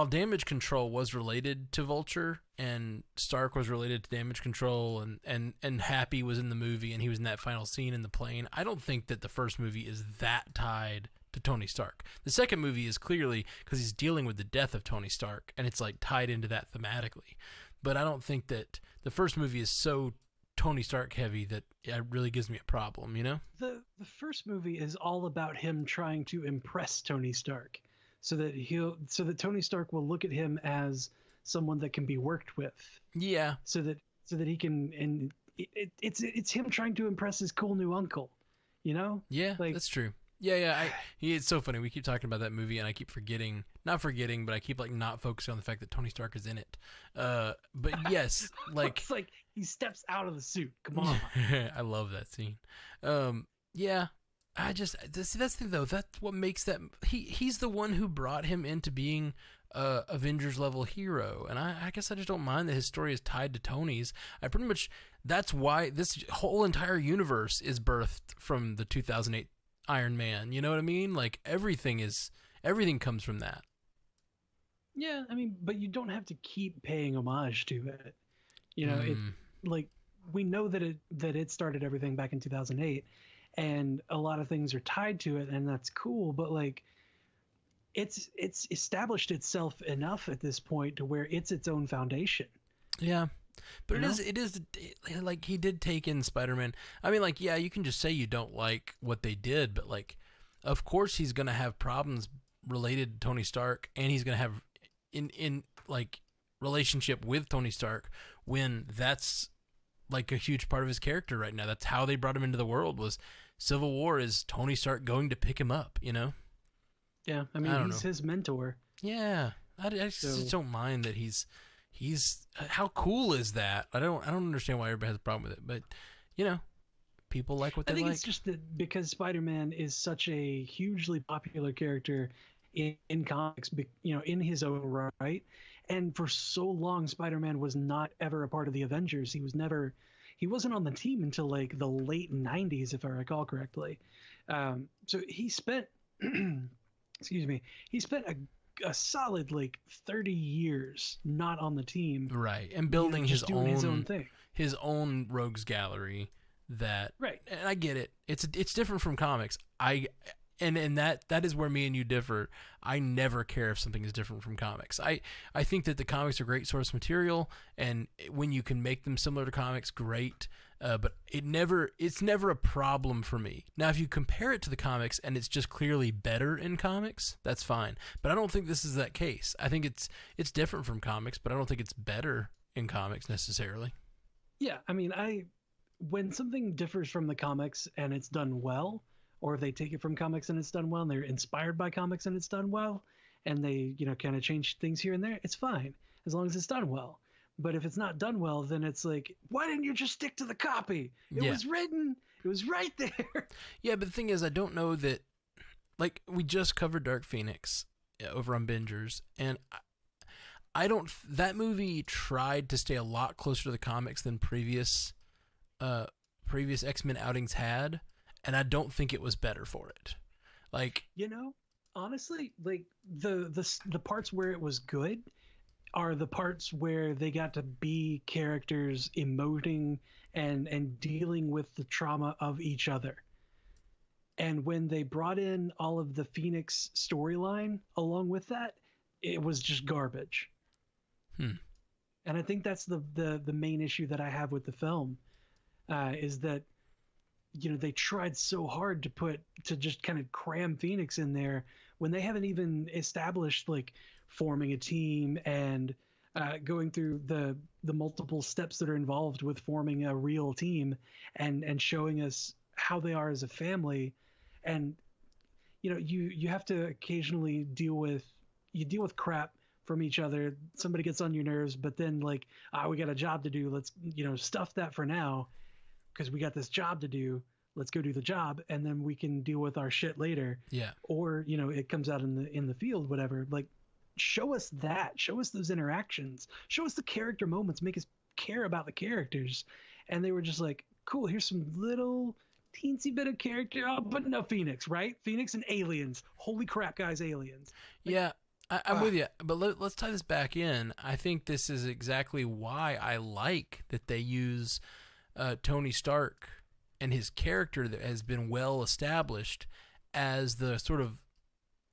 Damage Control was related to Vulture and Stark was related to Damage Control and Happy was in the movie and he was in that final scene in the plane, I don't think that the first movie is that tied to Tony Stark. The second movie is clearly because he's dealing with the death of Tony Stark and it's like tied into that thematically. But I don't think that the first movie is so Tony Stark heavy that it really gives me a problem, The first movie is all about him trying to impress Tony Stark, so that Tony Stark will look at him as someone that can be worked with. Yeah. So that he can, and it's him trying to impress his cool new uncle, Yeah, that's true. Yeah. It's so funny. We keep talking about that movie, and I keep not forgetting, but I keep not focusing on the fact that Tony Stark is in it. But yes, it's like he steps out of the suit. Come on. I love that scene. Yeah. that's the thing though. That's what makes that he's the one who brought him into being a Avengers level hero, and I guess I just don't mind that his story is tied to Tony's. I pretty much that's why this whole entire universe is birthed from the 2008 Iron Man. You know what I mean? Like everything comes from that. Yeah, I mean, but you don't have to keep paying homage to it. You know, it like we know that it started everything back in 2008, and a lot of things are tied to it, and that's cool. But like, it's established itself enough at this point to where it's its own foundation. Yeah. But it is like he did take in Spider-Man. I mean, like, yeah, you can just say you don't like what they did, but like, of course he's gonna have problems related to Tony Stark, and he's gonna have in like relationship with Tony Stark when that's like a huge part of his character right now. That's how they brought him into the world. Was Civil War is Tony Stark going to pick him up? You know? Yeah, I mean, he's his mentor. Yeah, I just don't mind that he's how cool is that? I don't understand why everybody has a problem with it, but you know, people like what they like. I think it's just that because Spider-Man is such a hugely popular character in comics, you know, in his own right, and for so long Spider-Man was not ever a part of the Avengers. He wasn't on the team until like the late 90s, if I recall correctly. So he spent excuse me, he spent a solid like 30 years not on the team, right, and building his own thing, his own rogues gallery. That right, and I get it. It's different from comics. And that is where me and you differ. I never care if something is different from comics. I think that the comics are great source material, and when you can make them similar to comics, great. But it's never a problem for me. Now, if you compare it to the comics and it's just clearly better in comics, that's fine. But I don't think this is that case. I think it's different from comics, but I don't think it's better in comics necessarily. Yeah, I mean, when something differs from the comics and it's done well, or if they take it from comics and it's done well, and they're inspired by comics and it's done well, and they, you know, kind of change things here and there, it's fine as long as it's done well. But if it's not done well, then it's like, why didn't you just stick to the copy? It was written. It was right there. Yeah, but the thing is, I don't know that, like, we just covered Dark Phoenix over on Bingers, and I don't, that movie tried to stay a lot closer to the comics than previous X-Men outings had. And I don't think it was better for it. Like, you know, honestly, like the parts where it was good are the parts where they got to be characters emoting and dealing with the trauma of each other. And when they brought in all of the Phoenix storyline along with that, it was just garbage. And I think that's the main issue that I have with the film, is that, you know, they tried so hard to just kind of cram Phoenix in there when they haven't even established like forming a team and going through the multiple steps that are involved with forming a real team and showing us how they are as a family. And, you know, you have to occasionally deal with crap from each other. Somebody gets on your nerves, but then like, we got a job to do. Let's, you know, stuff that for now, because we got this job to do. Let's go do the job, and then we can deal with our shit later. Yeah. Or, you know, it comes out in the field, whatever. Like, show us that. Show us those interactions. Show us the character moments. Make us care about the characters. And they were just like, cool, here's some little teensy bit of character. Oh, but no, Phoenix, right? Phoenix and aliens. Holy crap, guys, aliens. Like, yeah. I'm with you, but let's tie this back in. I think this is exactly why I like that they use Tony Stark and his character that has been well established as the sort of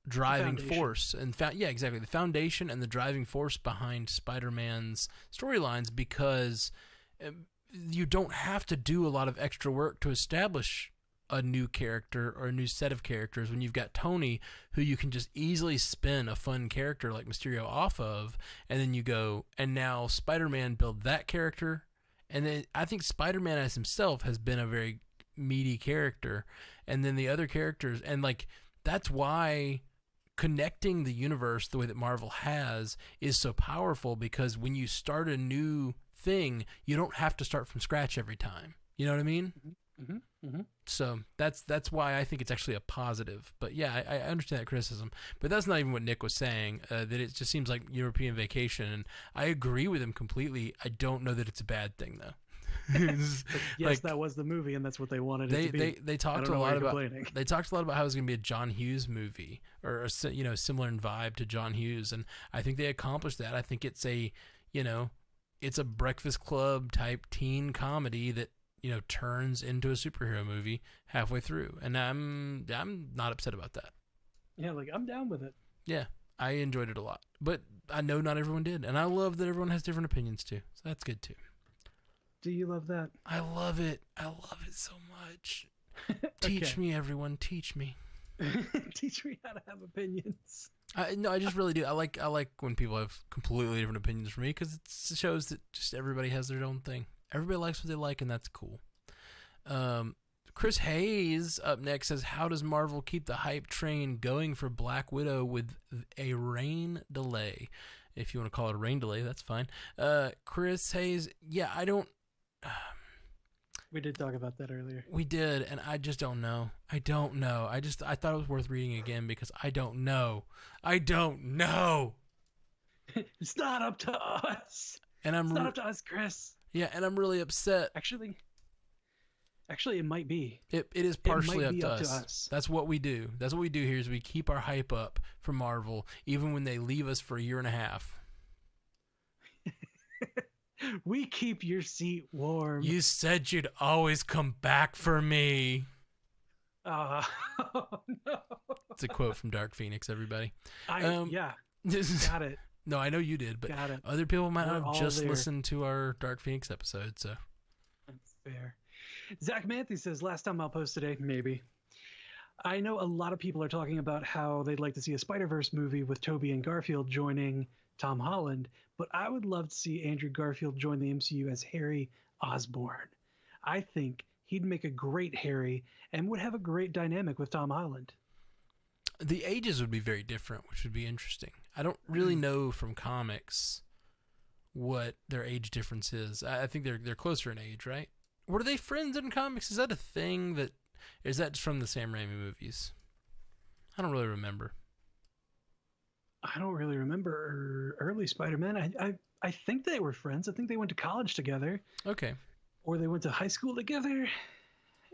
driving force. And exactly, the foundation and the driving force behind Spider-Man's storylines, because you don't have to do a lot of extra work to establish a new character or a new set of characters when you've got Tony, who you can just easily spin a fun character like Mysterio off of, and then you go, and now Spider-Man build that character. And then I think Spider-Man as himself has been a very meaty character, and then the other characters, and like that's why connecting the universe the way that Marvel has is so powerful, because when you start a new thing, you don't have to start from scratch every time. You know what I mean? So that's why I think it's actually a positive. But yeah, I understand that criticism. But that's not even what Nick was saying. That it just seems like European Vacation, and I agree with him completely. I don't know that it's a bad thing though. Yes, like, that was the movie, and that's what they wanted it to be. They talked a lot about how it was going to be a John Hughes movie, or a, similar in vibe to John Hughes, and I think they accomplished that. I think it's a it's a Breakfast Club type teen comedy that turns into a superhero movie halfway through, and I'm not upset about that. Yeah, like I'm down with it. Yeah, I enjoyed it a lot, but I know not everyone did, and I love that everyone has different opinions too. So that's good too. Do you love that? I love it. I love it so much. Teach me, everyone. Teach me. Teach me how to have opinions. No, I just really do. I like when people have completely different opinions from me, because it shows that just everybody has their own thing. Everybody likes what they like, and that's cool. Chris Hayes up next says, how does Marvel keep the hype train going for Black Widow with a rain delay? If you want to call it a rain delay, that's fine. Chris Hayes, yeah, I don't... We did talk about that earlier. We did, and I just don't know. I don't know. I thought it was worth reading again because I don't know. I don't know. It's not up to us. And it's not up to us, Chris. Yeah, and I'm really upset. Actually, it might be. It is partially up to us. That's what we do. That's what we do here is we keep our hype up for Marvel, even when they leave us for a year and a half. We keep your seat warm. You said you'd always come back for me. Oh, no. It's a quote from Dark Phoenix, everybody. Yeah. Got it. No, I know you did, but other people might not have just listened to our Dark Phoenix episode, so. That's fair. Zach Manthe says, last time I'll post today, maybe. I know a lot of people are talking about how they'd like to see a Spider-Verse movie with Tobey and Garfield joining Tom Holland, but I would love to see Andrew Garfield join the MCU as Harry Osborn. I think he'd make a great Harry and would have a great dynamic with Tom Holland. The ages would be very different, which would be interesting. I don't really know from comics what their age difference is. I think they're closer in age, right? Were they friends in comics? Is that a thing is that from the Sam Raimi movies? I don't really remember. I don't really remember early Spider-Man. I think they were friends. I think they went to college together. Okay. Or they went to high school together,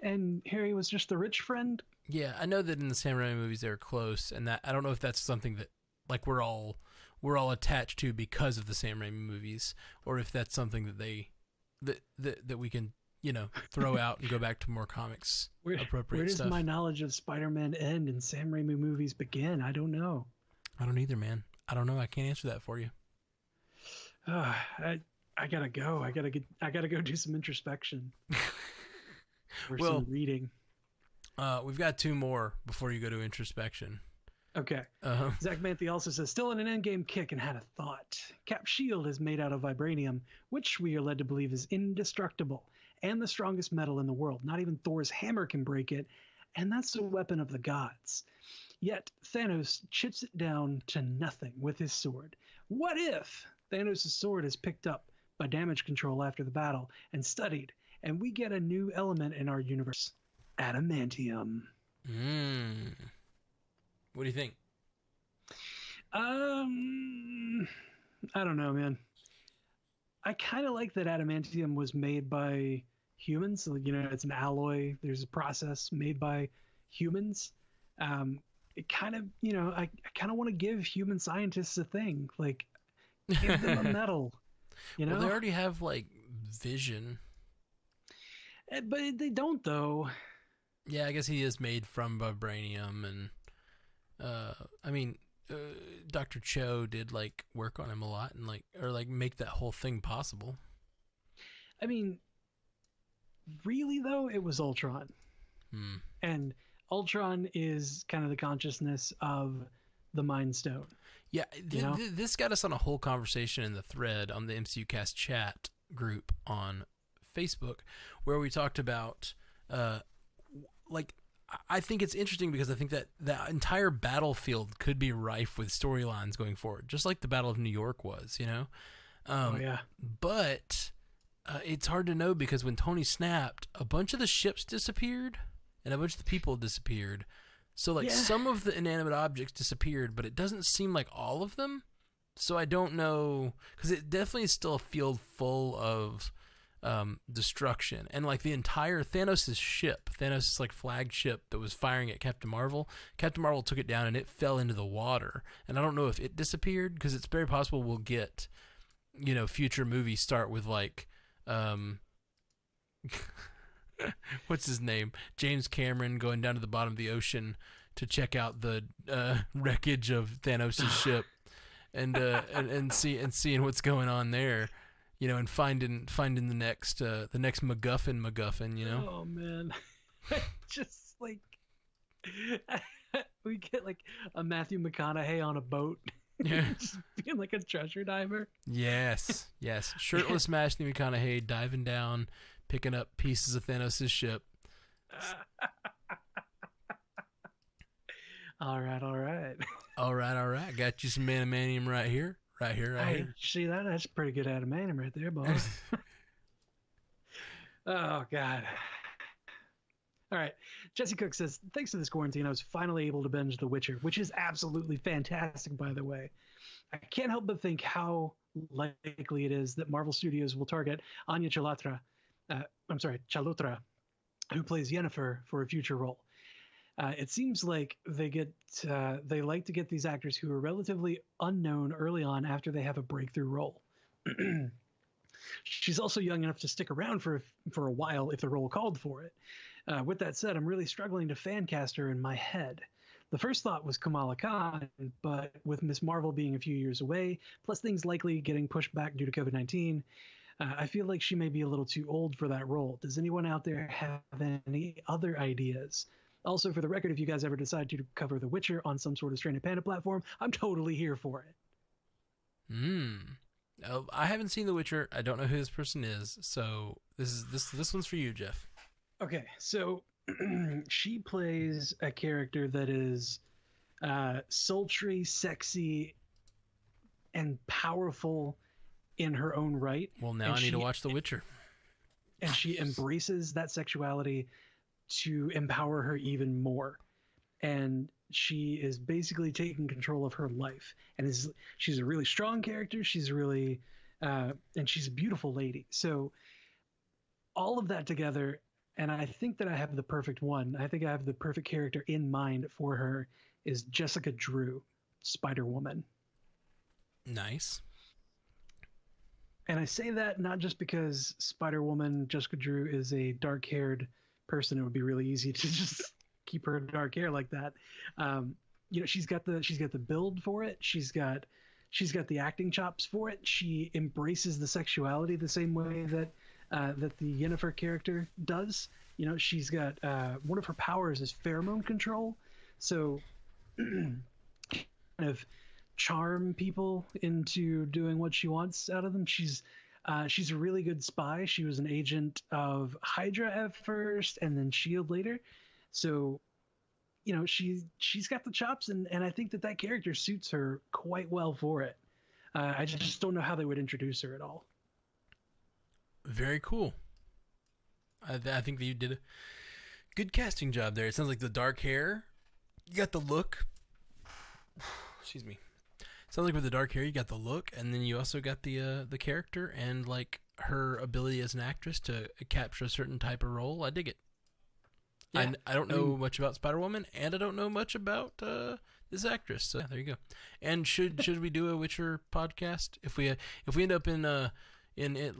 and Harry was just the rich friend. Yeah, I know that in the Sam Raimi movies they were close, and that I don't know if that's something that like we're all attached to because of the Sam Raimi movies, or if that's something that we can throw out and go back to more comics appropriate where does stuff. My knowledge of Spider-Man end and Sam Raimi movies begin? I don't know. I don't either, man. I don't know. I can't answer that for you. I gotta go. I gotta go do some introspection. Or some reading. We've got two more before you go to introspection. Okay. Zach Manthe also says, still in an endgame kick and had a thought. Cap's shield is made out of vibranium, which we are led to believe is indestructible and the strongest metal in the world. Not even Thor's hammer can break it, and that's the weapon of the gods. Yet Thanos chips it down to nothing with his sword. What if Thanos' sword is picked up by damage control after the battle and studied, and we get a new element in our universe? Adamantium. What do you think? I don't know, man. I kind of like that adamantium was made by humans. So, it's an alloy. There's a process made by humans. It kind of, I kind of want to give human scientists a thing. Like, give them a medal. Well, they already have, vision. But they don't, though. Yeah, I guess he is made from vibranium, and Dr. Cho did work on him a lot and make that whole thing possible. I mean, really though, it was Ultron. And Ultron is kind of the consciousness of the Mind Stone. Yeah, this got us on a whole conversation in the thread on the MCU Cast chat group on Facebook, where we talked about I think it's interesting because I think that the entire battlefield could be rife with storylines going forward, just like the Battle of New York was, Oh, yeah. But it's hard to know because when Tony snapped, a bunch of the ships disappeared and a bunch of the people disappeared. So like some of the inanimate objects disappeared, but it doesn't seem like all of them. So I don't know, because it definitely is still a field full of destruction. And like the entire Thanos' ship, Thanos' like flagship that was firing at Captain Marvel took it down and it fell into the water. And I don't know if it disappeared, because it's very possible we'll get, future movies start with like, what's his name? James Cameron going down to the bottom of the ocean to check out the wreckage of Thanos' ship, and seeing what's going on there, and finding the next MacGuffin. Oh man, just like we get like a Matthew McConaughey on a boat. Yeah. Just being like a treasure diver. Yes. Shirtless Matthew McConaughey diving down, picking up pieces of Thanos' ship. All right. All right. Got you some adamantium right here. Hey, see that? That's pretty good adamantium right there, boss. Oh, God. All right. Jesse Cook says, thanks to this quarantine, I was finally able to binge The Witcher, which is absolutely fantastic, by the way. I can't help but think how likely it is that Marvel Studios will target Anya Chalotra, who plays Yennefer, for a future role. It seems like they like to get these actors who are relatively unknown early on after they have a breakthrough role. She's also young enough to stick around for a while if the role called for it. With that said, I'm really struggling to fan cast her in my head. The first thought was Kamala Khan, but with Ms. Marvel being a few years away, plus things likely getting pushed back due to COVID-19, I feel like she may be a little too old for that role. Does anyone out there have any other ideas? Also, for the record, if you guys ever decide to cover The Witcher on some sort of Stranded Panda platform, I'm totally here for it. I haven't seen The Witcher. I don't know who this person is, so this one's for you, Jeff. Okay, so she plays a character that is sultry, sexy, and powerful in her own right. Well, now I need to watch The Witcher. And she embraces that sexuality to empower her even more. And she is basically taking control of her life. And she's a really strong character. She's really, and she's a beautiful lady. So all of that together, and I think that I have the perfect one. I think I have the perfect character in mind for her, is Jessica Drew, Spider-Woman. Nice. And I say that not just because Spider-Woman, Jessica Drew, is a dark-haired person. It would be really easy to just keep her dark hair like that. She's got the build for it. She's got the acting chops for it. She embraces the sexuality the same way that the Yennefer character does. She's got one of her powers is pheromone control, so kind of charm people into doing what she wants out of them. She's a really good spy. She was an agent of Hydra at first, and then SHIELD later. So, she's got the chops, and I think that character suits her quite well for it. I just don't know how they would introduce her at all. Very cool. I think that you did a good casting job there. It sounds like the dark hair, you got the look. Excuse me. Sounds like with the dark hair, you got the look, and then you also got the character and like her ability as an actress to capture a certain type of role. I dig it. Yeah, I don't know much about Spider-Woman, and I don't know much about this actress. So there you go. And should we do a Witcher podcast if we end up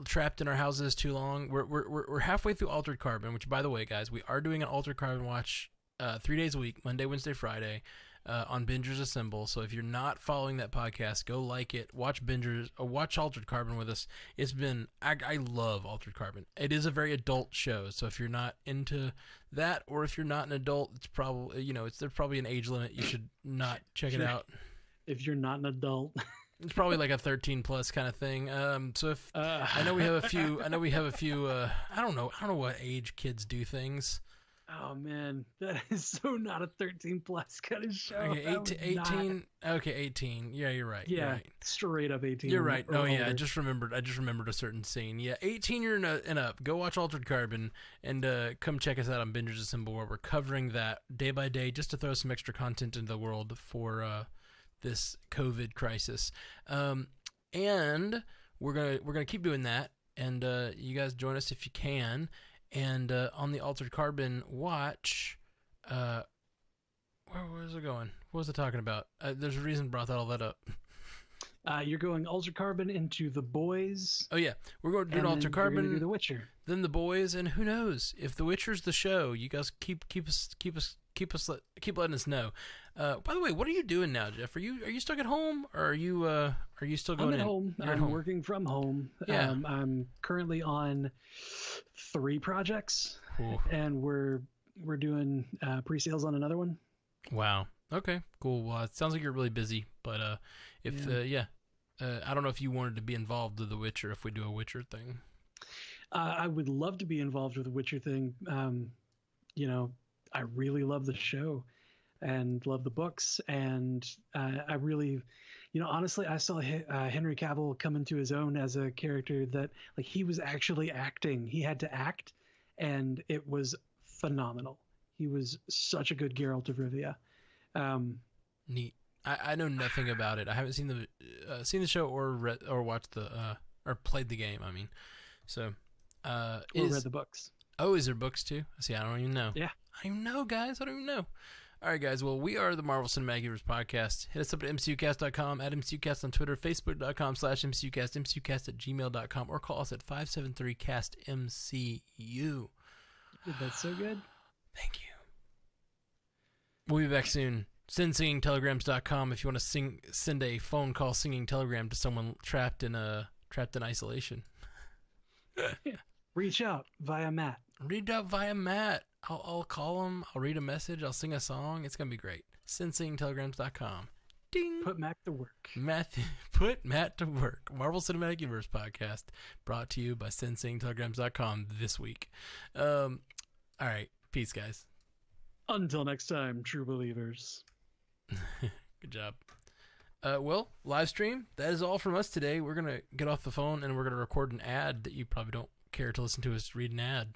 trapped in our houses too long? We're halfway through Altered Carbon, which, by the way, guys, we are doing an Altered Carbon watch 3 days a week, Monday, Wednesday, Friday. On Bingers Assemble. So if you're not following that podcast, go like it. Watch Bingers, watch Altered Carbon with us. It's been, I love Altered Carbon. It is a very adult show. So if you're not into that, or if you're not an adult, it's probably, there's probably an age limit. You should not check it out. If you're not an adult. It's probably like a 13 plus kind of thing. So if I know we have a few, I don't know what age kids do things. Oh man, that is so not a 13 plus kind of show. Okay, That was 18. not- Okay, 18. Yeah, you're right. You're Yeah, right. straight up 18. You're right. or No, yeah, I older. just remembered a certain scene. Yeah, 18 year and up. Go watch Altered Carbon and come check us out on Bingers Assemble, where we're covering that day by day, just to throw some extra content into the world for this COVID crisis. And we're gonna keep doing that. And you guys join us if you can. And on the Altered Carbon watch, where was it going? What was it talking about? There's a reason I brought all that up. You're going Altered Carbon into The Boys. Oh yeah, we're going to do and then Altered you're gonna Carbon, do The Witcher. then The Boys, and who knows if The Witcher's the show? You guys keep letting us know. By the way, what are you doing now, Jeff? Are you stuck at home, or are you still going I'm at in? home. You're at I'm home. working from home. Yeah. I'm currently on 3 projects, Ooh. and we're doing pre-sales on another one. Wow. Okay. Cool. Well, it sounds like you're really busy, but I don't know if you wanted to be involved with The Witcher if we do a Witcher thing. I would love to be involved with the Witcher thing. I really love the show and love the books, and I really, honestly, I saw Henry Cavill come into his own as a character that, like, he was actually acting. He had to act, and it was phenomenal. He was such a good Geralt of Rivia. Neat. I know nothing about it. I haven't seen the show or watched or played the game. I mean, so Or read the books. Oh, is there books too? See, I don't even know. Yeah. I don't even know, guys. I don't even know. All right, guys. Well, we are the Marvel Cinematic Universe Podcast. Hit us up at mcucast.com, at mcucast on Twitter, facebook.com/mcucast, mcucast@gmail.com, or call us at 573-CAST-MCU. That's so good. Thank you. We'll be back soon. Send singingtelegrams.com if you want to send a phone call singing telegram to someone trapped in isolation. Reach out via Matt. Read out via Matt. I'll call him. I'll read a message. I'll sing a song. It's gonna be great. Send singingtelegrams.com. Ding. Put Matt to work. Put Matt to work. Marvel Cinematic Universe Podcast, brought to you by sensingtelegrams.com this week. All right. Peace, guys. Until next time, true believers. Good job. Well, live stream, that is all from us today. We're going to get off the phone and we're going to record an ad that you probably don't care to listen to us read an ad.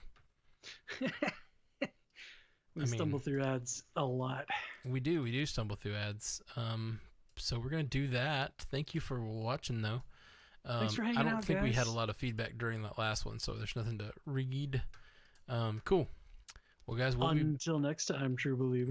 We stumble through ads a lot. We do stumble through ads. So we're going to do that. Thank you for watching, though. Thanks for hanging I don't out, think we had guys. a lot of feedback during that last one, so there's nothing to read. Cool. Well, guys, we'll be Until next time, true believers.